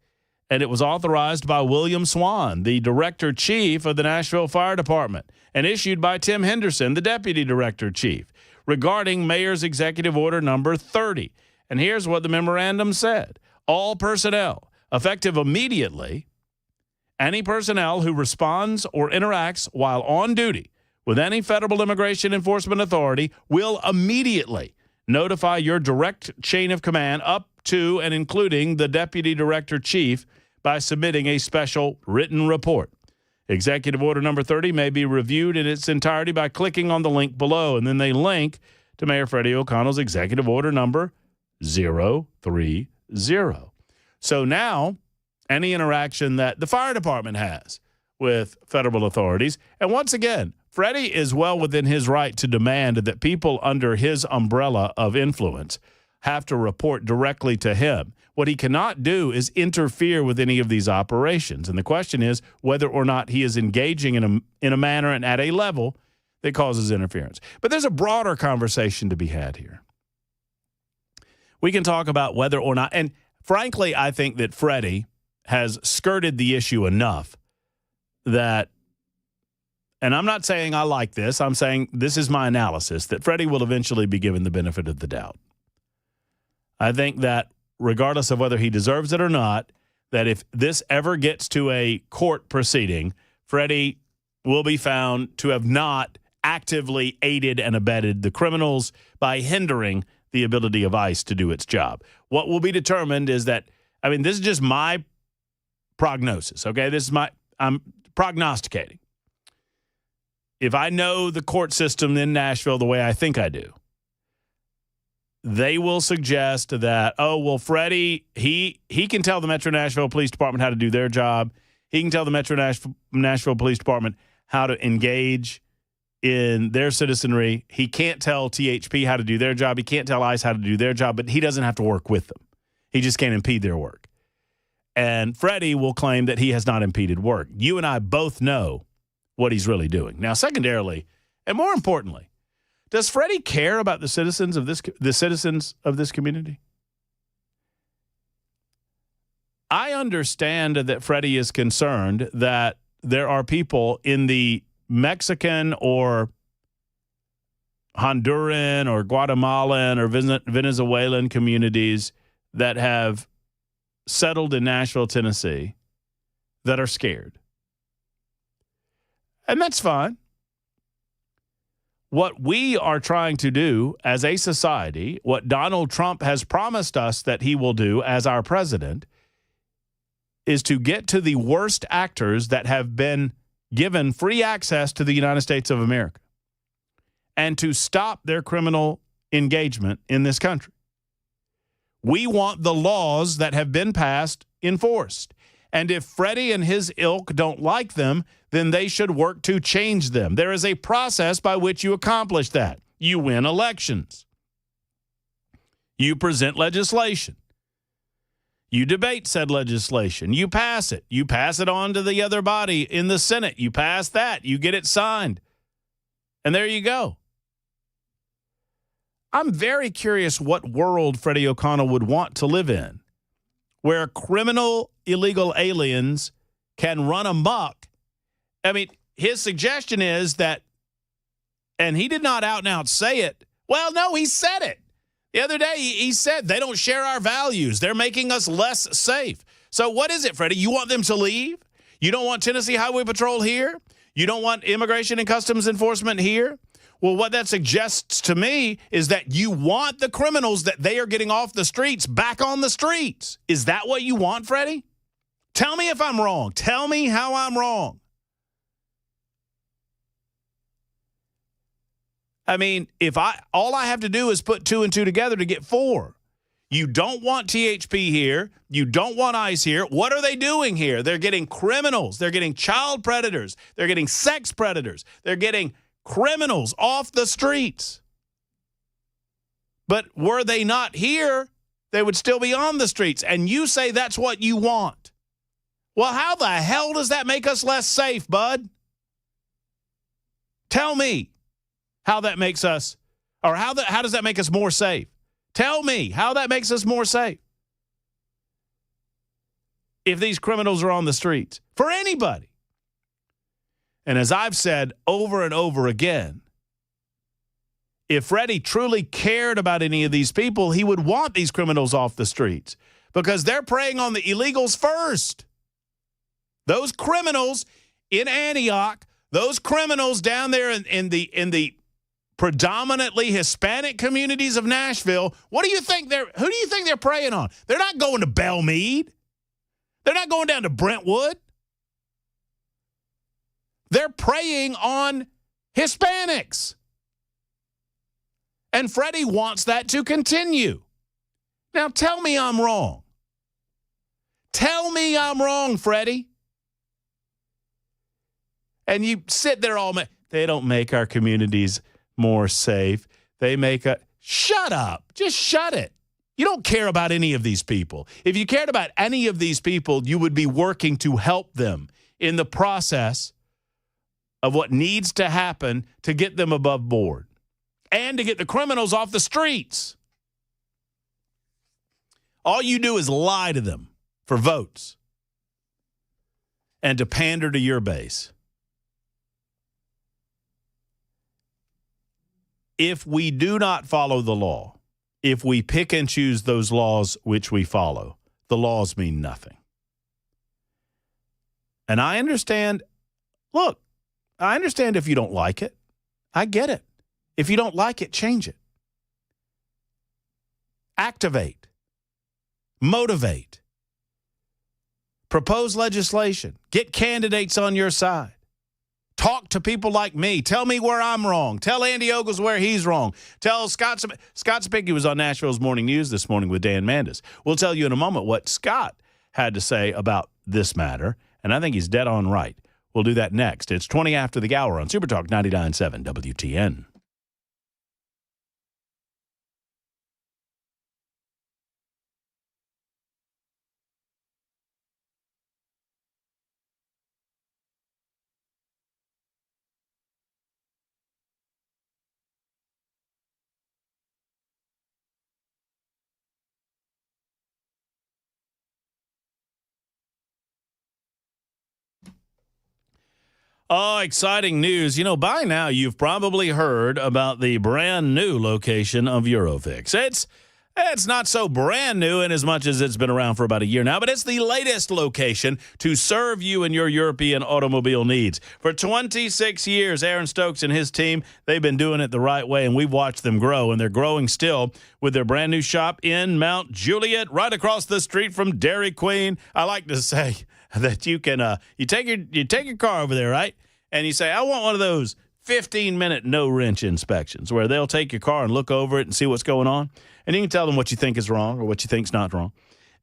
and it was authorized by William Swan, the Director Chief of the Nashville Fire Department, and issued by Tim Henderson, the Deputy Director Chief, regarding Mayor's Executive Order number 30. And here's what the memorandum said. All personnel, effective immediately, any personnel who responds or interacts while on duty with any federal immigration enforcement authority will immediately notify your direct chain of command up to and including the Deputy Director Chief by submitting a special written report. Executive Order number 30 may be reviewed in its entirety by clicking on the link below, and then they link to Mayor Freddie O'Connell's Executive Order number 030. So now, any interaction that the fire department has with federal authorities, and once again, Freddie is well within his right to demand that people under his umbrella of influence have to report directly to him. What he cannot do is interfere with any of these operations. And the question is whether or not he is engaging in a manner and at a level that causes interference. But there's a broader conversation to be had here. We can talk about whether or not, and frankly, I think that Freddie has skirted the issue enough that, and I'm not saying I like this, I'm saying this is my analysis, that Freddie will eventually be given the benefit of the doubt. I think that regardless of whether he deserves it or not, that if this ever gets to a court proceeding, Freddie will be found to have not actively aided and abetted the criminals by hindering the ability of ICE to do its job. What will be determined is that, I mean, this is just my prognosis, okay? I'm prognosticating. If I know the court system in Nashville the way I think I do, they will suggest that, oh, well, Freddie, he can tell the Metro Nashville Police Department how to do their job. He can tell the Metro Nashville Police Department how to engage in their citizenry. He can't tell THP how to do their job. He can't tell ICE how to do their job, but he doesn't have to work with them. He just can't impede their work. And Freddie will claim that he has not impeded work. You and I both know what he's really doing. Now, secondarily, and more importantly, does Freddie care about the citizens of this community? I understand that Freddie is concerned that there are people in the Mexican or Honduran or Guatemalan or Venezuelan communities that have settled in Nashville, Tennessee, that are scared. And that's fine. What we are trying to do as a society, what Donald Trump has promised us that he will do as our president, is to get to the worst actors that have been given free access to the United States of America and to stop their criminal engagement in this country. We want the laws that have been passed enforced. And if Freddie and his ilk don't like them, then they should work to change them. There is a process by which you accomplish that. You win elections. You present legislation. You debate said legislation. You pass it. You pass it on to the other body in the Senate. You pass that. You get it signed. And there you go. I'm very curious what world Freddie O'Connell would want to live in, where criminal illegal aliens can run amok. I mean, his suggestion is that, and he did not out and out say it. Well, no, he said it. The other day, he said they don't share our values. They're making us less safe. So what is it, Freddie? You want them to leave? You don't want Tennessee Highway Patrol here? You don't want Immigration and Customs Enforcement here? Well, what that suggests to me is that you want the criminals that they are getting off the streets back on the streets. Is that what you want, Freddie? Tell me if I'm wrong. Tell me how I'm wrong. I mean, all I have to do is put 2 and 2 together to get 4. You don't want THP here. You don't want ICE here. What are they doing here? They're getting criminals. They're getting child predators. They're getting sex predators. They're getting criminals off the streets. But were they not here, they would still be on the streets. And you say that's what you want. Well, how the hell does that make us less safe, bud? Tell me how that makes us, or how does that make us more safe? Tell me how that makes us more safe. If these criminals are on the streets, for anybody. And as I've said over and over again, if Freddie truly cared about any of these people, he would want these criminals off the streets because they're preying on the illegals first. Those criminals in Antioch, those criminals down there in the predominantly Hispanic communities of Nashville, who do you think they're preying on? They're not going to Belmead. They're not going down to Brentwood. They're preying on Hispanics. And Freddie wants that to continue. Now tell me I'm wrong. Tell me I'm wrong, Freddie. And you sit there they don't make our communities more safe. They make shut up. Just shut it. You don't care about any of these people. If you cared about any of these people, you would be working to help them in the process of what needs to happen to get them above board and to get the criminals off the streets. All you do is lie to them for votes and to pander to your base. If we do not follow the law, if we pick and choose those laws which we follow, the laws mean nothing. And I understand, look, I understand if you don't like it. I get it. If you don't like it, change it. Activate. Motivate. Propose legislation. Get candidates on your side. Talk to people like me. Tell me where I'm wrong. Tell Andy Ogles where he's wrong. Tell Scott Spicky was on Nashville's Morning News this morning with Dan Mandis. We'll tell you in a moment what Scott had to say about this matter, and I think he's dead on right. We'll do that next. It's 20 after the hour on Super Talk 99.7 WTN. Oh, exciting news. You know, by now you've probably heard about the brand new location of Eurofix. It's not so brand new in as much as it's been around for about a year now, but it's the latest location to serve you and your European automobile needs. For 26 years, Aaron Stokes and his team, they've been doing it the right way, and we've watched them grow, and they're growing still with their brand new shop in Mount Juliet, right across the street from Dairy Queen. I like to say that you can you take your car over there, right? And you say, I want one of those 15-minute no-wrench inspections where they'll take your car and look over it and see what's going on. And you can tell them what you think is wrong or what you think's not wrong.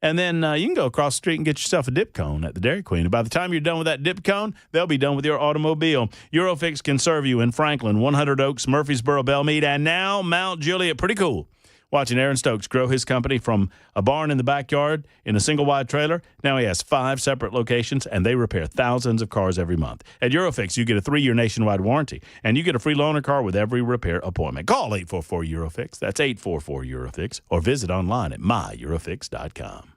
And then you can go across the street and get yourself a dip cone at the Dairy Queen. And by the time you're done with that dip cone, they'll be done with your automobile. Eurofix can serve you in Franklin, 100 Oaks, Murfreesboro, Belmead, and now Mount Juliet. Pretty cool. Watching Aaron Stokes grow his company from a barn in the backyard in a single-wide trailer. Now he has 5 separate locations, and they repair thousands of cars every month. At Eurofix, you get a 3-year nationwide warranty, and you get a free loaner car with every repair appointment. Call 844-EUROFIX. That's 844-EUROFIX. Or visit online at myeurofix.com.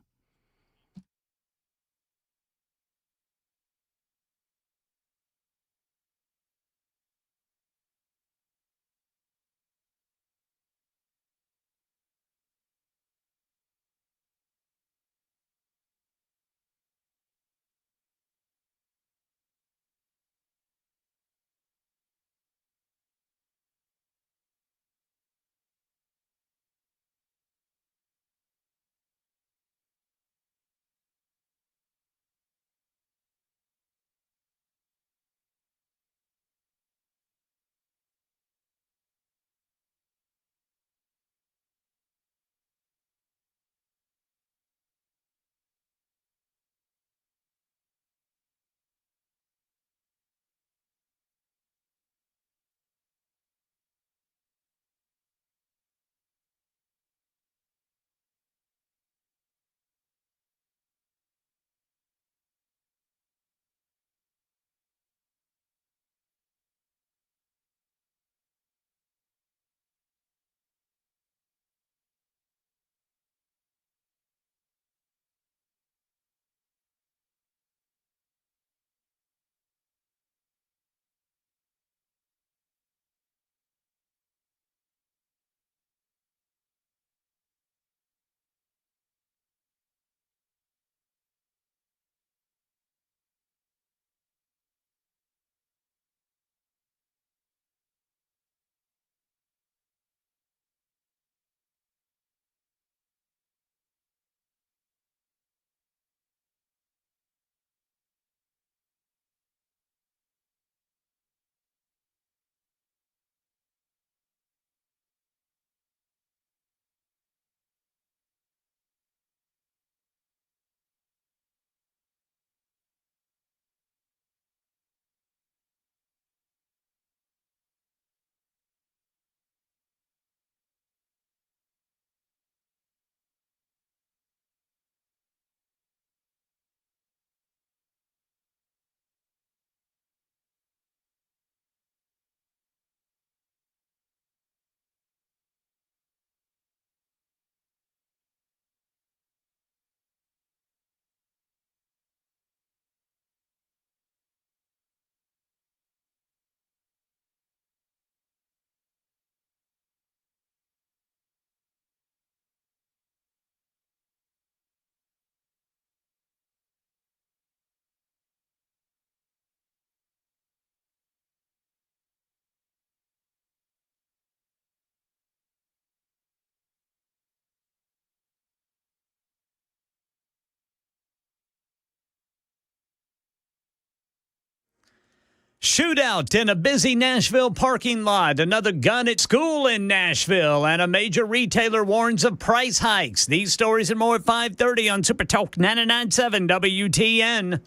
Shootout in a busy Nashville parking lot. Another gun at school in Nashville. And a major retailer warns of price hikes. These stories and more at 5:30 on Super Talk 99.7 WTN.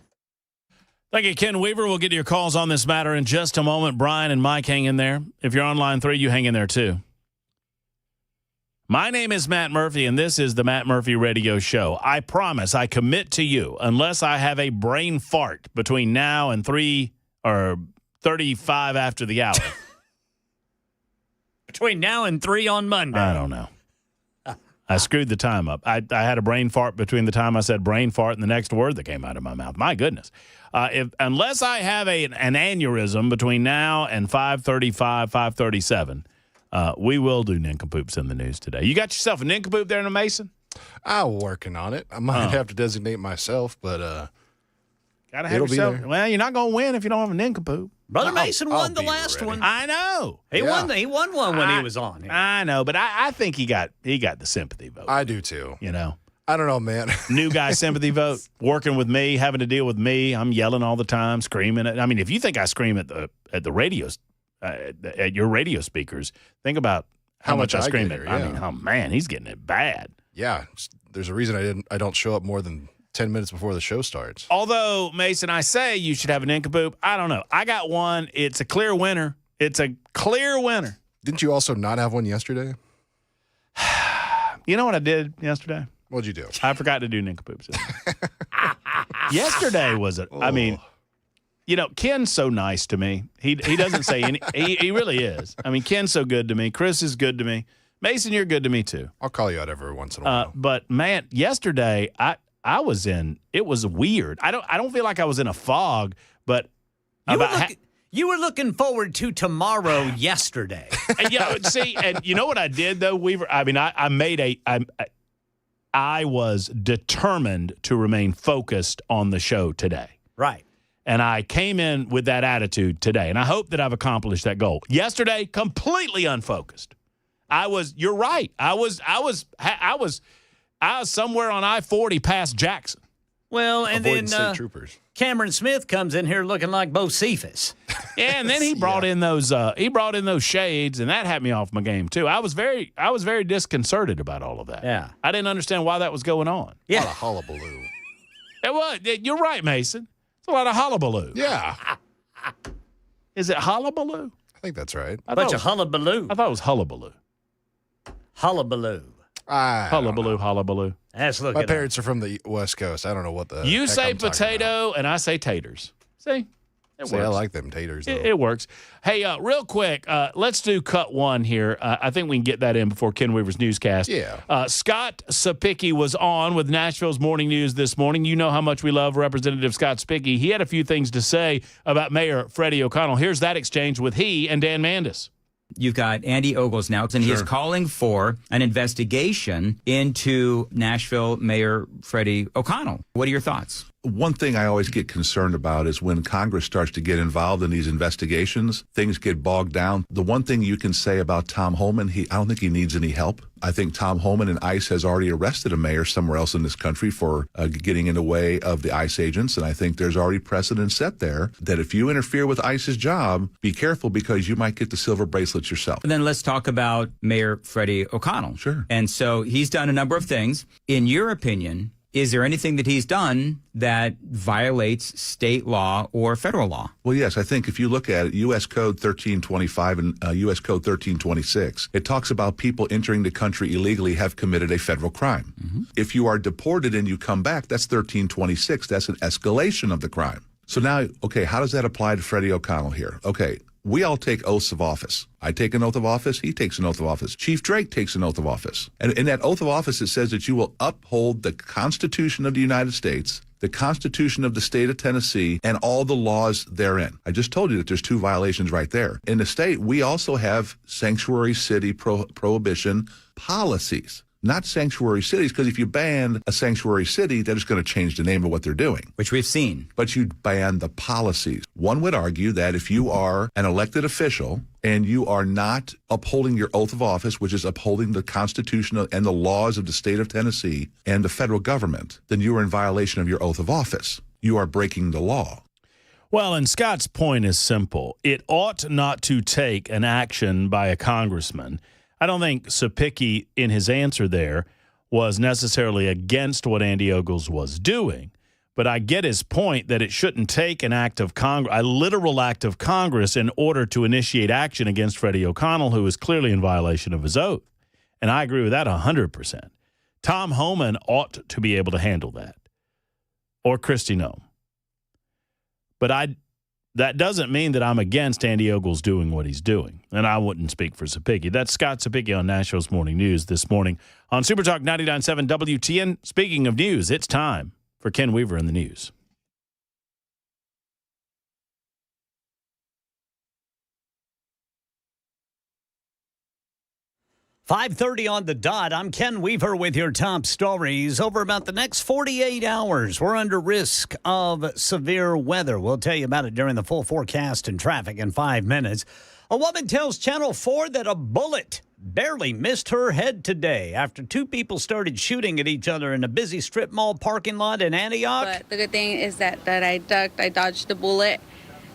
Thank you, Ken Weaver. We'll get to your calls on this matter in just a moment. Brian and Mike, hang in there. If you're on line 3, you hang in there too. My name is Matt Murphy, and this is the Matt Murphy Radio Show. I promise, I commit to you, unless I have a brain fart between now and 3 or 35 after the hour. Between now and 3 on Monday. I don't know. I screwed the time up. I had a brain fart between the time I said brain fart and the next word that came out of my mouth. My goodness. Unless I have an aneurysm between now and 5:35, 5:37, we will do nincompoops in the news today. You got yourself a nincompoop there in Mason? I'm working on it. I might have to designate myself, but gotta have yourself. Well, you're not going to win if you don't have a nincompoop. Brother Mason won the last one. I know. He won one when he was on here. I know, but I think he got the sympathy vote. I do too. You know. I don't know, man. New guy sympathy vote, working with me, having to deal with me. I'm yelling all the time, screaming. I mean, if you think I scream at the radios, at your radio speakers, think about how much I scream at. I mean, oh man, he's getting it bad. Yeah, there's a reason I don't show up more than 10 minutes before the show starts. Although, Mason, I say you should have an nincompoop. I don't know. I got one. It's a clear winner. It's a clear winner. Didn't you also not have one yesterday? You know what I did yesterday? What'd you do? I forgot to do nincompoops. Yesterday was I mean, you know, Ken's so nice to me. He doesn't say any. He really is. I mean, Ken's so good to me. Chris is good to me. Mason, you're good to me too. I'll call you out every once in a while. But man, yesterday I was in. It was weird. I don't feel like I was in a fog, but you were looking forward to tomorrow yesterday. And, see, and you know what I did though, Weaver. I mean, I was determined to remain focused on the show today. Right. And I came in with that attitude today, and I hope that I've accomplished that goal. Yesterday, completely unfocused. You're right. I was somewhere on I-40 past Jackson. Well, and Avoiding then state troopers. Cameron Smith comes in here looking like Bo Cephas. Yeah, and then he brought in those shades, and that had me off my game too. I was very disconcerted about all of that. Yeah. I didn't understand why that was going on. Yeah. A lot of hullabaloo. It was. You're right, Mason. It's a lot of hullabaloo. Yeah. Is it hullabaloo? I think that's right. Bunch of hullabaloo. I thought it was hullabaloo. Hullabaloo. Hullabaloo, hullabaloo. My parents are from the West Coast. I don't know what the You heck say I'm talking potato, and I say taters. See? It See, works. I like them taters, though. It works. Hey, real quick, let's do cut one here. I think we can get that in before Ken Weaver's newscast. Yeah. Scott Sapicki was on with Nashville's Morning News this morning. You know how much we love Representative Scott Sapicki. He had a few things to say about Mayor Freddie O'Connell. Here's that exchange with he and Dan Mandis. You've got Andy Ogles now, and he is calling for an investigation into Nashville Mayor Freddie O'Connell. What are your thoughts? One thing I always get concerned about is when Congress starts to get involved in these investigations, things get bogged down. The one thing you can say about Tom Homan, I don't think he needs any help. I think Tom Homan and ICE has already arrested a mayor somewhere else in this country for getting in the way of the ICE agents. And I think there's already precedent set there that if you interfere with ICE's job, be careful because you might get the silver bracelets yourself. And then let's talk about Mayor Freddie O'Connell. Sure. And so he's done a number of things. In your opinion, is there anything that he's done that violates state law or federal law? Well, yes. I think if you look at it, U.S. Code 1325 and U.S. Code 1326, it talks about people entering the country illegally have committed a federal crime. Mm-hmm. If you are deported and you come back, that's 1326. That's an escalation of the crime. So now, okay, how does that apply to Freddie O'Connell here? Okay. We all take oaths of office. I take an oath of office. He takes an oath of office. Chief Drake takes an oath of office. And in that oath of office, it says that you will uphold the Constitution of the United States, the Constitution of the state of Tennessee, and all the laws therein. I just told you that there's two violations right there. In the state, we also have sanctuary city prohibition policies. Not sanctuary cities, because if you ban a sanctuary city, they're just going to change the name of what they're doing. Which we've seen. But you ban the policies. One would argue that if you are an elected official and you are not upholding your oath of office, which is upholding the Constitution and the laws of the state of Tennessee and the federal government, then you are in violation of your oath of office. You are breaking the law. Well, and Scott's point is simple. It ought not to take an action by a congressman. I don't think Sapicki, in his answer there, was necessarily against what Andy Ogles was doing. But I get his point that it shouldn't take an act of a literal act of Congress in order to initiate action against Freddie O'Connell, who is clearly in violation of his oath. And I agree with that 100%. Tom Homan ought to be able to handle that. Or Kristi Noem. But That doesn't mean that I'm against Andy Ogles doing what he's doing, and I wouldn't speak for Sapicki. That's Scott Sapicki on Nashville's Morning News this morning on Super Talk 99.7 WTN. Speaking of news, it's time for Ken Weaver in the news. 5:30 on the dot. I'm Ken Weaver with your top stories. Over about the next 48 hours, we're under risk of severe weather. We'll tell you about it during the full forecast and traffic in 5 minutes. A woman tells Channel 4 that a bullet barely missed her head today after two people started shooting at each other in a busy strip mall parking lot in Antioch. But the good thing is that I dodged the bullet,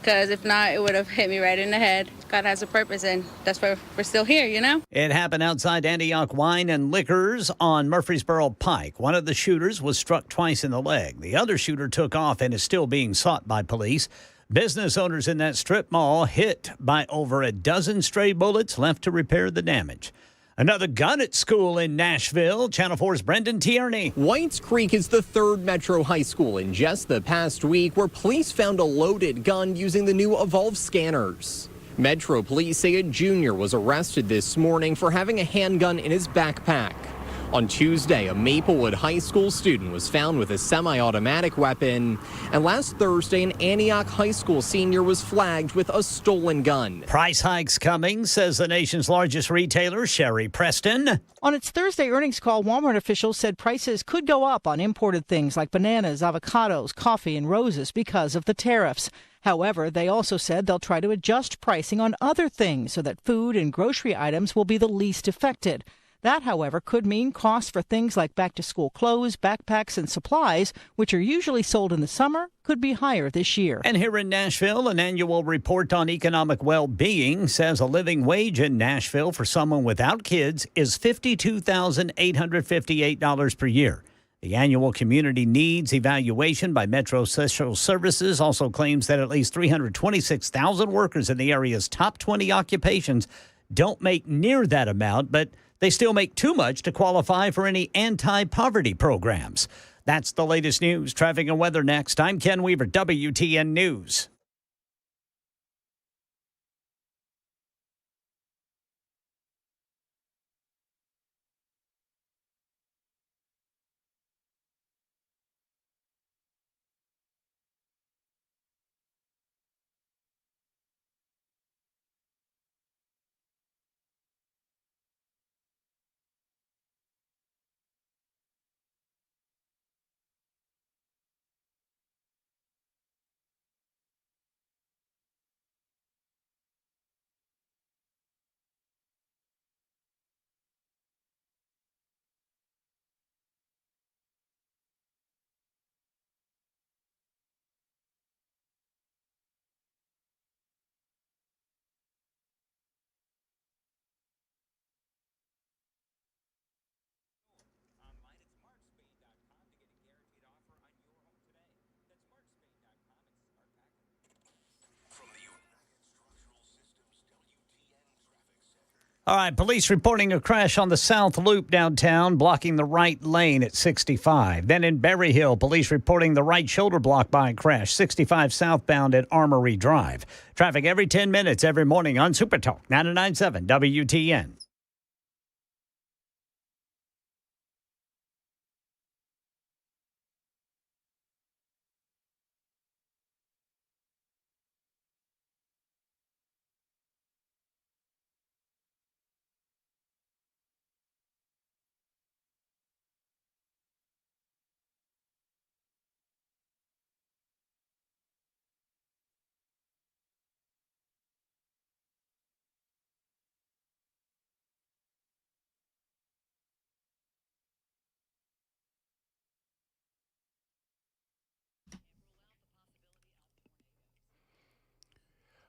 because if not, it would have hit me right in the head. God has a purpose, and that's why we're still here, you know? It happened outside Antioch Wine and Liquors on Murfreesboro Pike. One of the shooters was struck twice in the leg. The other shooter took off and is still being sought by police. Business owners in that strip mall hit by over a dozen stray bullets left to repair the damage. Another gun at school in Nashville. Channel 4's Brendan Tierney. Whites Creek is the third metro high school in just the past week where police found a loaded gun using the new Evolve scanners. Metro police say a junior was arrested this morning for having a handgun in his backpack. On Tuesday, a Maplewood High School student was found with a semi-automatic weapon. And last Thursday, an Antioch High School senior was flagged with a stolen gun. Price hikes coming, says the nation's largest retailer, Sherry Preston. On its Thursday earnings call, Walmart officials said prices could go up on imported things like bananas, avocados, coffee, and roses because of the tariffs. However, they also said they'll try to adjust pricing on other things so that food and grocery items will be the least affected. That, however, could mean costs for things like back-to-school clothes, backpacks, and supplies, which are usually sold in the summer, could be higher this year. And here in Nashville, an annual report on economic well-being says a living wage in Nashville for someone without kids is $52,858 per year. The annual community needs evaluation by Metro Social Services also claims that at least 326,000 workers in the area's top 20 occupations don't make near that amount, but they still make too much to qualify for any anti-poverty programs. That's the latest news. Traffic and weather next. I'm Ken Weaver, WTN News. All right, police reporting a crash on the South Loop downtown, blocking the right lane at 65. Then in Berry Hill, police reporting the right shoulder blocked by a crash, 65 southbound at Armory Drive. Traffic every 10 minutes every morning on Super Talk 99.7 WTN.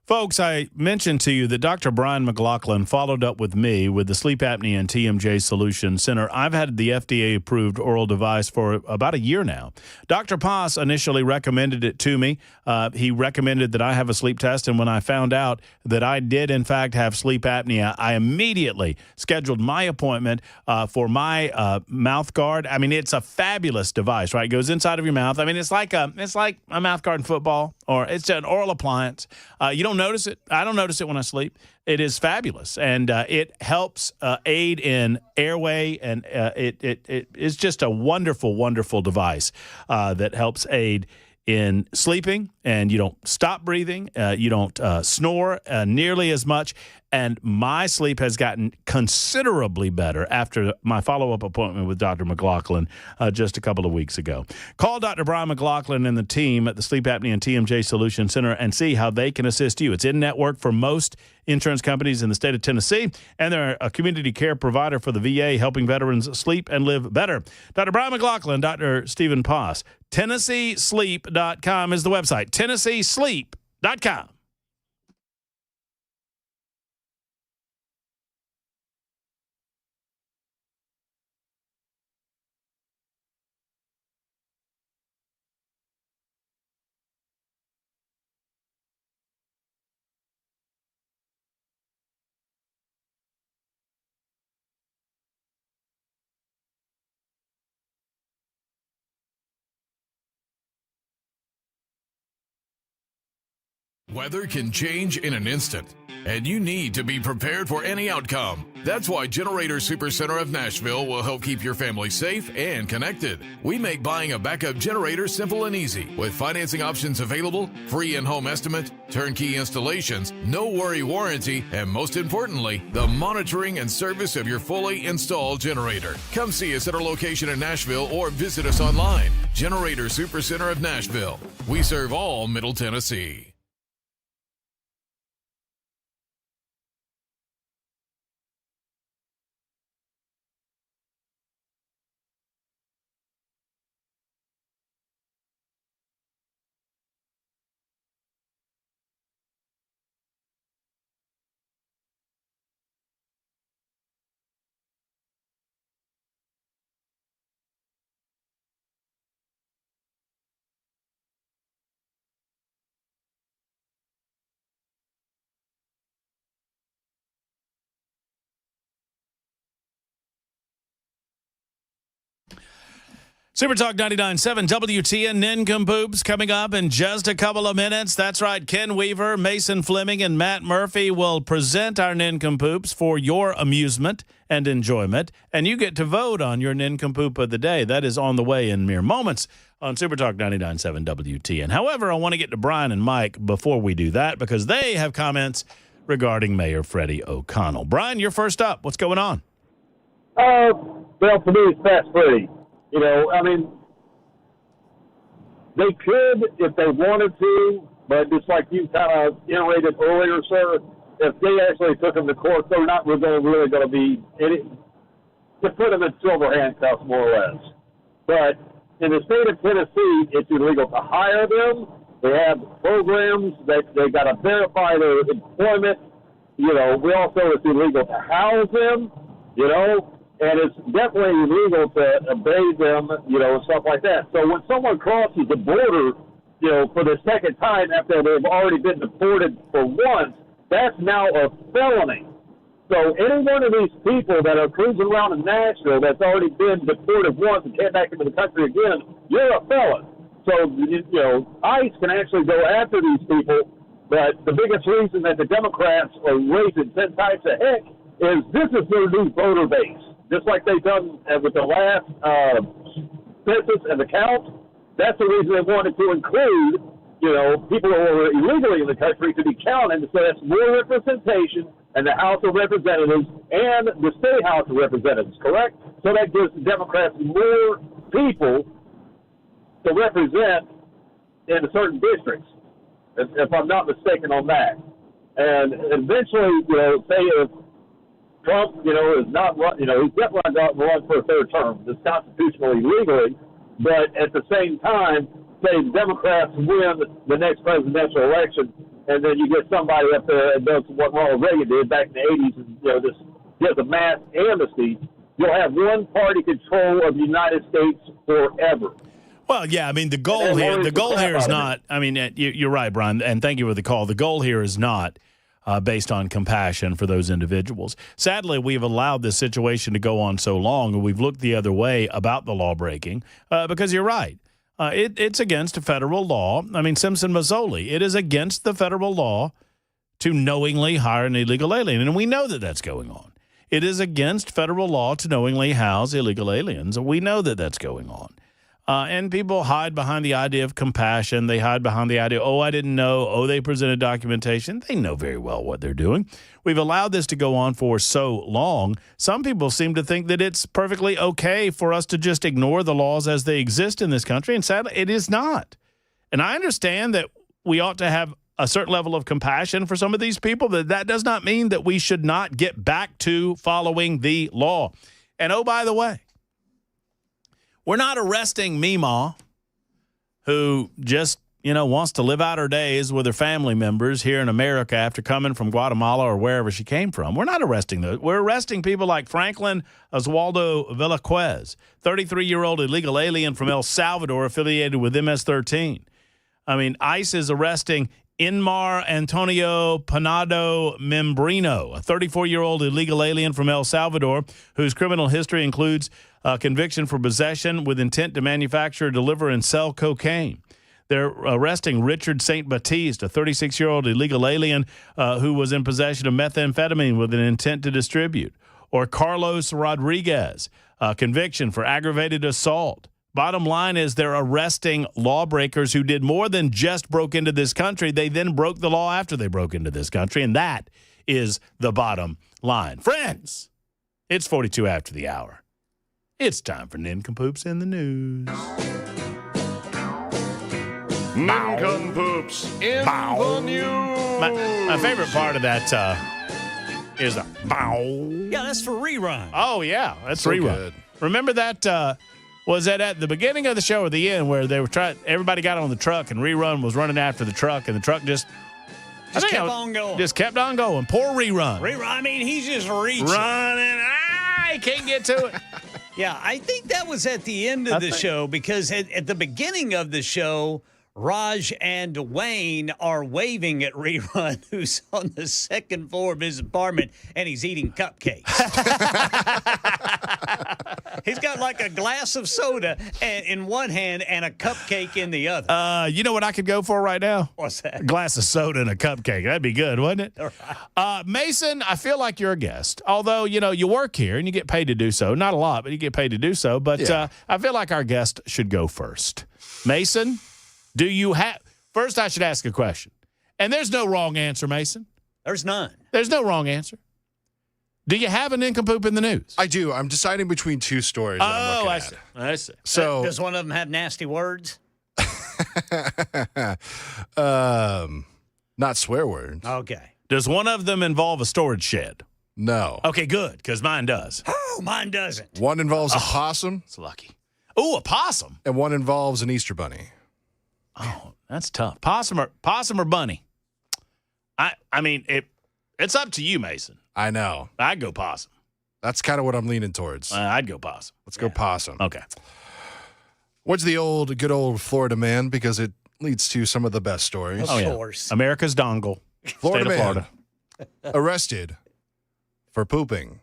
Folks, I mentioned to you that Dr. Brian McLaughlin followed up with me with the Sleep Apnea and TMJ Solution Center. I've had the FDA-approved oral device for about a year now. Dr. Poss initially recommended it to me. He recommended that I have a sleep test, and when I found out that I did, in fact, have sleep apnea, I immediately scheduled my appointment for my mouth guard. I mean, it's a fabulous device, right? It goes inside of your mouth. I mean, it's like a mouth guard in football, or it's an oral appliance. You don't notice it. I don't notice it when I sleep. It is fabulous, and it helps aid in airway, and it is just a wonderful, wonderful device that helps aid in sleeping, and you don't stop breathing. You don't snore nearly as much. And my sleep has gotten considerably better after my follow-up appointment with Dr. McLaughlin just a couple of weeks ago. Call Dr. Brian McLaughlin and the team at the Sleep Apnea and TMJ Solution Center and see how they can assist you. It's in-network for most insurance companies in the state of Tennessee, and they're a community care provider for the VA, helping veterans sleep and live better. Dr. Brian McLaughlin, Dr. Stephen Poss. TennesseeSleep.com is the website. TennesseeSleep.com. Weather can change in an instant, and you need to be prepared for any outcome. That's why Generator Supercenter of Nashville will help keep your family safe and connected. We make buying a backup generator simple and easy, with financing options available, free in-home estimate, turnkey installations, no worry warranty, and most importantly, the monitoring and service of your fully installed generator. Come see us at our location in Nashville or visit us online. Generator Supercenter of Nashville. We serve all Middle Tennessee. Super Talk 99.7 WTN Nincompoops coming up in just a couple of minutes. That's right. Ken Weaver, Mason Fleming, and Matt Murphy will present our Nincompoops for your amusement and enjoyment. And you get to vote on your Nincompoop of the day. That is on the way in mere moments on Super Talk 99.7 WTN. However, I want to get to Brian and Mike before we do that because they have comments regarding Mayor Freddie O'Connell. Brian, you're first up. What's going on? Well, for me, it's fast Freddie. You know, I mean, they could if they wanted to, but just like you kind of iterated earlier, sir, if they actually took them to court, they're not really going to be any to put them in silver handcuffs, more or less. But in the state of Tennessee, it's illegal to hire them. They have programs that they got to verify their employment. You know, it's illegal to house them. You know. And it's definitely illegal to obey them, you know, and stuff like that. So when someone crosses the border, you know, for the second time after they've already been deported for once, that's now a felony. So any one of these people that are cruising around in Nashville that's already been deported once and came back into the country again, you're a felon. So, you know, ICE can actually go after these people, but the biggest reason that the Democrats are raising 10 types of heck is this is their new voter base. Just like they've done with the last census and the count, that's the reason they wanted to include, you know, people who are illegally in the country to be counted, so that's more representation in the House of Representatives and the State House of Representatives, correct? So that gives the Democrats more people to represent in certain districts, if I'm not mistaken on that. And eventually, you know, say if Trump, you know, is not run, you know, he's definitely not run for a third term. It's constitutionally legally, but at the same time, say the Democrats win the next presidential election, and then you get somebody up there that does what Ronald Reagan did back in the 80s, and this gives a mass amnesty, you'll have one-party control of the United States forever. Well, yeah, I mean, the goal here is not, I mean, you're right, Brian, and thank you for the call. The goal here is not based on compassion for those individuals. Sadly, we've allowed this situation to go on so long, and we've looked the other way about the law breaking because you're right. It's against federal law. I mean, Simpson-Mazzoli, it is against the federal law to knowingly hire an illegal alien, and we know that that's going on. It is against federal law to knowingly house illegal aliens. We know that that's going on. And people hide behind the idea of compassion. They hide behind the idea, I didn't know. They presented documentation. They know very well what they're doing. We've allowed this to go on for so long. Some people seem to think that it's perfectly okay for us to just ignore the laws as they exist in this country. And sadly, it is not. And I understand that we ought to have a certain level of compassion for some of these people, but that does not mean that we should not get back to following the law. And by the way, we're not arresting Mima, who just, wants to live out her days with her family members here in America after coming from Guatemala or wherever she came from. We're not arresting those. We're arresting people like Franklin Oswaldo Villaquez, 33-year-old illegal alien from El Salvador affiliated with MS-13. I mean, ICE is arresting Inmar Antonio Panado Membrino, a 34-year-old illegal alien from El Salvador whose criminal history includes conviction for possession with intent to manufacture, deliver, and sell cocaine. They're arresting Richard St. Baptiste, a 36-year-old illegal alien who was in possession of methamphetamine with an intent to distribute. Or Carlos Rodriguez, conviction for aggravated assault. Bottom line is they're arresting lawbreakers who did more than just broke into this country. They then broke the law after they broke into this country, and that is the bottom line. Friends, it's 42 after the hour. It's time for Nincompoops in the News. Nincompoops in the News. My favorite part of that is the bow. Yeah, that's for rerun. Oh, yeah, that's So rerun. good. Remember that, was that at the beginning of the show or the end where they were everybody got on the truck and rerun was running after the truck and the truck just kept on going. Just kept on going. Poor rerun. Rerun, I mean, he's just reaching. Running. He can't get to it. Yeah, I think that was at the end of the show because at the beginning of the show, Raj and Wayne are waving at Rerun, who's on the second floor of his apartment, and he's eating cupcakes. He's got like a glass of soda in one hand and a cupcake in the other. You know what I could go for right now? What's that? A glass of soda and a cupcake. That'd be good, wouldn't it? All right. Mason, I feel like you're a guest. Although, you work here and you get paid to do so. Not a lot, but you get paid to do so. But I feel like our guest should go first. Mason, do you have – first I should ask a question. And there's no wrong answer, Mason. There's none. There's no wrong answer. Do you have a nincompoop in the news? I do. I'm deciding between two stories. I see. I see. So does one of them have nasty words? Not swear words. Okay. Does one of them involve a storage shed? No. Okay, good, because mine does. Oh, mine doesn't. One involves a possum. It's lucky. Oh, a possum. And one involves an Easter bunny. Oh, that's tough. Possum or bunny? I mean, it's up to you, Mason. I know. I'd go possum. That's kind of what I'm leaning towards. I'd go possum. Let's go possum. Okay. What's the good old Florida man? Because it leads to some of the best stories. Of course. America's dongle. Florida State of man Florida. arrested for pooping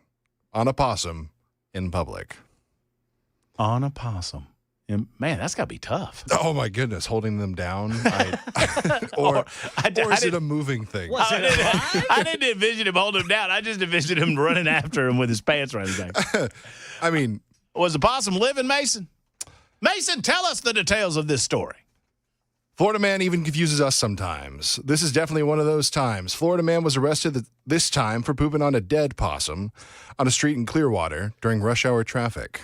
on a possum in public. On a possum. Man, that's got to be tough. Oh, my goodness. Holding them down? Or is it a moving thing? I didn't envision him holding him down. I just envisioned him running after him with his pants around his neck. I mean. Was the possum living, Mason? Mason, tell us the details of this story. Florida man even confuses us sometimes. This is definitely one of those times. Florida man was arrested this time for pooping on a dead possum on a street in Clearwater during rush hour traffic.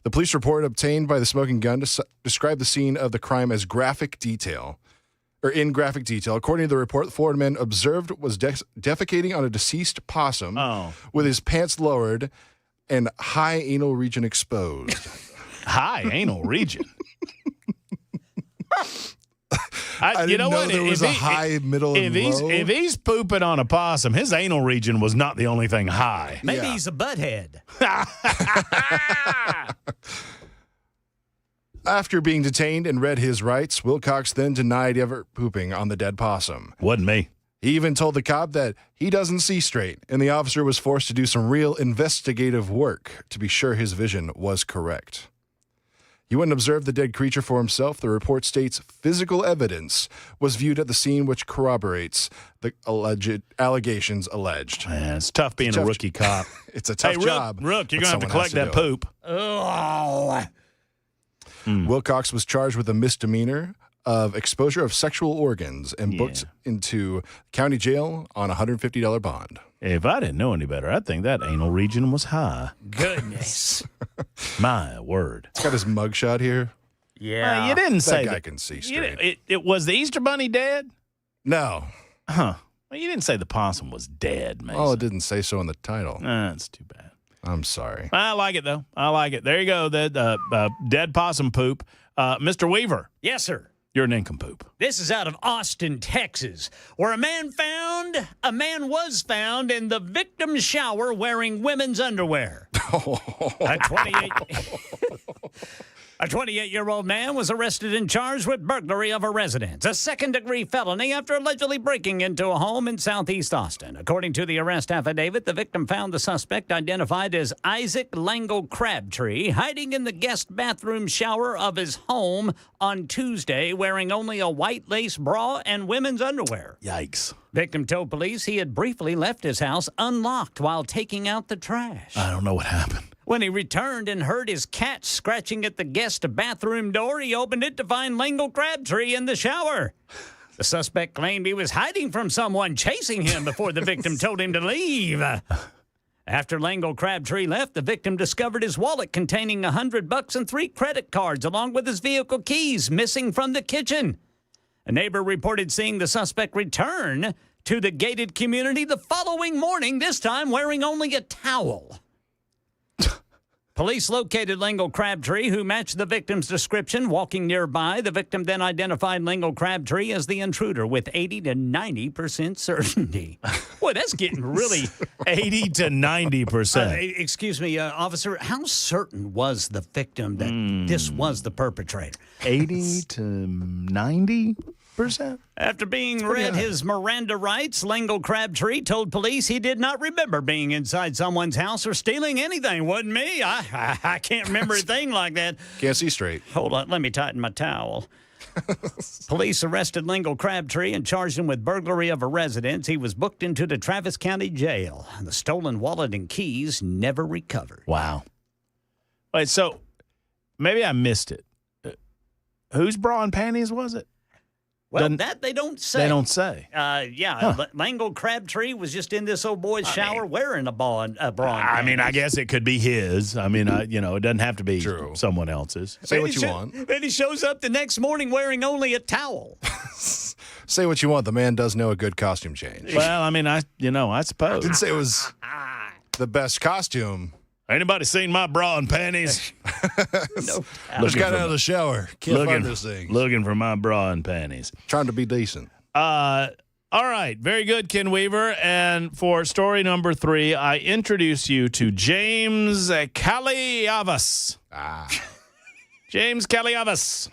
The police report obtained by the Smoking Gun described the scene of the crime as in graphic detail. According to the report, the Florida man observed was defecating on a deceased possum with his pants lowered and high anal region exposed. High anal region? I didn't know there was a high, middle, and low. If he's pooping on a possum, his anal region was not the only thing high. Maybe he's a butthead. After being detained and read his rights, Wilcox then denied ever pooping on the dead possum. Wasn't me. He even told the cop that he doesn't see straight, and the officer was forced to do some real investigative work to be sure his vision was correct. He went and observed the dead creature for himself. The report states physical evidence was viewed at the scene, which corroborates the alleged allegations alleged. Man, it's tough being a rookie cop. It's a tough job. Rook, you're going to have to collect that poop. Oh. Wilcox was charged with a misdemeanor of exposure of sexual organs and booked into county jail on a $150 bond. If I didn't know any better, I'd think that anal region was high. Goodness. My word. It's got his mugshot here. Yeah. You didn't say that guy can see straight. It was the Easter Bunny dead? No. Huh. Well, you didn't say the possum was dead, Mason. Oh, it didn't say so in the title. That's too bad. I'm sorry. I like it, though. I like it. There you go. The dead possum poop. Mr. Weaver. Yes, sir. You're an nincompoop. This is out of Austin, Texas, where a man was found in the victim's shower wearing women's underwear. A 28-year-old man was arrested and charged with burglary of a residence, a second-degree felony after allegedly breaking into a home in southeast Austin. According to the arrest affidavit, the victim found the suspect, identified as Isaac Langle Crabtree, hiding in the guest bathroom shower of his home on Tuesday, wearing only a white lace bra and women's underwear. Yikes. Victim told police he had briefly left his house unlocked while taking out the trash. I don't know what happened. When he returned and heard his cat scratching at the guest bathroom door, he opened it to find Langle Crabtree in the shower. The suspect claimed he was hiding from someone chasing him before the victim told him to leave. After Langle Crabtree left, the victim discovered his wallet containing $100 and 3 credit cards, along with his vehicle keys, missing from the kitchen. A neighbor reported seeing the suspect return to the gated community the following morning, this time wearing only a towel. Police located Langle Crabtree, who matched the victim's description. Walking nearby, the victim then identified Langle Crabtree as the intruder with 80 to 90% certainty. Boy, that's getting really 80 to 90%. Excuse me, officer, how certain was the victim that this was the perpetrator? 80 to 90%? After being read his Miranda rights, Langle Crabtree told police he did not remember being inside someone's house or stealing anything. Wasn't me. I can't remember a thing like that. Can't see straight. Hold on, let me tighten my towel. Police arrested Langle Crabtree and charged him with burglary of a residence. He was booked into the Travis County Jail. The stolen wallet and keys never recovered. Wow. Wait, so maybe I missed it. Whose bra and panties was it? Well, that they don't say. They don't say. Langle Crabtree was just in this old boy's shower wearing a bra. I mean, I guess it could be his. I mean, it doesn't have to be someone else's. Say what you want. Then he shows up the next morning wearing only a towel. Say what you want. The man does know a good costume change. Well, I mean, I suppose. I didn't say it was the best costume. Anybody seen my bra and panties? No. Just got out of the shower. Can't find this thing. Looking for my bra and panties. Trying to be decent. All right. Very good, Ken Weaver. And for story number 3, I introduce you to James Kaliavas. James Kaliavas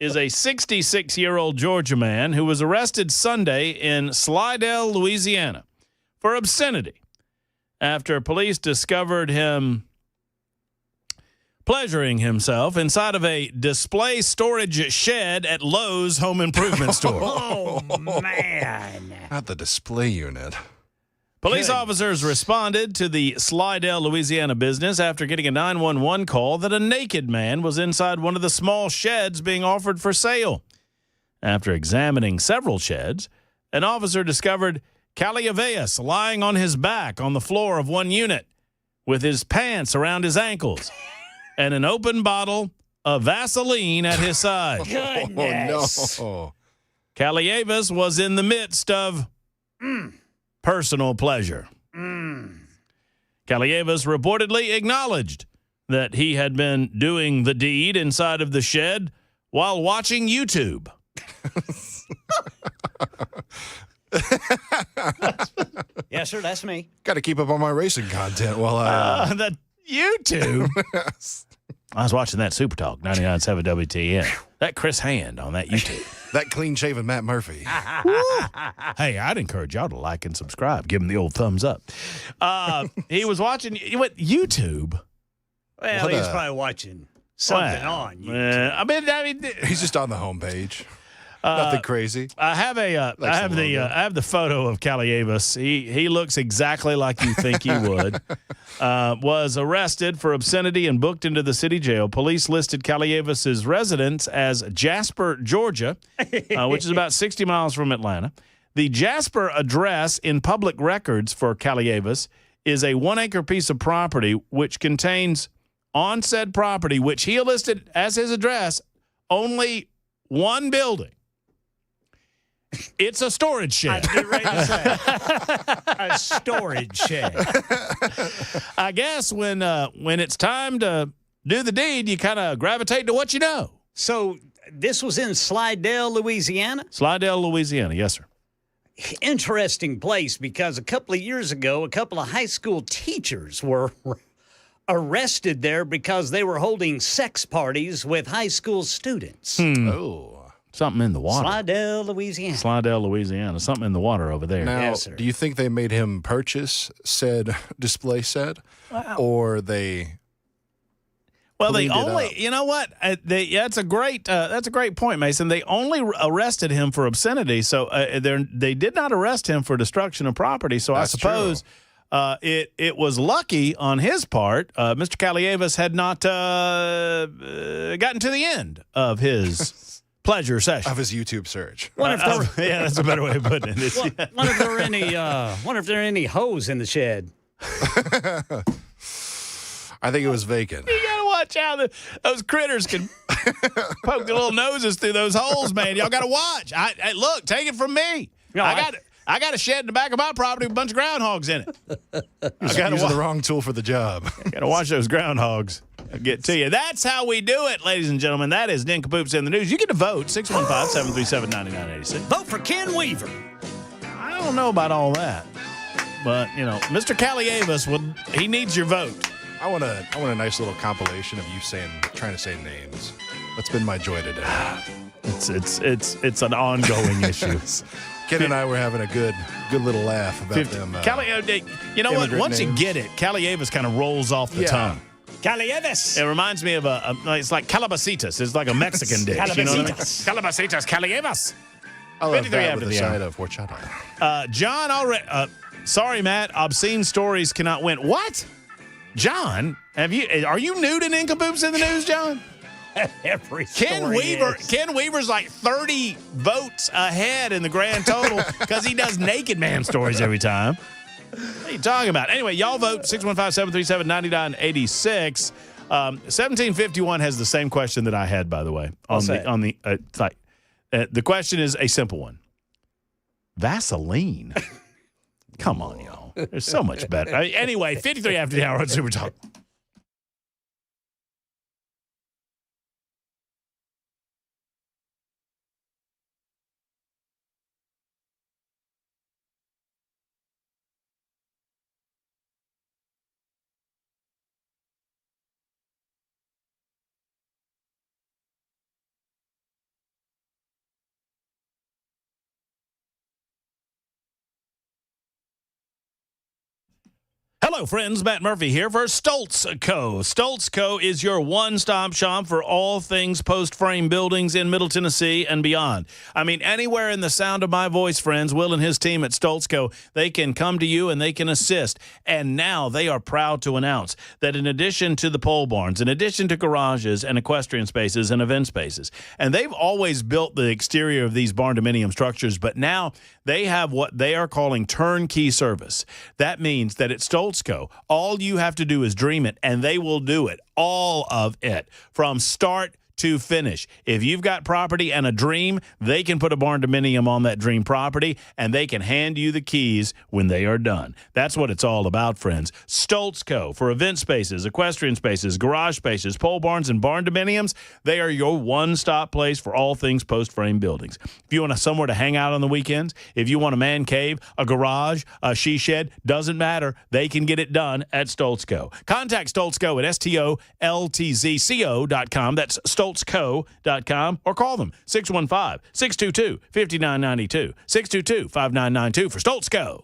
is a 66-year-old Georgia man who was arrested Sunday in Slidell, Louisiana, for obscenity, after police discovered him pleasuring himself inside of a display storage shed at Lowe's home improvement store. Oh, man. Not the display unit. Police officers responded to the Slidell, Louisiana business after getting a 911 call that a naked man was inside one of the small sheds being offered for sale. After examining several sheds, an officer discovered Kaliavas lying on his back on the floor of one unit with his pants around his ankles and an open bottle of Vaseline at his side. Goodness. Oh, no. Kaliavas was in the midst of personal pleasure. Kaliavas reportedly acknowledged that he had been doing the deed inside of the shed while watching YouTube. Yes, sir, that's me. Got to keep up on my racing content while I... the YouTube. I was watching that Super Talk 99.7 WTN. That Chris Hand on that YouTube. That clean-shaven Matt Murphy. Hey, I'd encourage y'all to like and subscribe. Give him the old thumbs up. He was watching YouTube. Well, he's probably watching something on YouTube. I mean, He's just on the homepage. Nothing crazy. I have the photo of Kalievis. He looks exactly like you think he would. Was arrested for obscenity and booked into the city jail. Police listed Kalievis's residence as Jasper, Georgia, which is about 60 miles from Atlanta. The Jasper address in public records for Kalievis is a 1-acre piece of property which contains on said property, which he listed as his address, only one building. It's a storage shed. I was ready to say. A storage shed. I guess when it's time to do the deed, you kind of gravitate to what you know. So this was in Slidell, Louisiana? Slidell, Louisiana. Yes, sir. Interesting place because a couple of years ago, a couple of high school teachers were arrested there because they were holding sex parties with high school students. Oh. Something in the water. Slidell, Louisiana. Slidell, Louisiana. Something in the water over there. Now, Yes, sir. do you think they made him purchase said display set? Or they... Well, they cleaned it only, up? you know what? That's a great point, Mason. They only arrested him for obscenity, so they did not arrest him for destruction of property. So That's I suppose it was lucky on his part. Mr. Kalievis had not gotten to the end of his pleasure session Of his YouTube search. Wonder if there, yeah, that's a better way of putting it. wonder if there are any. Wonder if there are any hoes in the shed. I think it was vacant. You gotta watch out. Those critters can poke their little noses through those holes, man. Y'all gotta watch. Hey, look, take it from me. No, I got a shed in the back of my property with a bunch of groundhogs in it. Using the wrong tool for the job. Gotta watch those groundhogs. I'll get to you. That's how we do it, ladies and gentlemen. That is Nincompoops in the News. You get to vote, 615-737-9986. Vote for Ken Weaver. I don't know about all that. But, Mr. Kalievis, he needs your vote. I want a nice little compilation of you trying to say names. That's been my joy today. It's an ongoing issue. Ken and I were having a good little laugh about them. You know what? Once you get it, Kalievis kind of rolls off the tongue. Kalievis. It reminds me of it's like calabasitas. It's like a Mexican dish. You know what I mean? Calabasitas, Kalievis. I love 53 that after with the a hour. side of horchata. John already. Sorry, Matt. Obscene stories cannot win. What? John, are you new to Nincompoops in the News, John? Every Ken Weaver's like 30 votes ahead in the grand total because he does Naked Man stories every time. What are you talking about? Anyway, y'all vote 615-737-9986. 1751 has the same question that I had, by the way. The question is a simple one. Vaseline. Come on, y'all. There's so much better. Anyway, 53 after the hour on Super Talk. Hello, friends. Matt Murphy here for Stoltz Co. Stoltz Co. is your one-stop shop for all things post-frame buildings in Middle Tennessee and beyond. I mean, anywhere in the sound of my voice, friends, Will and his team at Stoltz Co., they can come to you and they can assist. And now they are proud to announce that in addition to the pole barns, in addition to garages and equestrian spaces and event spaces, and they've always built the exterior of these barn-dominium structures, but now they have what they are calling turnkey service. That means that at Stoltz Co., all you have to do is dream it, and they will do it, all of it, from start to finish. If you've got property and a dream, they can put a barn dominium on that dream property, and they can hand you the keys when they are done. That's what it's all about, friends. Stoltz Co. for event spaces, equestrian spaces, garage spaces, pole barns, and barn dominiums. They are your one-stop place for all things post-frame buildings. If you want somewhere to hang out on the weekends, if you want a man cave, a garage, a she shed, doesn't matter. They can get it done at Stoltz Co. Contact Stoltz Co. at stoltzco.com. That's stoltzco.com, or call them 615-622-5992, 622-5992 for Stoltz Co.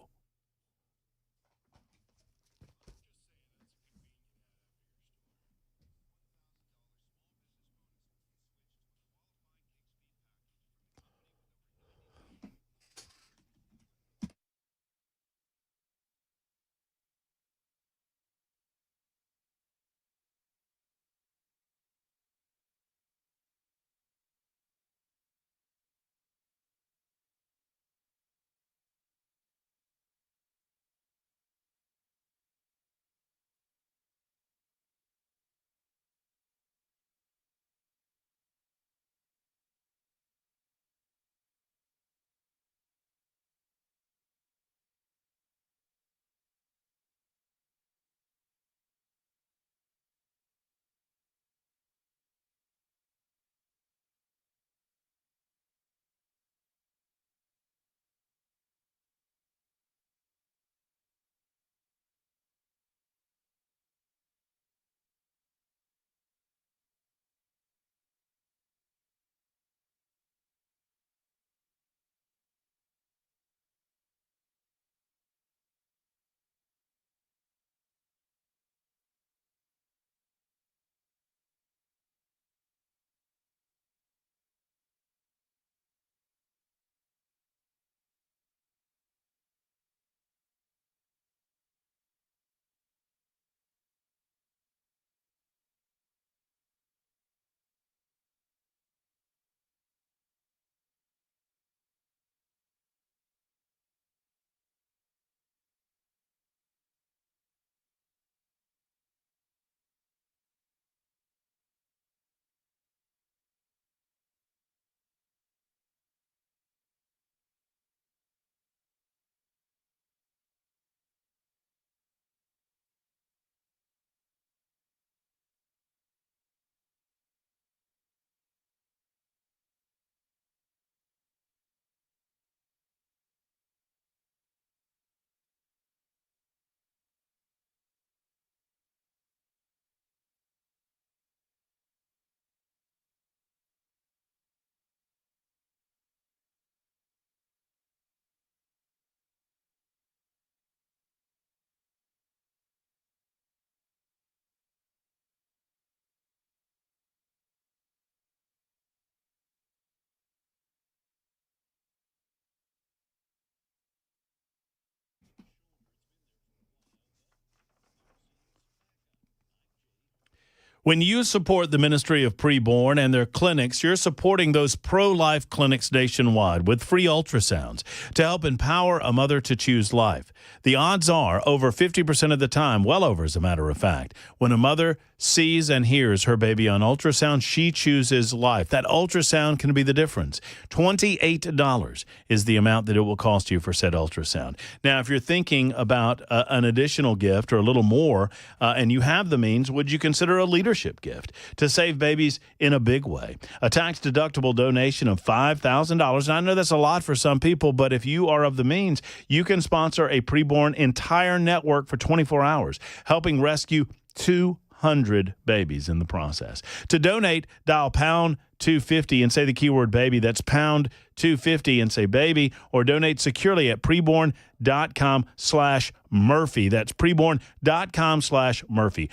When you support the Ministry of Preborn and their clinics, you're supporting those pro-life clinics nationwide with free ultrasounds to help empower a mother to choose life. The odds are over 50% of the time, well over as a matter of fact, when a mother sees and hears her baby on ultrasound, she chooses life. That ultrasound can be the difference. $28 is the amount that it will cost you for said ultrasound. Now, if you're thinking about an additional gift or a little more, and you have the means, would you consider a leadership gift to save babies in a big way? A tax-deductible donation of $5,000. And I know that's a lot for some people, but if you are of the means, you can sponsor a preborn entire network for 24 hours, helping rescue 200 babies in the process. To donate, dial pound 250 and say the keyword baby. That's pound 250 and say baby, or donate securely at preborn.com/Murphy. That's preborn.com/Murphy.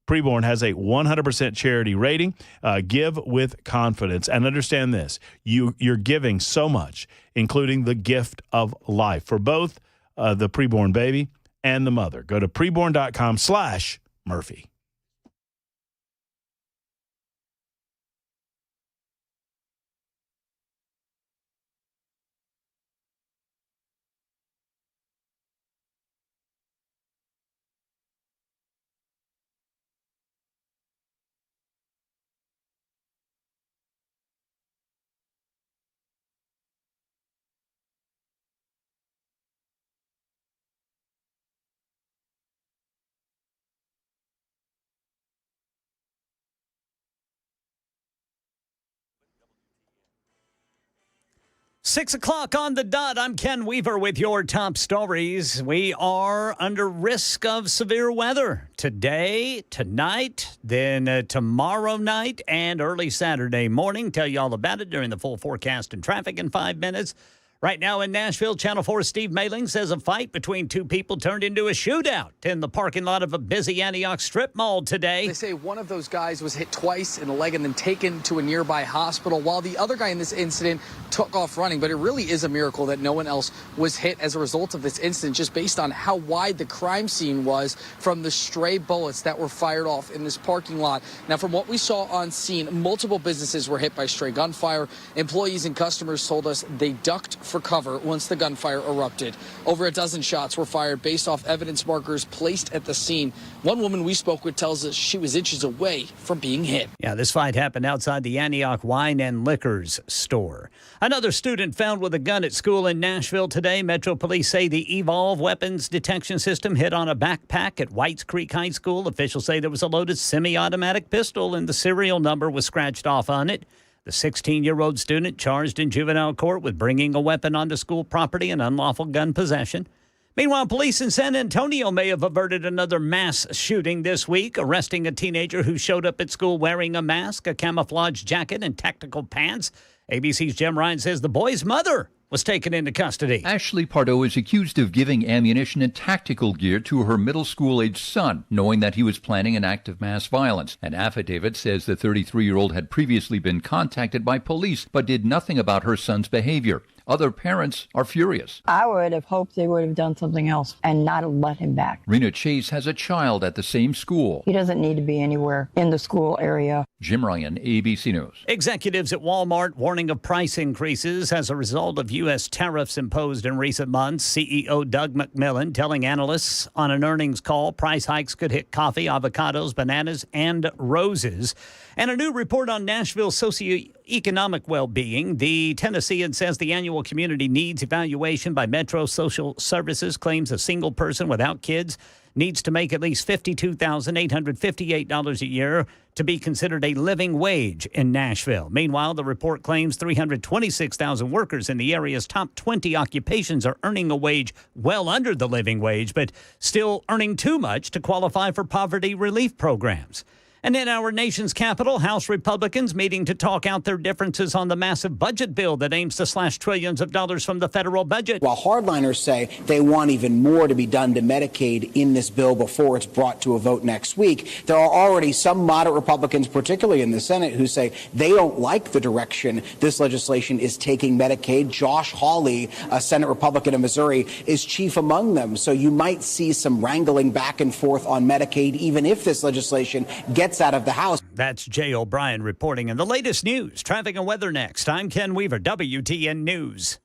Preborn has a 100% charity rating. Give with confidence. And understand this, you're giving so much, including the gift of life for both the preborn baby and the mother. Go to preborn.com/Murphy. 6 o'clock on the dot. I'm Ken Weaver with your top stories. We are under risk of severe weather today, tonight, then tomorrow night, and early Saturday morning. Tell you all about it during the full forecast and traffic in 5 minutes. Right now in Nashville, Channel 4's Steve Mailing says a fight between two people turned into a shootout in the parking lot of a busy Antioch strip mall today. They say one of those guys was hit twice in the leg and then taken to a nearby hospital, while the other guy in this incident took off running. But it really is a miracle that no one else was hit as a result of this incident, just based on how wide the crime scene was from the stray bullets that were fired off in this parking lot. Now, from what we saw on scene, multiple businesses were hit by stray gunfire. Employees and customers told us they ducked for cover once the gunfire erupted. Over a dozen shots were fired based off evidence markers placed at the scene. One woman we spoke with tells us she was inches away from being hit. Yeah, this fight happened outside the Antioch Wine and Liquors store. Another student found with a gun at school in Nashville today. Metro Police say the Evolve weapons detection system hit on a backpack at Whites Creek High School. Officials say there was a loaded semi-automatic pistol and the serial number was scratched off on it. The 16-year-old student charged in juvenile court with bringing a weapon onto school property and unlawful gun possession. Meanwhile, police in San Antonio may have averted another mass shooting this week, arresting a teenager who showed up at school wearing a mask, a camouflage jacket, and tactical pants. ABC's Jim Ryan says the boy's mother was taken into custody. Ashley Pardo is accused of giving ammunition and tactical gear to her middle school-aged son, knowing that he was planning an act of mass violence. An affidavit says the 33-year-old had previously been contacted by police, but did nothing about her son's behavior. Other parents are furious. I would have hoped they would have done something else and not have let him back. Rena Chase has a child at the same school. He doesn't need to be anywhere in the school area. Jim Ryan, ABC News. Executives at Walmart warning of price increases as a result of U.S. tariffs imposed in recent months. CEO Doug McMillon telling analysts on an earnings call price hikes could hit coffee, avocados, bananas, and roses. And a new report on Nashville's socioeconomic well-being. The Tennessean says the annual community needs evaluation by Metro Social Services claims a single person without kids needs to make at least $52,858 a year to be considered a living wage in Nashville. Meanwhile, the report claims 326,000 workers in the area's top 20 occupations are earning a wage well under the living wage, but still earning too much to qualify for poverty relief programs. And in our nation's capital, House Republicans meeting to talk out their differences on the massive budget bill that aims to slash trillions of dollars from the federal budget. While hardliners say they want even more to be done to Medicaid in this bill before it's brought to a vote next week, there are already some moderate Republicans, particularly in the Senate, who say they don't like the direction this legislation is taking Medicaid. Josh Hawley, a Senate Republican in Missouri, is chief among them. So you might see some wrangling back and forth on Medicaid, even if this legislation gets out of the House. That's Jay O'Brien reporting. And the latest news, traffic and weather next. I'm Ken Weaver, WTN News.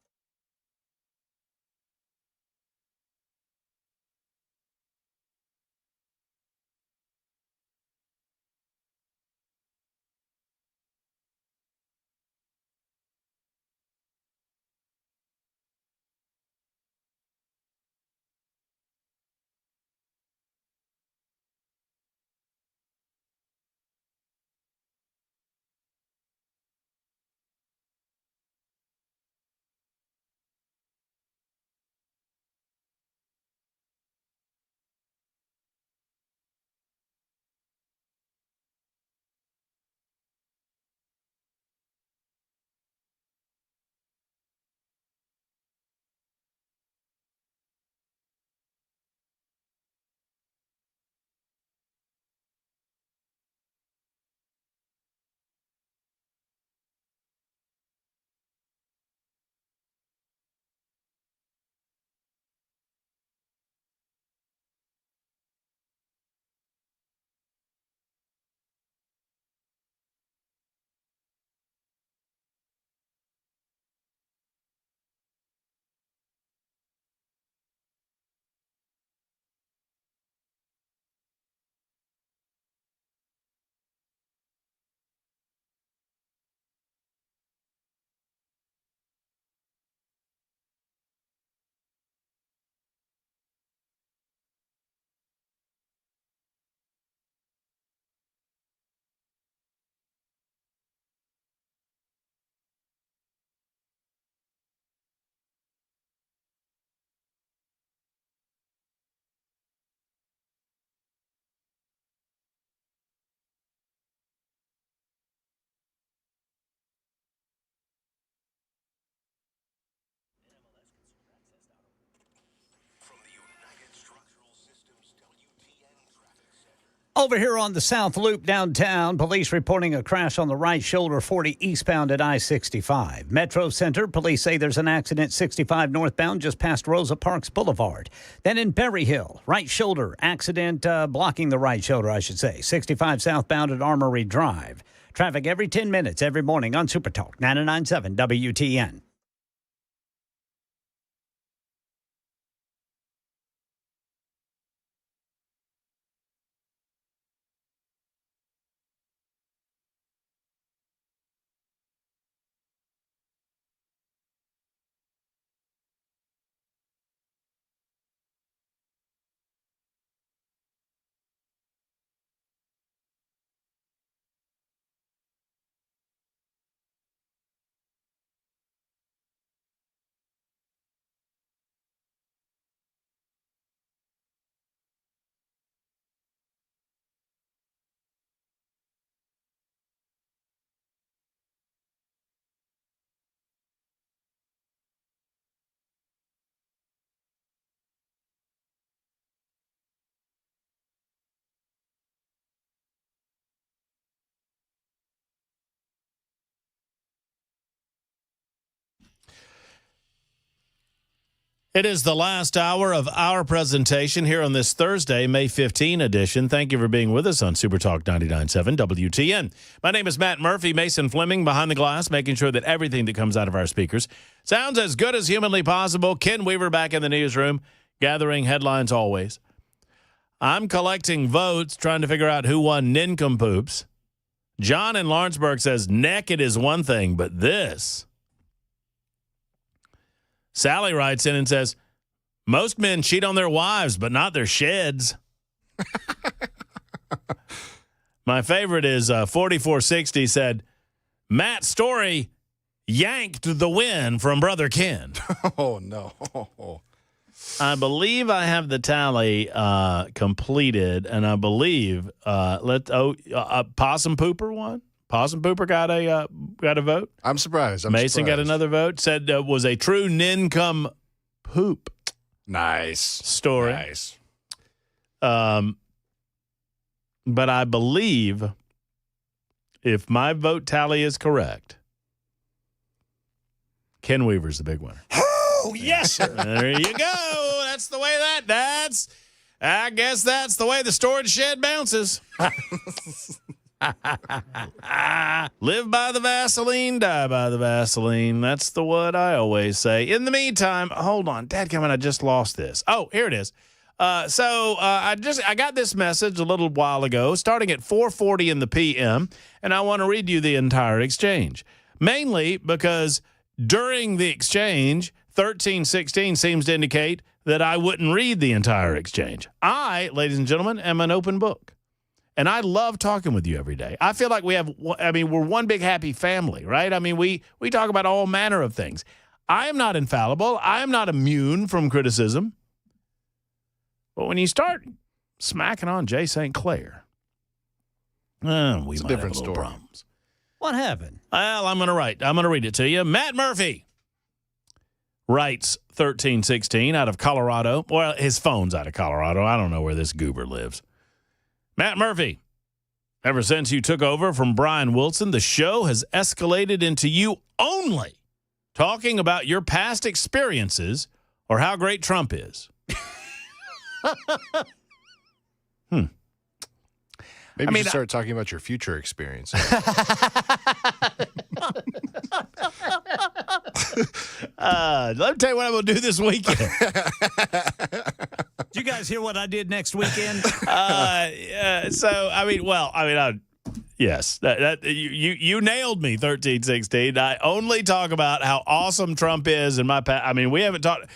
Over here on the South Loop downtown, police reporting a crash on the right shoulder 40 eastbound at I-65. Metro Center, police say there's an accident 65 northbound just past Rosa Parks Boulevard. Then in Berry Hill, right shoulder accident blocking the right shoulder, I should say. 65 southbound at Armory Drive. Traffic every 10 minutes every morning on Super Talk 99.7 WTN. It is the last hour of our presentation here on this Thursday, May 15 edition. Thank you for being with us on Super Talk 99.7 WTN. My name is Matt Murphy, Mason Fleming behind the glass, making sure that everything that comes out of our speakers sounds as good as humanly possible. Ken Weaver back in the newsroom, gathering headlines always. I'm collecting votes, trying to figure out who won nincompoops. John in Lawrenceburg says, naked is one thing, but this... Sally writes in and says, most men cheat on their wives, but not their sheds. My favorite is 4460 said, Matt Story yanked the win from Brother Ken. Oh, no. I believe I have the tally completed, and I believe Possum Pooper won. Possum Pooper got a vote. I'm surprised. Mason got another vote. Said was a true nincompoop. Nice story. Nice. But I believe if my vote tally is correct, Ken Weaver's the big winner. Oh, yes, sir. There you go. That's the way I guess that's the way the storage shed bounces. Live by the Vaseline, die by the Vaseline. That's the what I always say. In the meantime, hold on. Dadgummit, I just lost this. Oh, here it is. I got this message a little while ago, starting at 4:40 in the p.m., and I want to read you the entire exchange. Mainly because during the exchange, 1316 seems to indicate that I wouldn't read the entire exchange. I, ladies and gentlemen, am an open book. And I love talking with you every day. I feel like we're one big happy family, right? I mean, we talk about all manner of things. I am not infallible. I am not immune from criticism. But when you start smacking on Jay St. Clair, we might have a little problems. What happened? Well, I'm going to read it to you. Matt Murphy writes 1316 out of Colorado. Well, his phone's out of Colorado. I don't know where this goober lives. Matt Murphy, ever since you took over from Brian Wilson, the show has escalated into you only talking about your past experiences or how great Trump is. Maybe you should start talking about your future experiences. Let me tell you what I'm going to do this weekend. Did you guys hear what I did next weekend? Yes, you nailed me, 1316. I only talk about how awesome Trump is in my past. I mean, we haven't talked.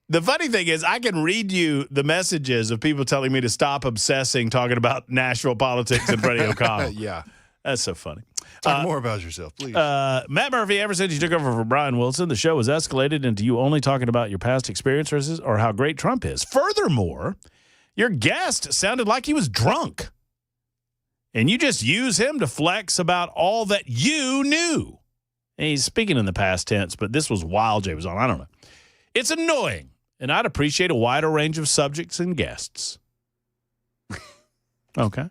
The funny thing is, I can read you the messages of people telling me to stop obsessing, talking about Nashville politics and Freddie O'Connell. Yeah. That's so funny. Talk more about yourself, please. Matt Murphy, ever since you took over for Brian Wilson, the show has escalated into you only talking about your past experiences or how great Trump is. Furthermore, your guest sounded like he was drunk. And you just use him to flex about all that you knew. And he's speaking in the past tense, but this was while Jay was on. I don't know. It's annoying, and I'd appreciate a wider range of subjects and guests. Okay.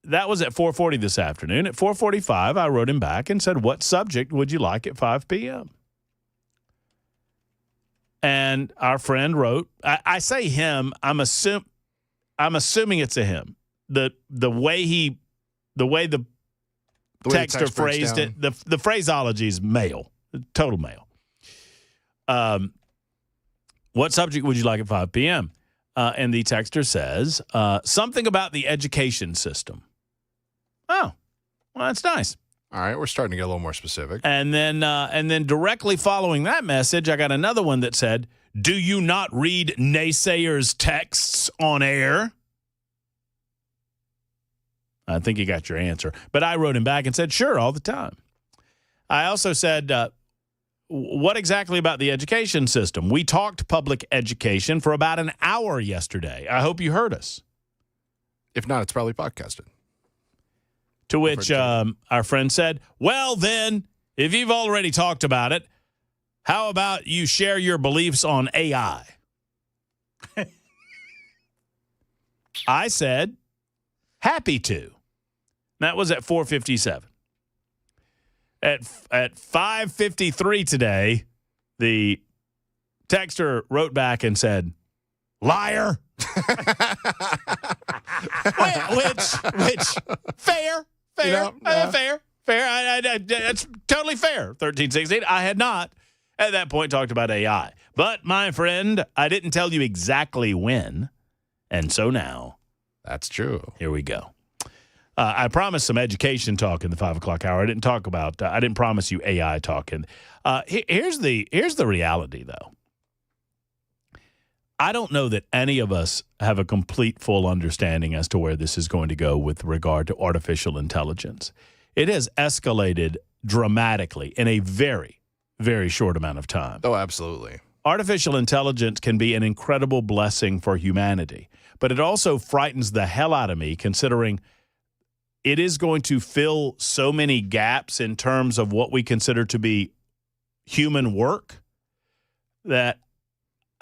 That was at 4:40 this afternoon. At 4:45, I wrote him back and said, what subject would you like at 5 p.m.? And our friend wrote, I say him, I'm assuming it's a him. The way the texter phrased it, the phraseology is male, total male. What subject would you like at 5 p.m.? And the texter says, something about the education system. Oh, well, that's nice. All right, we're starting to get a little more specific. And then directly following that message, I got another one that said, do you not read naysayers' texts on air? I think you got your answer. But I wrote him back and said, sure, all the time. I also said, what exactly about the education system? We talked public education for about an hour yesterday. I hope you heard us. If not, it's probably podcasted. To which our friend said, well, then, if you've already talked about it, how about you share your beliefs on AI? I said, happy to. That was at 4:57. At 5:53 today, the texter wrote back and said, liar. which fair. Fair. That's totally fair. 1316. I had not at that point talked about AI. But, my friend, I didn't tell you exactly when. And so now. That's true. Here we go. I promised some education talk in the 5 o'clock hour. I didn't promise you AI talk. And here's the reality, though. I don't know that any of us have a complete, full understanding as to where this is going to go with regard to artificial intelligence. It has escalated dramatically in a very, very short amount of time. Oh, absolutely. Artificial intelligence can be an incredible blessing for humanity, but it also frightens the hell out of me considering it is going to fill so many gaps in terms of what we consider to be human work that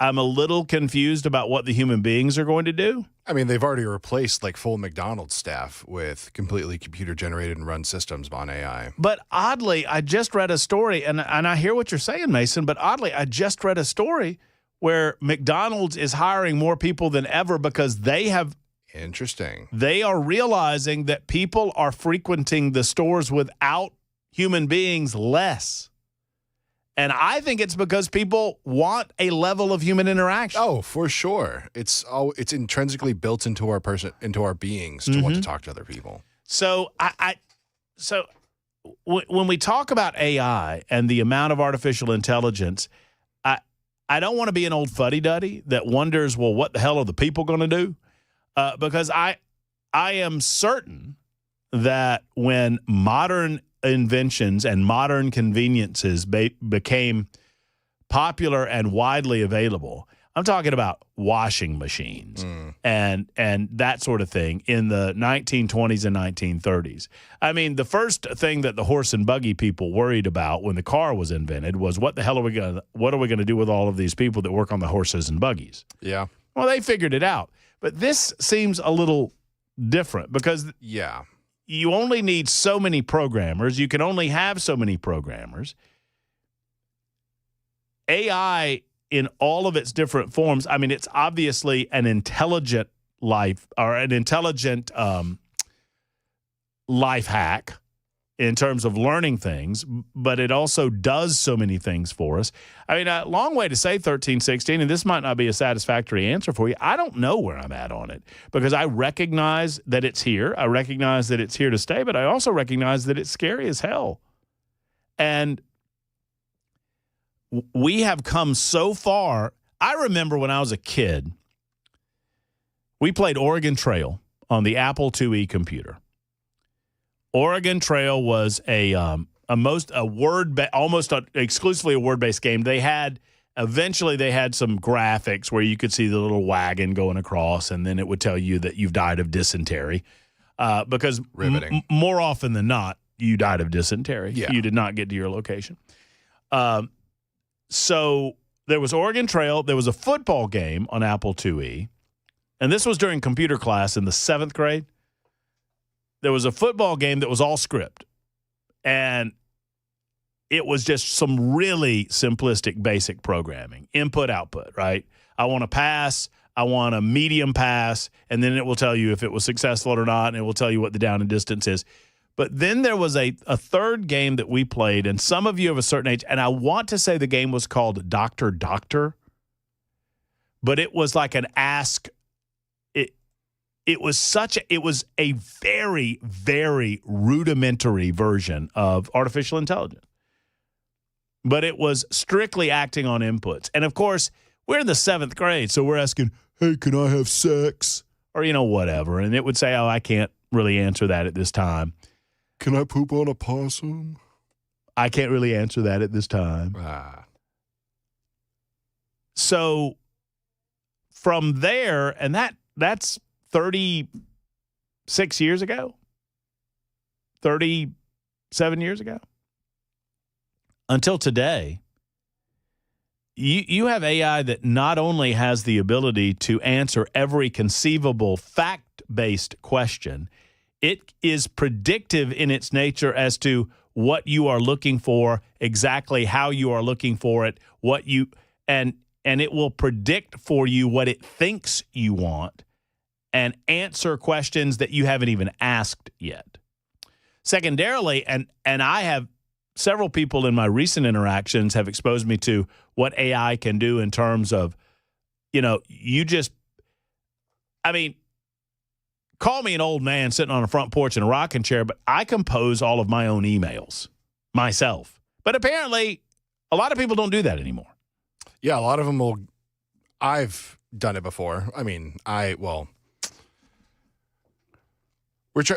I'm a little confused about what the human beings are going to do. I mean, they've already replaced like full McDonald's staff with completely computer-generated and run systems on AI. But oddly, I just read a story, and I hear what you're saying, Mason, but oddly, I just read a story where McDonald's is hiring more people than ever because they have... Interesting. They are realizing that people are frequenting the stores without human beings less. And I think it's because people want a level of human interaction. Oh, for sure. It's intrinsically built into our beings to want to talk to other people. So when we talk about AI and the amount of artificial intelligence, I don't want to be an old fuddy-duddy that wonders, well, what the hell are the people going to do? Because I am certain that when modern inventions and modern conveniences became popular and widely available, I'm talking about washing machines and that sort of thing in the 1920s and 1930s. I mean, the first thing that the horse and buggy people worried about when the car was invented was what are we going to do with all of these people that work on the horses and buggies? Yeah. Well, they figured it out. But this seems a little different because you only need so many programmers. You can only have so many programmers. AI in all of its different forms, I mean, it's obviously an intelligent life or an intelligent life hack in terms of learning things, but it also does so many things for us. I mean, a long way to say 1316, and this might not be a satisfactory answer for you. I don't know where I'm at on it because I recognize that it's here. I recognize that it's here to stay, but I also recognize that it's scary as hell. And we have come so far. I remember when I was a kid, we played Oregon Trail on the Apple IIe computer. Oregon Trail was almost exclusively a word-based game. Eventually they had some graphics where you could see the little wagon going across, and then it would tell you that you've died of dysentery. Because more often than not, you died of dysentery. Yeah. You did not get to your location. So there was Oregon Trail. There was a football game on Apple IIe. and this was during computer class in the 7th grade. There was a football game that was all script, and it was just some really simplistic, basic programming, input, output, right? I want a pass, I want a medium pass, and then it will tell you if it was successful or not, and it will tell you what the down and distance is. But then there was a third game that we played, and some of you of a certain age, and I want to say the game was called Dr. Doctor, but it was like an ask. It was a very, very rudimentary version of artificial intelligence. But it was strictly acting on inputs. And, of course, we're in the 7th grade, so we're asking, hey, can I have sex? Or, whatever. And it would say, oh, I can't really answer that at this time. Can I poop on a possum? I can't really answer that at this time. So from there, and that's 36 years ago, 37 years ago, until today, you have AI that not only has the ability to answer every conceivable fact-based question, it is predictive in its nature as to what you are looking for, exactly how you are looking for it, and it will predict for you what it thinks you want and answer questions that you haven't even asked yet. Secondarily, and I have several people in my recent interactions have exposed me to what AI can do in terms of, call me an old man sitting on a front porch in a rocking chair, but I compose all of my own emails myself. But apparently, a lot of people don't do that anymore. Yeah, a lot of them will. I've done it before.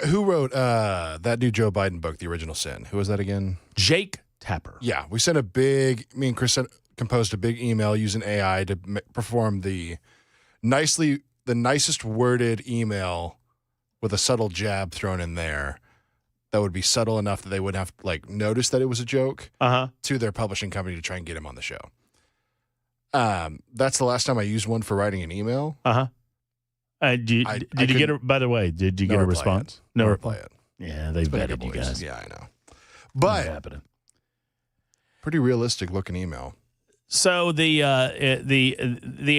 Who wrote that new Joe Biden book, The Original Sin? Who was that again? Jake Tapper. Yeah, we sent me and Chris composed a big email using AI to perform the nicest worded email with a subtle jab thrown in there that would be subtle enough that they wouldn't have to notice that it was a joke to their publishing company to try and get him on the show. That's the last time I used one for writing an email. Did you get a? By the way, did you get a response? No reply yet. Yeah, they vetted you guys. Yeah, I know. But happening. Pretty realistic looking email. So the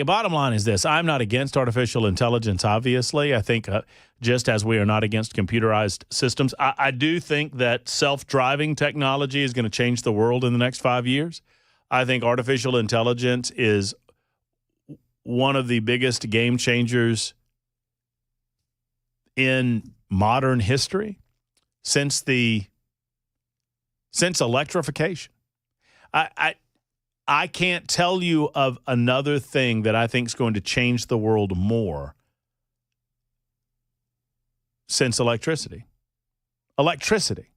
bottom line is this: I'm not against artificial intelligence. Obviously, I think just as we are not against computerized systems, I do think that self-driving technology is going to change the world in the next 5 years. I think artificial intelligence is one of the biggest game changers in modern history since electrification. I can't tell you of another thing that I think is going to change the world more since electricity. Electricity.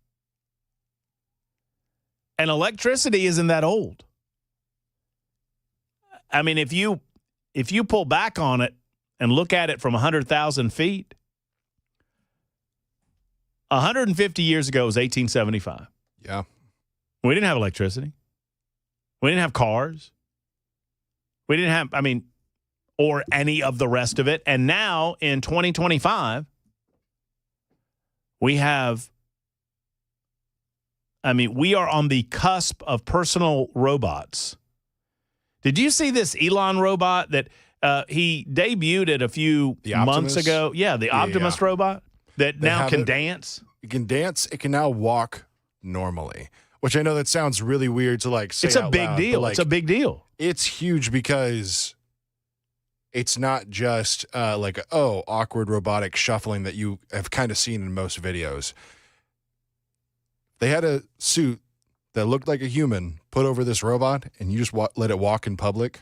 And electricity isn't that old. I mean, if you pull back on it and look at it from 100,000 feet, 150 years ago was 1875. Yeah. We didn't have electricity. We didn't have cars. We didn't have, or any of the rest of it. And now in 2025, we have, we are on the cusp of personal robots. Did you see this Elon robot that he debuted it a few months ago? Yeah, the Optimus robot that now can dance. It can dance. It can now walk normally, which I know that sounds really weird to say. It's a big deal. It's a big deal. It's huge because it's not just awkward robotic shuffling that you have kind of seen in most videos. They had a suit that looked like a human put over this robot, and you just let it walk in public.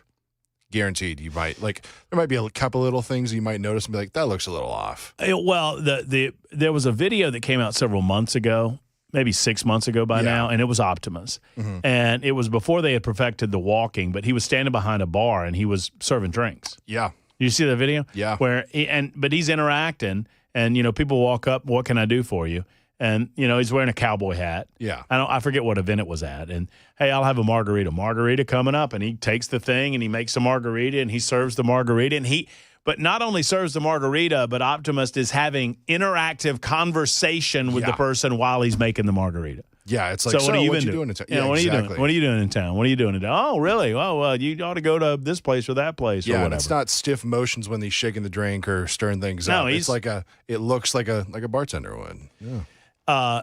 Guaranteed, you might there might be a couple little things you might notice and be like, that looks a little off. Well, there was a video that came out several months ago, maybe 6 months ago by now, and it was Optimus. Mm-hmm. And it was before they had perfected the walking, but he was standing behind a bar and he was serving drinks. Yeah. You see that video? Yeah. But he's interacting, and people walk up, what can I do for you? And he's wearing a cowboy hat. Yeah. I forget what event it was at. And hey, I'll have a margarita. Margarita coming up, and he takes the thing and he makes a margarita and he serves the margarita. And but not only serves the margarita, but Optimist is having interactive conversation with the person while he's making the margarita. Yeah, it's like, what are you what been you doing in town? Yeah, what exactly. are you doing? What are you doing in town? What are you doing in town? Oh, really? Well, you ought to go to this place or that place or Yeah, whatever. and it's not stiff motions when he's shaking the drink or stirring things No, up. he's- It looks like a bartender would. Yeah.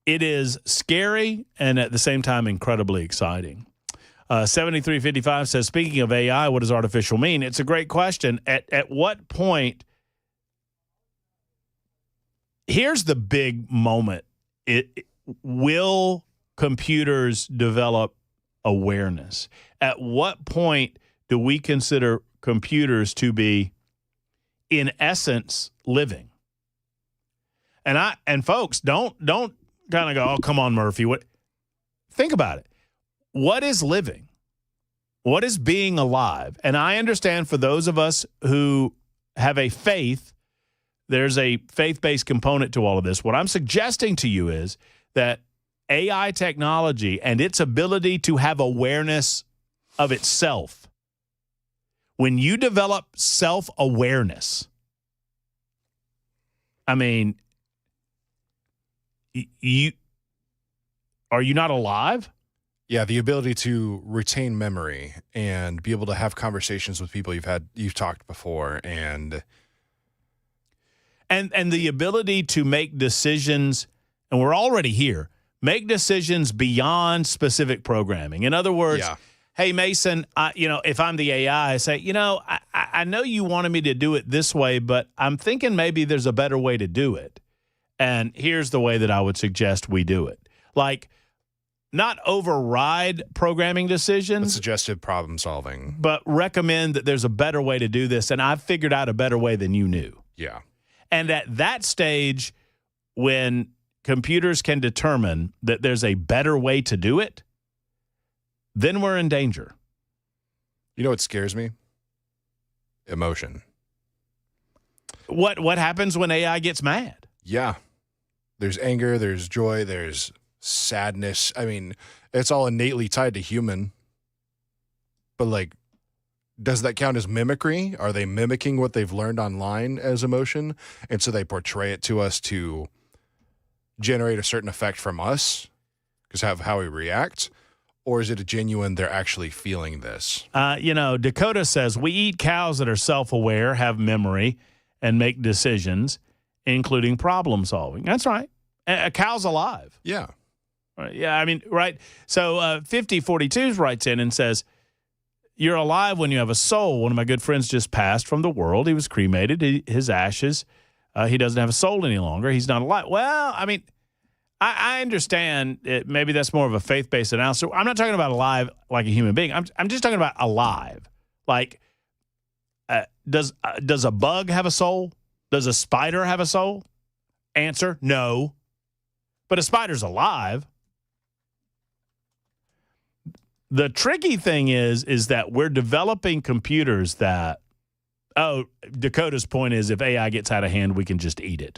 It is scary and at the same time incredibly exciting. 7355 says, speaking of AI, what does artificial mean? It's a great question. At what point? Here's the big moment. Will computers develop awareness? At what point do we consider computers to be, in essence, living? And folks, don't kind of go, oh, come on, Murphy. Think about it. What is living? What is being alive? And I understand for those of us who have a faith, there's a faith-based component to all of this. What I'm suggesting to you is that AI technology and its ability to have awareness of itself, when you develop self-awareness, I mean, are you not alive? Yeah, the ability to retain memory and be able to have conversations with people you've talked before, and the ability to make decisions, and we're already here, make decisions beyond specific programming. In other words, hey, Mason, if I'm the AI, I say, I know you wanted me to do it this way, but I'm thinking maybe there's a better way to do it. And here's the way that I would suggest we do it. Like, not override programming decisions. Suggestive problem solving. But recommend that there's a better way to do this, and I've figured out a better way than you knew. Yeah. And at that stage, when computers can determine that there's a better way to do it, then we're in danger. You know what scares me? Emotion. What happens when AI gets mad? Yeah. There's anger, there's joy, there's sadness. I mean, it's all innately tied to human. But, like, does that count as mimicry? Are they mimicking what they've learned online as emotion? And so they portray it to us to generate a certain effect from us because of how we react? Or is it a genuine, they're actually feeling this? Dakota says, we eat cows that are self-aware, have memory, and make decisions, including problem solving. That's right. A cow's alive. Yeah. Right. Yeah, I mean, right. So 5042 writes in and says, you're alive when you have a soul. One of my good friends just passed from the world. He was cremated. His ashes, he doesn't have a soul any longer. He's not alive. Well, I mean, I understand maybe that's more of a faith-based analysis. I'm not talking about alive like a human being. I'm just talking about alive. Like, does a bug have a soul? Does a spider have a soul? Answer, no. But a spider's alive. The tricky thing is that we're developing computers that, Dakota's point is if AI gets out of hand, we can just eat it.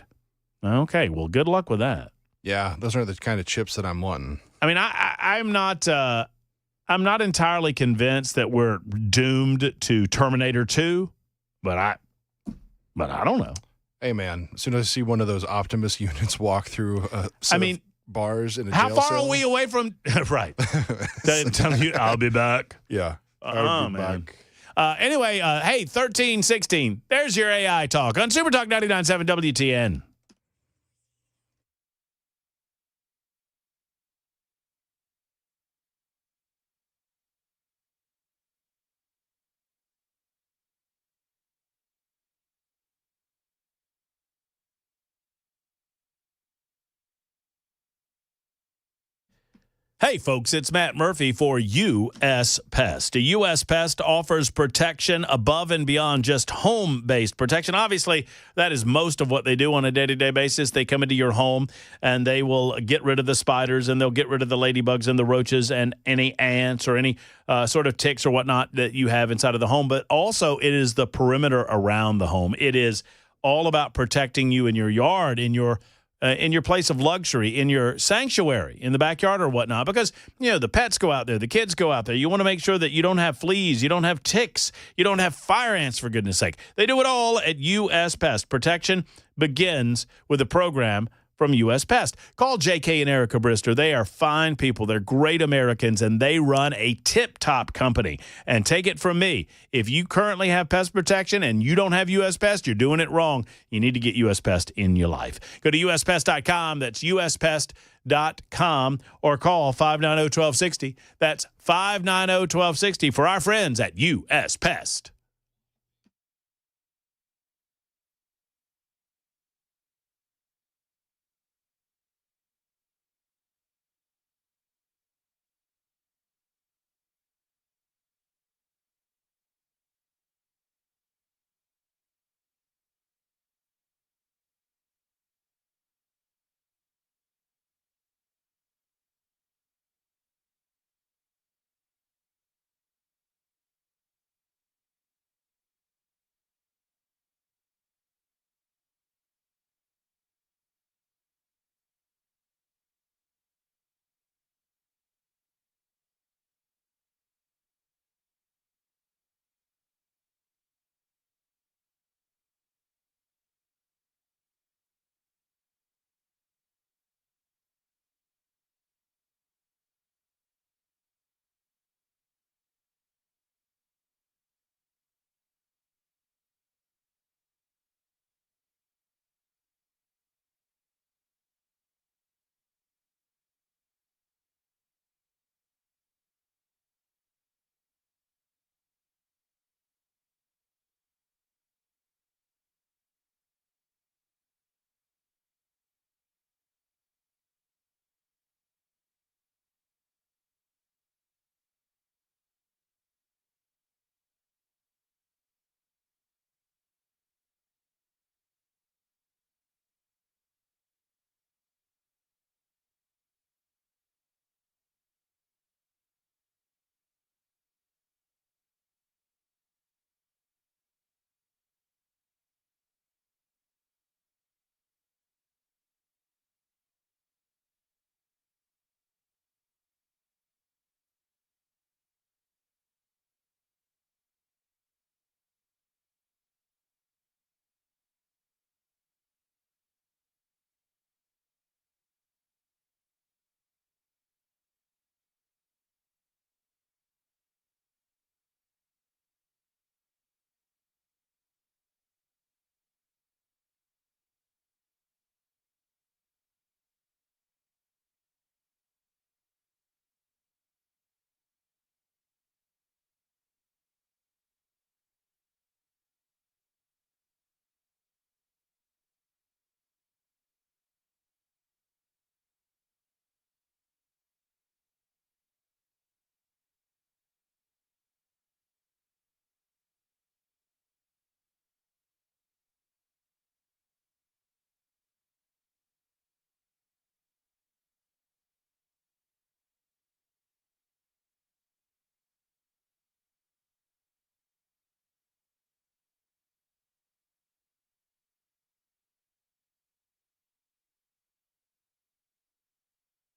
Okay, well, good luck with that. Yeah, those are the kind of chips that I'm wanting. I mean, I'm not entirely convinced that we're doomed to Terminator 2, but I don't know. Hey, man, as soon as I see one of those Optimus units walk through bars in a how jail far cell. are we away from right? Tell you, I'll be back. Yeah, Oh, man. Anyway, hey, 1316. There's your AI talk on Super Talk 99.7 WTN. Hey, folks, it's Matt Murphy for U.S. Pest. U.S. Pest offers protection above and beyond just home-based protection. Obviously, that is most of what they do on a day-to-day basis. They come into your home, and they will get rid of the spiders, and they'll get rid of the ladybugs and the roaches and any ants or any sort of ticks or whatnot that you have inside of the home. But also, it is the perimeter around the home. It is all about protecting you in your yard, in your in your place of luxury, in your sanctuary, in the backyard or whatnot, because, the pets go out there, the kids go out there. You want to make sure that you don't have fleas, you don't have ticks, you don't have fire ants, for goodness sake. They do it all at U.S. Pest. Protection begins with a program from U.S. Pest. Call J.K. and Erica Brister. They are fine people. They're great Americans, and they run a tip-top company. And take it from me, if you currently have pest protection and you don't have U.S. Pest, you're doing it wrong. You need to get U.S. Pest in your life. Go to uspest.com. That's uspest.com, or call 590-1260. That's 590-1260 for our friends at U.S. Pest.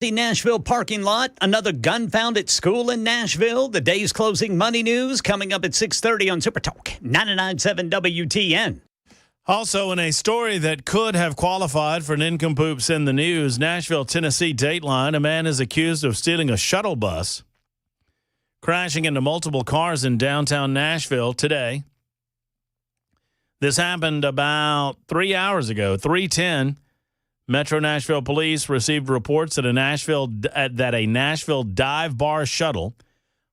The Nashville parking lot, another gun found at school in Nashville. The day's closing money news coming up at 6:30 on Super Talk 99.7 WTN. Also, in a story that could have qualified for an nincompoops in the news, Nashville, Tennessee Dateline, a man is accused of stealing a shuttle bus, crashing into multiple cars in downtown Nashville today. This happened about 3 hours ago, 3:10. Metro Nashville police received reports that a Nashville dive bar shuttle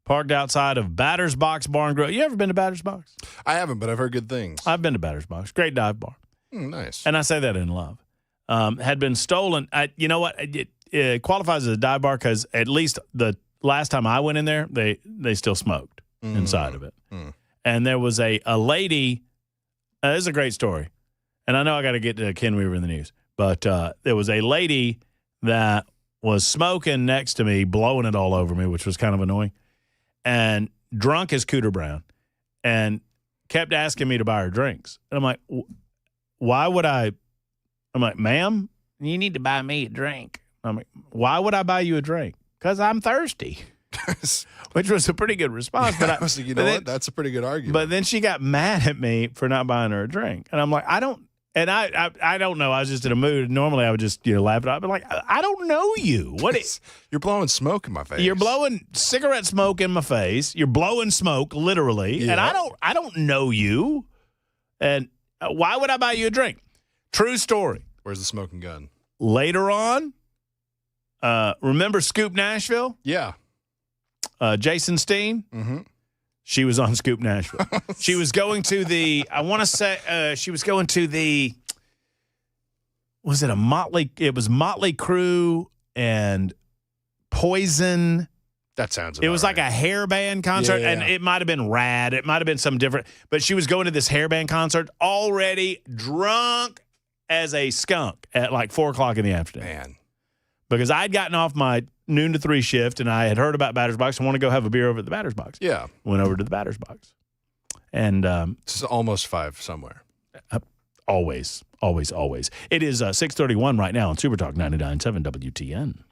parked outside of Batter's Box Bar and Grill. You ever been to Batter's Box? I haven't, but I've heard good things. I've been to Batter's Box. Great dive bar. Nice. And I say that in love. Had been stolen. You know what? It qualifies as a dive bar because at least the last time I went in there, they still smoked inside of it. And there was a lady. This is a great story. And I know I got to get to Ken Weaver in the news. But there was a lady that was smoking next to me, blowing it all over me, which was kind of annoying, and drunk as Cooter Brown, and kept asking me to buy her drinks. And I'm like, why would I? I'm like, ma'am, you need to buy me a drink. I'm like, why would I buy you a drink? Because I'm thirsty. Which was a pretty good response. Yeah, But what? That's a pretty good argument. But then she got mad at me for not buying her a drink. And I'm like, I don't know. I was just in a mood. Normally I would just, laugh it off. But like, I don't know you. You're blowing smoke in my face. You're blowing cigarette smoke in my face. You're blowing smoke, literally. Yeah. And I don't know you. And why would I buy you a drink? True story. Where's the smoking gun? Later on, remember Scoop Nashville? Yeah. Jason Steen? Mm-hmm. She was on Scoop Nashville. She was going to was it a Motley? It was Motley Crue and Poison. That sounds It was right. like a hair band concert, Yeah. and it might have been Rad. It might have been some different. But she was going to this hair band concert already drunk as a skunk at like 4 o'clock in the afternoon. Man. Because I'd gotten off my noon to 3 shift, and I had heard about Batter's Box and want to go have a beer over at the Batter's Box. Yeah. Went over to the Batter's Box. And it's almost 5 somewhere. Always. It is 6:31 right now on Super Talk 99.7 WTN.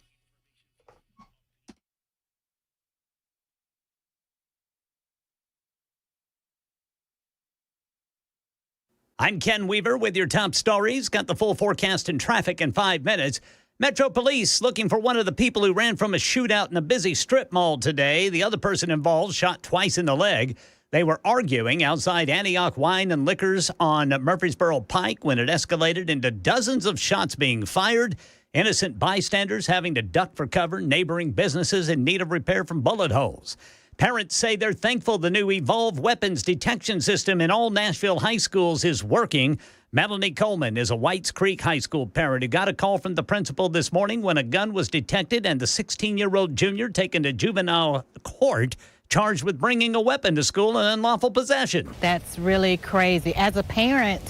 I'm Ken Weaver with your top stories. Got the full forecast and traffic in 5 minutes. Metro Police looking for one of the people who ran from a shootout in a busy strip mall today. The other person involved shot twice in the leg. They were arguing outside Antioch Wine and Liquors on Murfreesboro Pike when it escalated into dozens of shots being fired. Innocent bystanders having to duck for cover. Neighboring businesses in need of repair from bullet holes. Parents say they're thankful the new Evolved Weapons Detection System in all Nashville high schools is working. Melanie Coleman is a Whites Creek High School parent who got a call from the principal this morning when a gun was detected and the 16-year-old junior taken to juvenile court charged with bringing a weapon to school in unlawful possession. That's really crazy. As a parent,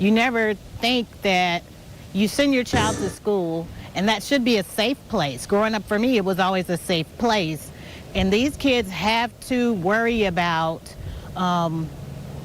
you never think that you send your child to school and that should be a safe place. Growing up for me, it was always a safe place. And these kids have to worry about,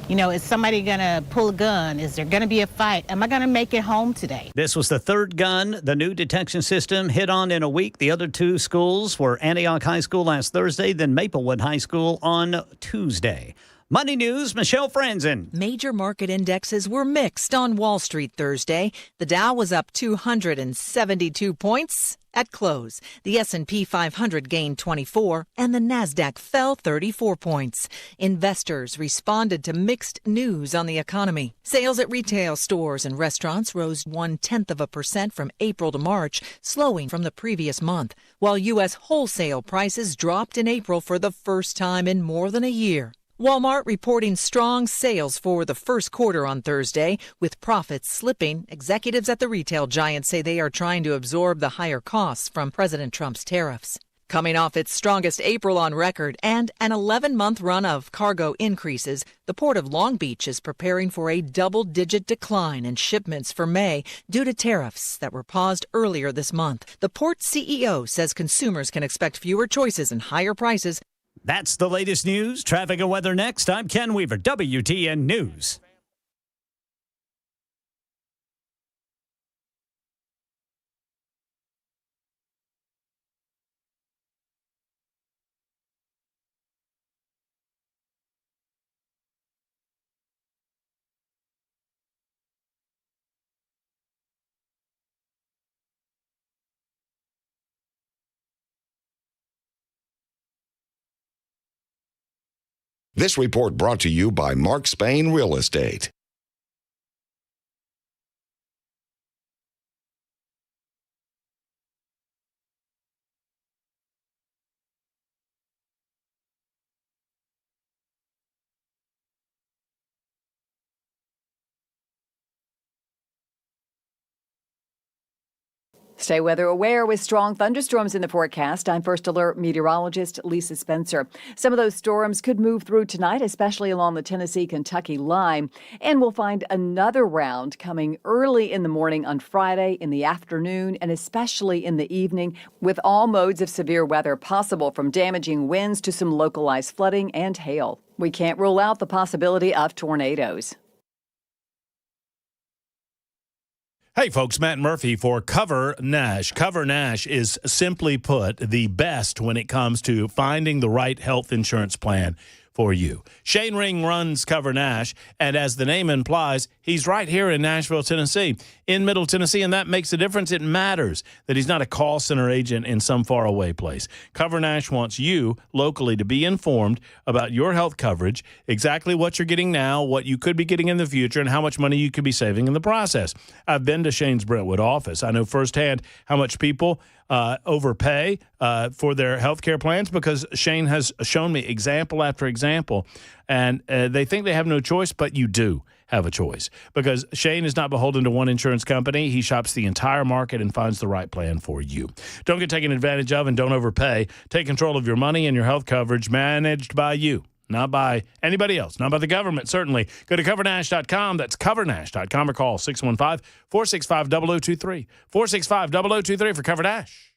is somebody going to pull a gun? Is there going to be a fight? Am I going to make it home today? This was the third gun the new detection system hit on in a week. The other two schools were Antioch High School last Thursday, then Maplewood High School on Tuesday. Money News, Michelle Franzen. Major market indexes were mixed on Wall Street Thursday. The Dow was up 272 points at close. The S&P 500 gained 24, and the Nasdaq fell 34 points. Investors responded to mixed news on the economy. Sales at retail stores and restaurants rose 0.1% from April to March, slowing from the previous month, while U.S. wholesale prices dropped in April for the first time in more than a year. Walmart reporting strong sales for the first quarter on Thursday, with profits slipping. Executives at the retail giant say they are trying to absorb the higher costs from President Trump's tariffs. Coming off its strongest April on record and an 11-month run of cargo increases, the Port of Long Beach is preparing for a double-digit decline in shipments for May due to tariffs that were paused earlier this month. The port CEO says consumers can expect fewer choices and higher prices. That's the latest news, traffic and weather next. I'm Ken Weaver, WTN News. This report brought to you by Mark Spain Real Estate. Stay weather aware with strong thunderstorms in the forecast. I'm First Alert meteorologist Lisa Spencer. Some of those storms could move through tonight, especially along the Tennessee-Kentucky line. And we'll find another round coming early in the morning on Friday, in the afternoon, and especially in the evening, with all modes of severe weather possible, from damaging winds to some localized flooding and hail. We can't rule out the possibility of tornadoes. Hey, folks, Matt Murphy for Cover Nash. Cover Nash is, simply put, the best when it comes to finding the right health insurance plan for you. Shane Ring runs Cover Nash, and as the name implies, he's right here in Nashville, Tennessee, in Middle Tennessee, and that makes a difference. It matters that he's not a call center agent in some faraway place. Cover Nash wants you locally to be informed about your health coverage, exactly what you're getting now, what you could be getting in the future, and how much money you could be saving in the process. I've been to Shane's Brentwood office. I know firsthand how much people overpay for their health care plans because Shane has shown me example after example, and they think they have no choice, but you do have a choice because Shane is not beholden to one insurance company. He shops the entire market and finds the right plan for you. Don't get taken advantage of and don't overpay. Take control of your money and your health coverage managed by you. Not by anybody else, not by the government, certainly. Go to covernash.com. That's covernash.com or call 615-465-0023. 465-0023 for Cover Nash.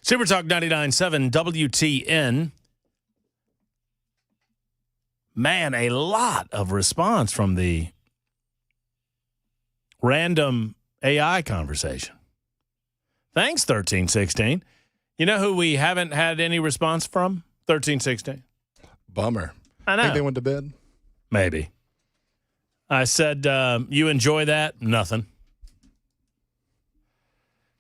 Super Talk 99.7 WTN. Man, a lot of response from the random AI conversation. Thanks, 1316. You know who we haven't had any response from? 1316. Bummer. I know. Think they went to bed? Maybe. I said, you enjoy that? Nothing.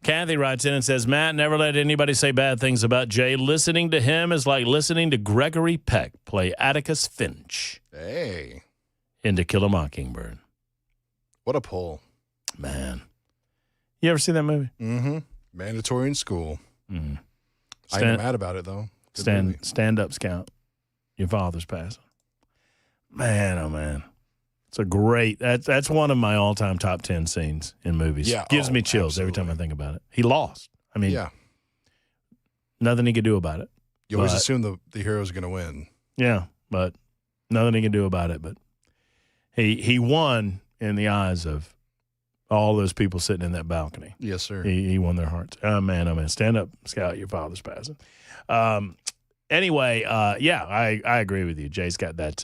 Kathy writes in and says, Matt, never let anybody say bad things about Jay. Listening to him is like listening to Gregory Peck play Atticus Finch. Hey. In To Kill a Mockingbird. What a pull. Man. You ever see that movie? Mm-hmm. Mandatory in school. Mm-hmm. I ain't mad about it, though. Stand up, Scout. Your father's passing. Man, oh, man. It's a great, that's one of my all-time top 10 scenes in movies. Yeah. Gives me chills every time I think about it. He lost. I mean, nothing he could do about it. You always assume the hero's going to win. Yeah, but nothing he can do about it. But he won in the eyes of All those people sitting in that balcony. Yes, sir. He won their hearts. Oh, man. Stand up, Scout. Your father's passing. Anyway, yeah, I agree with you. Jay's got that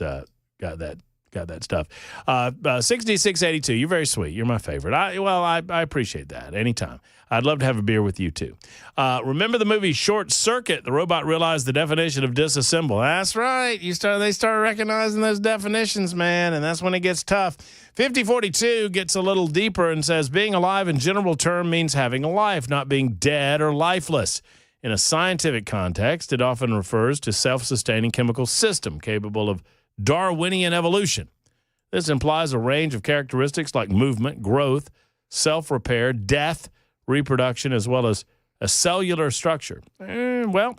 stuff. 6682. You're very sweet. You're my favorite. I appreciate that. Anytime. I'd love to have a beer with you too. Remember the movie Short Circuit? The robot realized the definition of disassemble. That's right. They start recognizing those definitions, man, and that's when it gets tough. 5042 gets a little deeper and says being alive in general term means having a life, not being dead or lifeless. In a scientific context, it often refers to self-sustaining chemical system capable of Darwinian evolution. This implies a range of characteristics like movement, growth, self-repair, death, reproduction, as well as a cellular structure. Well,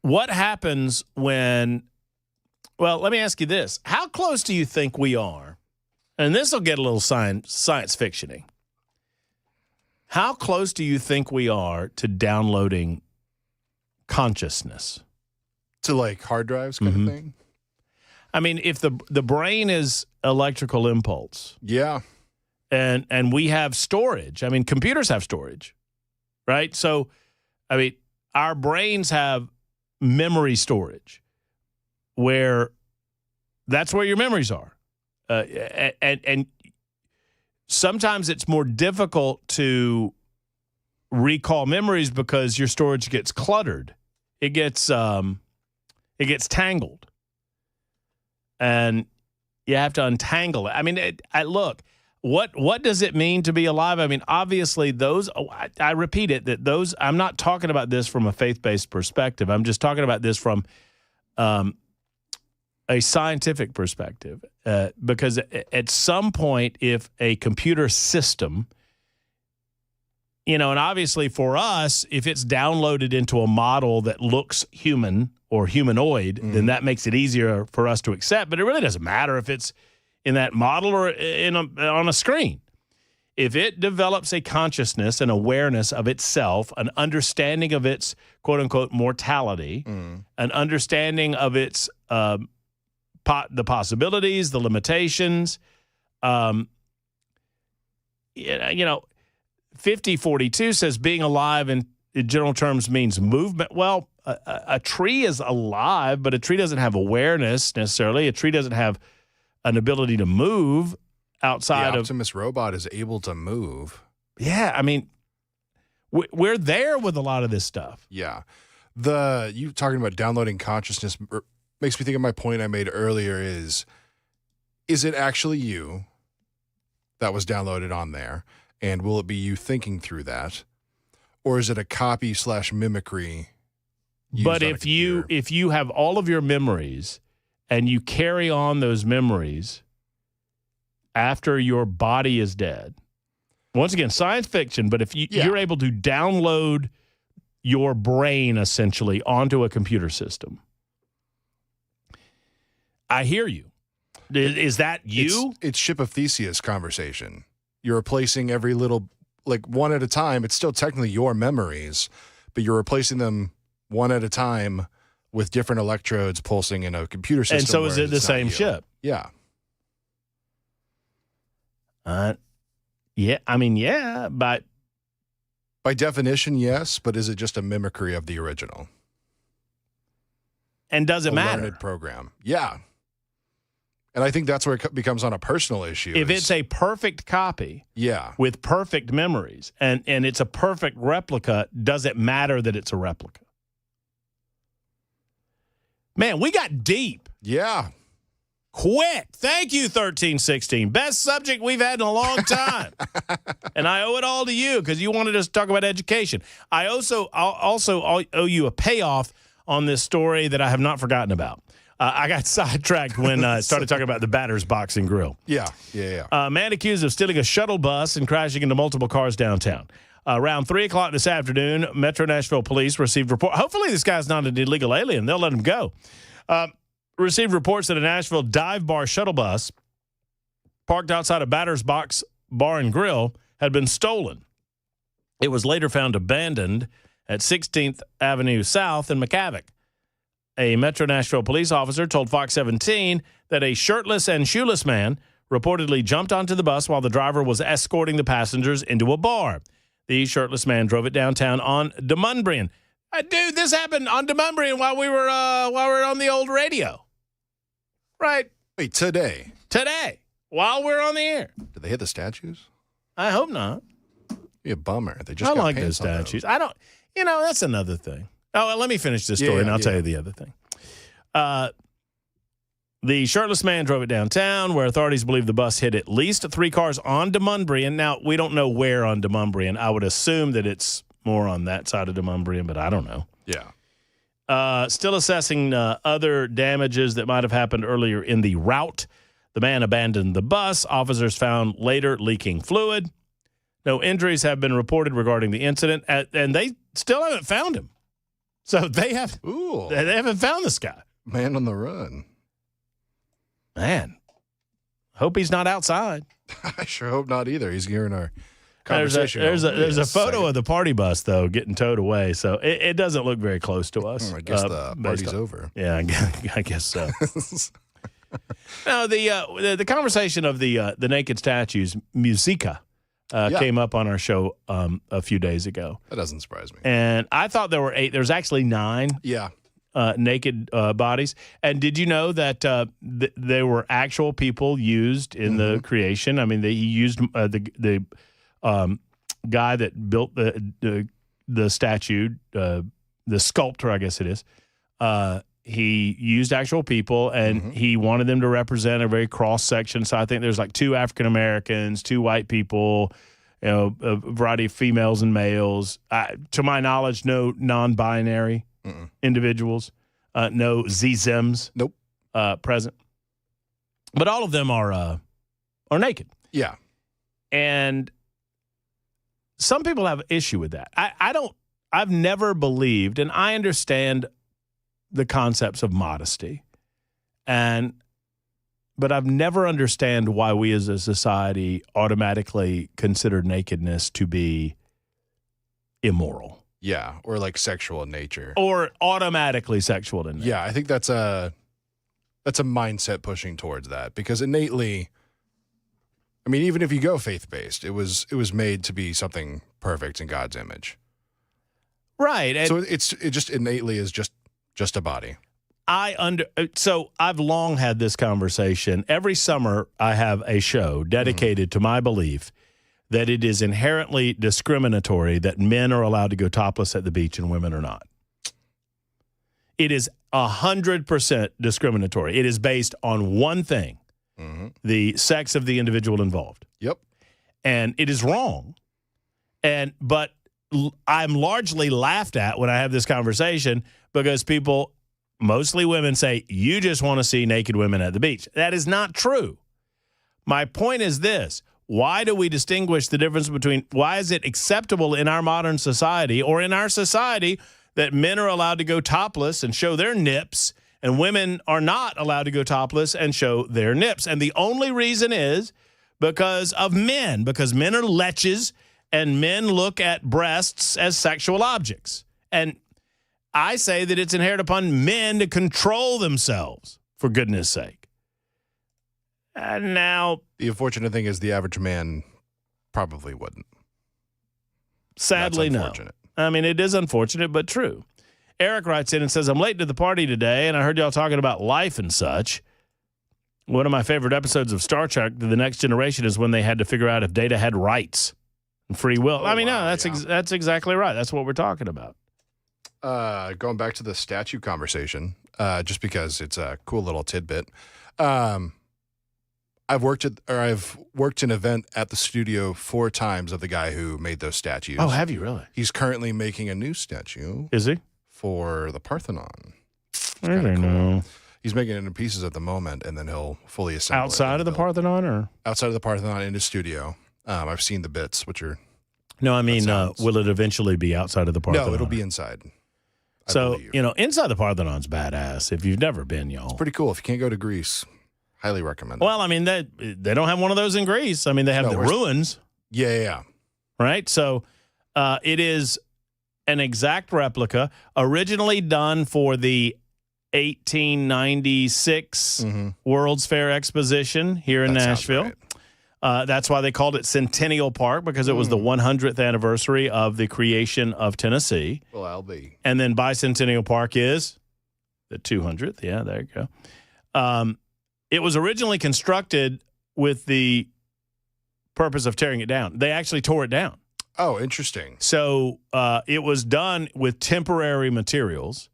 what happens when, well, let me ask you this. How close do you think we are, and this will get a little science fiction-y. How close do you think we are to downloading consciousness? To like hard drives kind of thing? I mean, if the brain is electrical impulse. Yeah. And we have storage. I mean, computers have storage, right? So, I mean, our brains have memory storage where that's where your memories are. And sometimes it's more difficult to recall memories because your storage gets cluttered. It gets tangled. And you have to untangle it. I mean, look, what does it mean to be alive? I mean, obviously I repeat it, that those, I'm not talking about this from a faith-based perspective. I'm just talking about this from a scientific perspective. Because at some point, if a computer system, and obviously for us, if it's downloaded into a model that looks human or humanoid, then that makes it easier for us to accept. But it really doesn't matter if it's in that model or on a screen. If it develops a consciousness, an awareness of itself, an understanding of its quote-unquote mortality, an understanding of its the possibilities, the limitations, 5042 says being alive in general terms means movement. Well, a tree is alive, but a tree doesn't have awareness necessarily. A tree doesn't have an ability to move outside the Optimus robot is able to move. Yeah, I mean, we're there with a lot of this stuff. Yeah. You talking about downloading consciousness makes me think of my point I made earlier is it actually you that was downloaded on there? And will it be you thinking through that? Or is it a copy / mimicry? But if you have all of your memories and you carry on those memories after your body is dead, once again, science fiction, but if you're able to download your brain essentially onto a computer system, I hear you. Is that you? It's Ship of Theseus conversation. You're replacing every little, like one at a time. It's still technically your memories, but you're replacing them one at a time with different electrodes pulsing in a computer system. And so is it the same ship? Yeah. Yeah, I mean, yeah, but by definition, yes, but is it just a mimicry of the original? And does it matter? Learned program. Yeah. And I think that's where it becomes on a personal issue. If it's a perfect copy, with perfect memories, and it's a perfect replica, does it matter that it's a replica? Man, we got deep. Yeah. Quick. Thank you, 1316. Best subject we've had in a long time. And I owe it all to you because you wanted us to talk about education. I also owe you a payoff on this story that I have not forgotten about. I got sidetracked when I started talking about the Batter's Boxing Grill. Yeah. Man accused of stealing a shuttle bus and crashing into multiple cars downtown. Around 3 o'clock this afternoon, Metro Nashville police received report. Hopefully this guy's not an illegal alien. They'll let him go. Received reports that a Nashville dive bar shuttle bus parked outside a Batter's Box Bar and Grill had been stolen. It was later found abandoned at 16th Avenue South in McCavick. A Metro Nashville police officer told Fox 17 that a shirtless and shoeless man reportedly jumped onto the bus while the driver was escorting the passengers into a bar. The shirtless man drove it downtown on Demumbrian. Dude, this happened on Demumbrian while we were on the old radio. Right. Wait, today, while we're on the air. Did they hit the statues? I hope not. Be a bummer. They just I got like those paints on those. statues. I don't. That's another thing. Oh, well, let me finish this story, and I'll tell you the other thing. The shirtless man drove it downtown, where authorities believe the bus hit at least 3 cars on Demumbrian. Now, we don't know where on Demumbrian. I would assume that it's more on that side of Demumbrian, but I don't know. Yeah. Still assessing other damages that might have happened earlier in the route. The man abandoned the bus. Officers found later leaking fluid. No injuries have been reported regarding the incident, and they still haven't found him. So they haven't found this guy. Man on the run. Man, hope he's not outside. I sure hope not either. He's hearing our conversation. There's a photo of the party bus, though, getting towed away. So it doesn't look very close to us. I guess the party's over. Yeah, I guess so. No, the conversation of the naked statues, Musica, came up on our show a few days ago. That doesn't surprise me. And I thought there were 8. There's actually 9. Yeah. Naked bodies. And did you know that there were actual people used in the creation? I mean, he used the guy that built the statue, the sculptor, I guess it is. He used actual people, and he wanted them to represent a very cross section. So I think there's like 2 African Americans, 2 white people, a variety of females and males. To my knowledge, no non-binary individuals, no ZZIMs, nope, present. But all of them are naked. Yeah, and some people have issue with that. I've never believed, and I understand the concepts of modesty, but I've never understand why we as a society automatically consider nakedness to be immoral. Yeah, or like sexual in nature. Or automatically sexual in nature. Yeah, I think that's a mindset pushing towards that, because innately, I mean, even if you go faith-based, it was made to be something perfect in God's image. Right. And so it just innately is just a body. So I've long had this conversation. Every summer I have a show dedicated to my belief that it is inherently discriminatory that men are allowed to go topless at the beach and women are not. It is 100% discriminatory. It is based on one thing, the sex of the individual involved. Yep. And it is wrong. But I'm largely laughed at when I have this conversation because people, mostly women, say, you just want to see naked women at the beach. That is not true. My point is this. Why do we distinguish the difference between, why is it acceptable in our modern society or in our society that men are allowed to go topless and show their nips and women are not allowed to go topless and show their nips? And the only reason is because of men, because men are leches and men look at breasts as sexual objects. And I say that it's inherent upon men to control themselves, for goodness sake. And now, the unfortunate thing is the average man probably wouldn't. Sadly, That's no. unfortunate. I mean, it is unfortunate, but true. Eric writes in and says, I'm late to the party today, and I heard y'all talking about life and such. One of my favorite episodes of Star Trek, The Next Generation, is when they had to figure out if Data had rights and free will. That's exactly right. That's what we're talking about. Going back to the statue conversation, just because it's a cool little tidbit. I've worked an event at the studio 4 times of the guy who made those statues. Oh, have you really? He's currently making a new statue. Is he? For the Parthenon. I don't know. He's making it in pieces at the moment, and then he'll fully assemble outside of the Parthenon, or outside of the Parthenon in his studio. I've seen the bits, which are. No, I mean, will it eventually be outside of the Parthenon? No, it'll be inside. So, inside the Parthenon's badass. If you've never been, y'all. It's pretty cool. If you can't go to Greece, highly recommend it. Well, I mean, they don't have one of those in Greece. I mean, they have the ruins. Yeah. Right? So it is an exact replica, originally done for the 1896 World's Fair Exposition here in Nashville. That's why they called it Centennial Park, because it was the 100th anniversary of the creation of Tennessee. Well, I'll be. And then Bicentennial Park is the 200th. Yeah, there you go. It was originally constructed with the purpose of tearing it down. They actually tore it down. Oh, interesting. So it was done with temporary materials,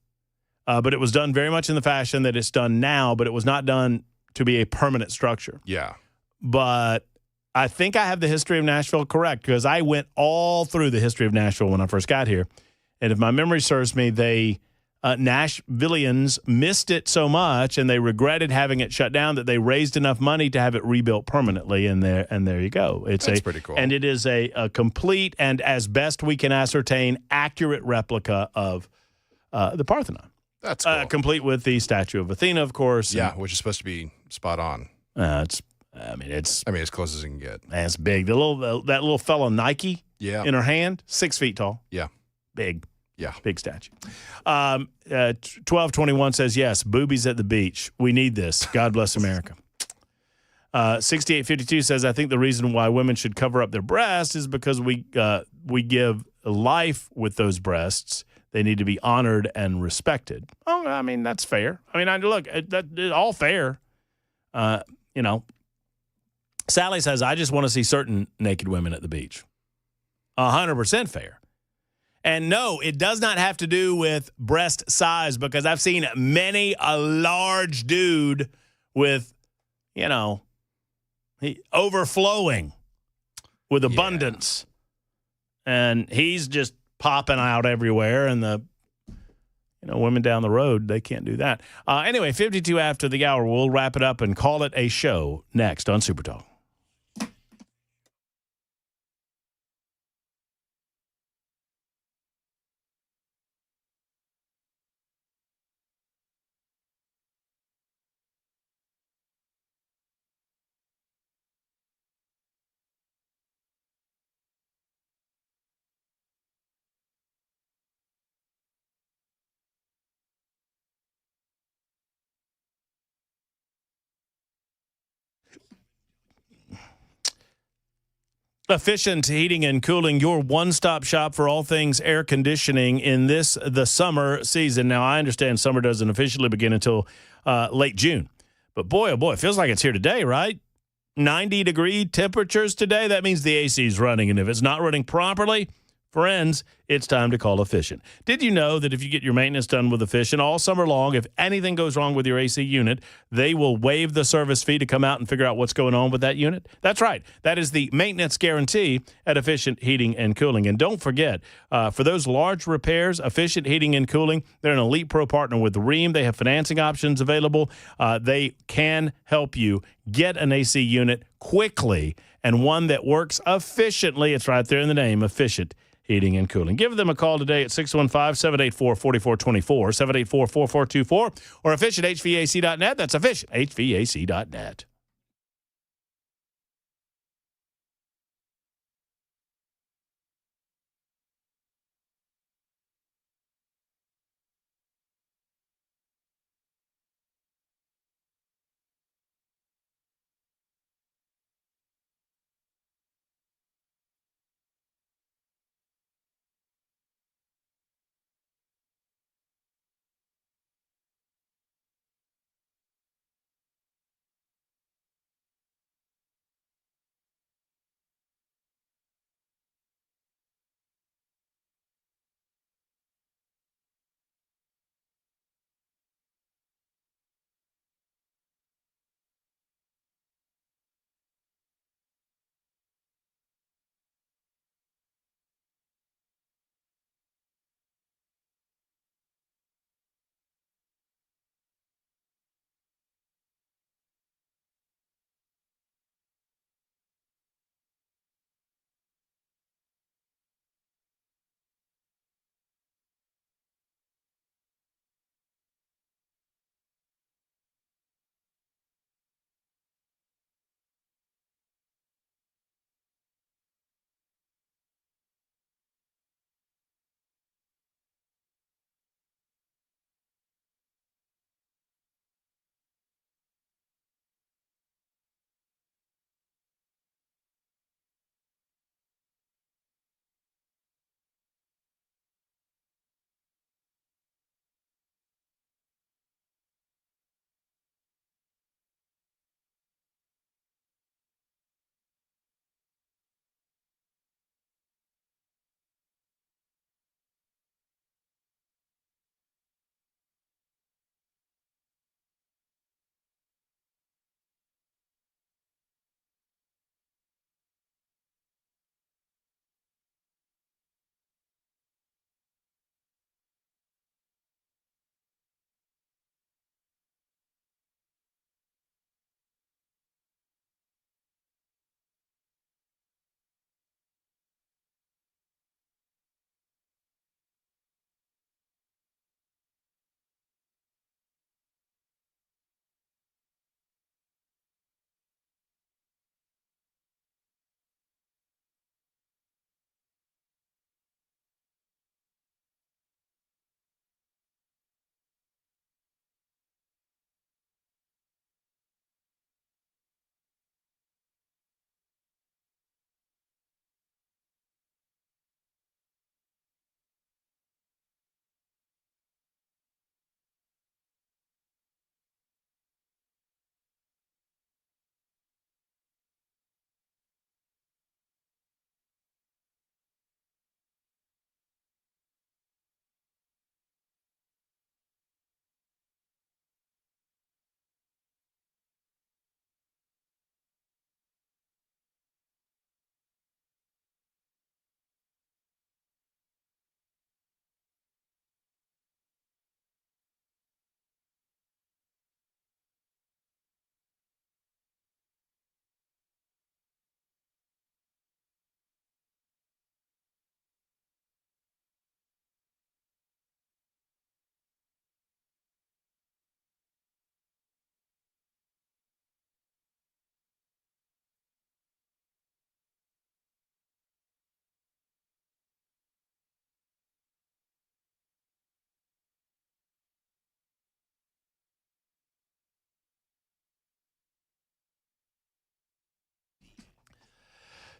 but it was done very much in the fashion that it's done now, but it was not done to be a permanent structure. Yeah. But I think I have the history of Nashville correct, because I went all through the history of Nashville when I first got here. And if my memory serves me, they Nashvillians missed it so much, and they regretted having it shut down, that they raised enough money to have it rebuilt permanently. And there you go. That's pretty cool. And it is a complete and, as best we can ascertain, accurate replica of the Parthenon. That's cool. Complete with the statue of Athena, of course. Yeah, which is supposed to be spot on. It's as close as it can get. It's big. That little fella Nike in her hand, 6 feet tall. Yeah. Big. Yeah. Big statue. 1221 says, yes, boobies at the beach. We need this. God bless America. 6852 says, I think the reason why women should cover up their breasts is because we give life with those breasts. They need to be honored and respected. Oh, I mean, that's fair. I mean, look, that's all fair. Sally says, I just want to see certain naked women at the beach. 100% fair. And no, it does not have to do with breast size, because I've seen many a large dude with, overflowing with abundance. And he's just popping out everywhere, and the women down the road, they can't do that. Anyway, 52 after the hour, we'll wrap it up and call it a show next on Super Talk. Efficient Heating and Cooling, your one-stop shop for all things air conditioning in the summer season. Now, I understand summer doesn't officially begin until late June. But boy, oh boy, it feels like it's here today, right? 90-degree temperatures today. That means the AC is running. And if it's not running properly, friends, it's time to call Efficient. Did you know that if you get your maintenance done with Efficient all summer long, if anything goes wrong with your AC unit, they will waive the service fee to come out and figure out what's going on with that unit? That's right. That is the maintenance guarantee at Efficient Heating and Cooling. And don't forget, for those large repairs, Efficient Heating and Cooling, they're an Elite Pro partner with Rheem. They have financing options available. They can help you get an AC unit quickly, and one that works efficiently. It's right there in the name, Efficient Heating and Cooling. Give them a call today at 615-784-4424, 784-4424, or efficienthvac.net. That's efficienthvac.net.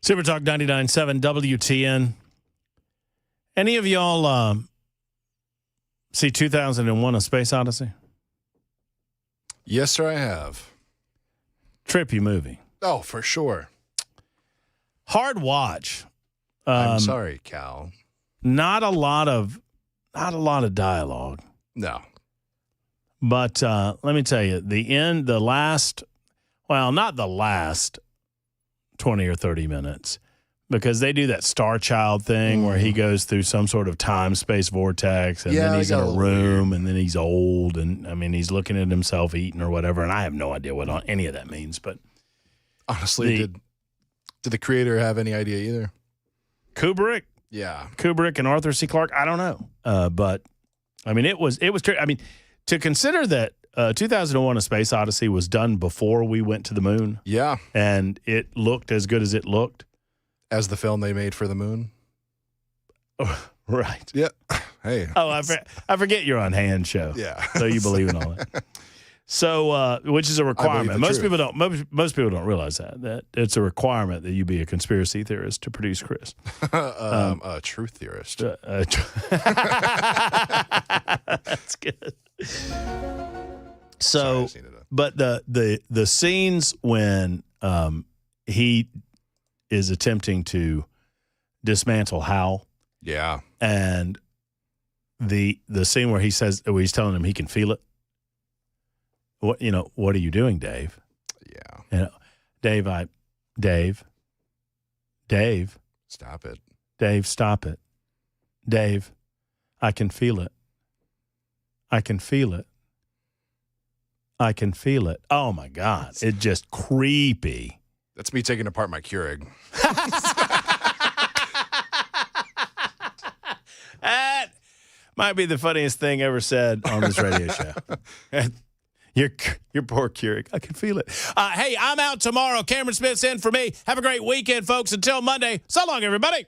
Super Talk 99.7 WTN. Any of y'all see 2001: A Space Odyssey? Yes, sir, I have. Trippy movie. Oh, for sure. Hard watch. I'm sorry, Cal. Not a lot of dialogue. No. But let me tell you, not the last 20 or 30 minutes, because they do that Star Child thing where he goes through some sort of time-space vortex, and then he's in a room, and then he's old, and, I mean, he's looking at himself eating or whatever, and I have no idea what any of that means. But honestly, did the creator have any idea either? Kubrick? Yeah. Kubrick and Arthur C. Clarke? I don't know. But, I mean, it was I mean, to consider that 2001: A Space Odyssey was done before we went to the moon. Yeah. And it looked as good as it looked. As the film they made for the moon? Oh, right. Yeah. Hey. Oh, I forget you're on Hand Show. Yeah. So you believe in all that. So, which is a requirement. Most people don't realize that it's a requirement that you be a conspiracy theorist to produce Chris. A truth theorist. That's good. So, but the scenes when he is attempting to dismantle Hal, yeah, and the scene where he's telling him he can feel it. What are you doing, Dave? Yeah, Dave, stop it. Dave, stop it. Dave, I can feel it. I can feel it. I can feel it. Oh, my God. It's just creepy. That's me taking apart my Keurig. That might be the funniest thing ever said on this radio show. Your poor Keurig. I can feel it. Hey, I'm out tomorrow. Cameron Smith's in for me. Have a great weekend, folks. Until Monday. So long, everybody.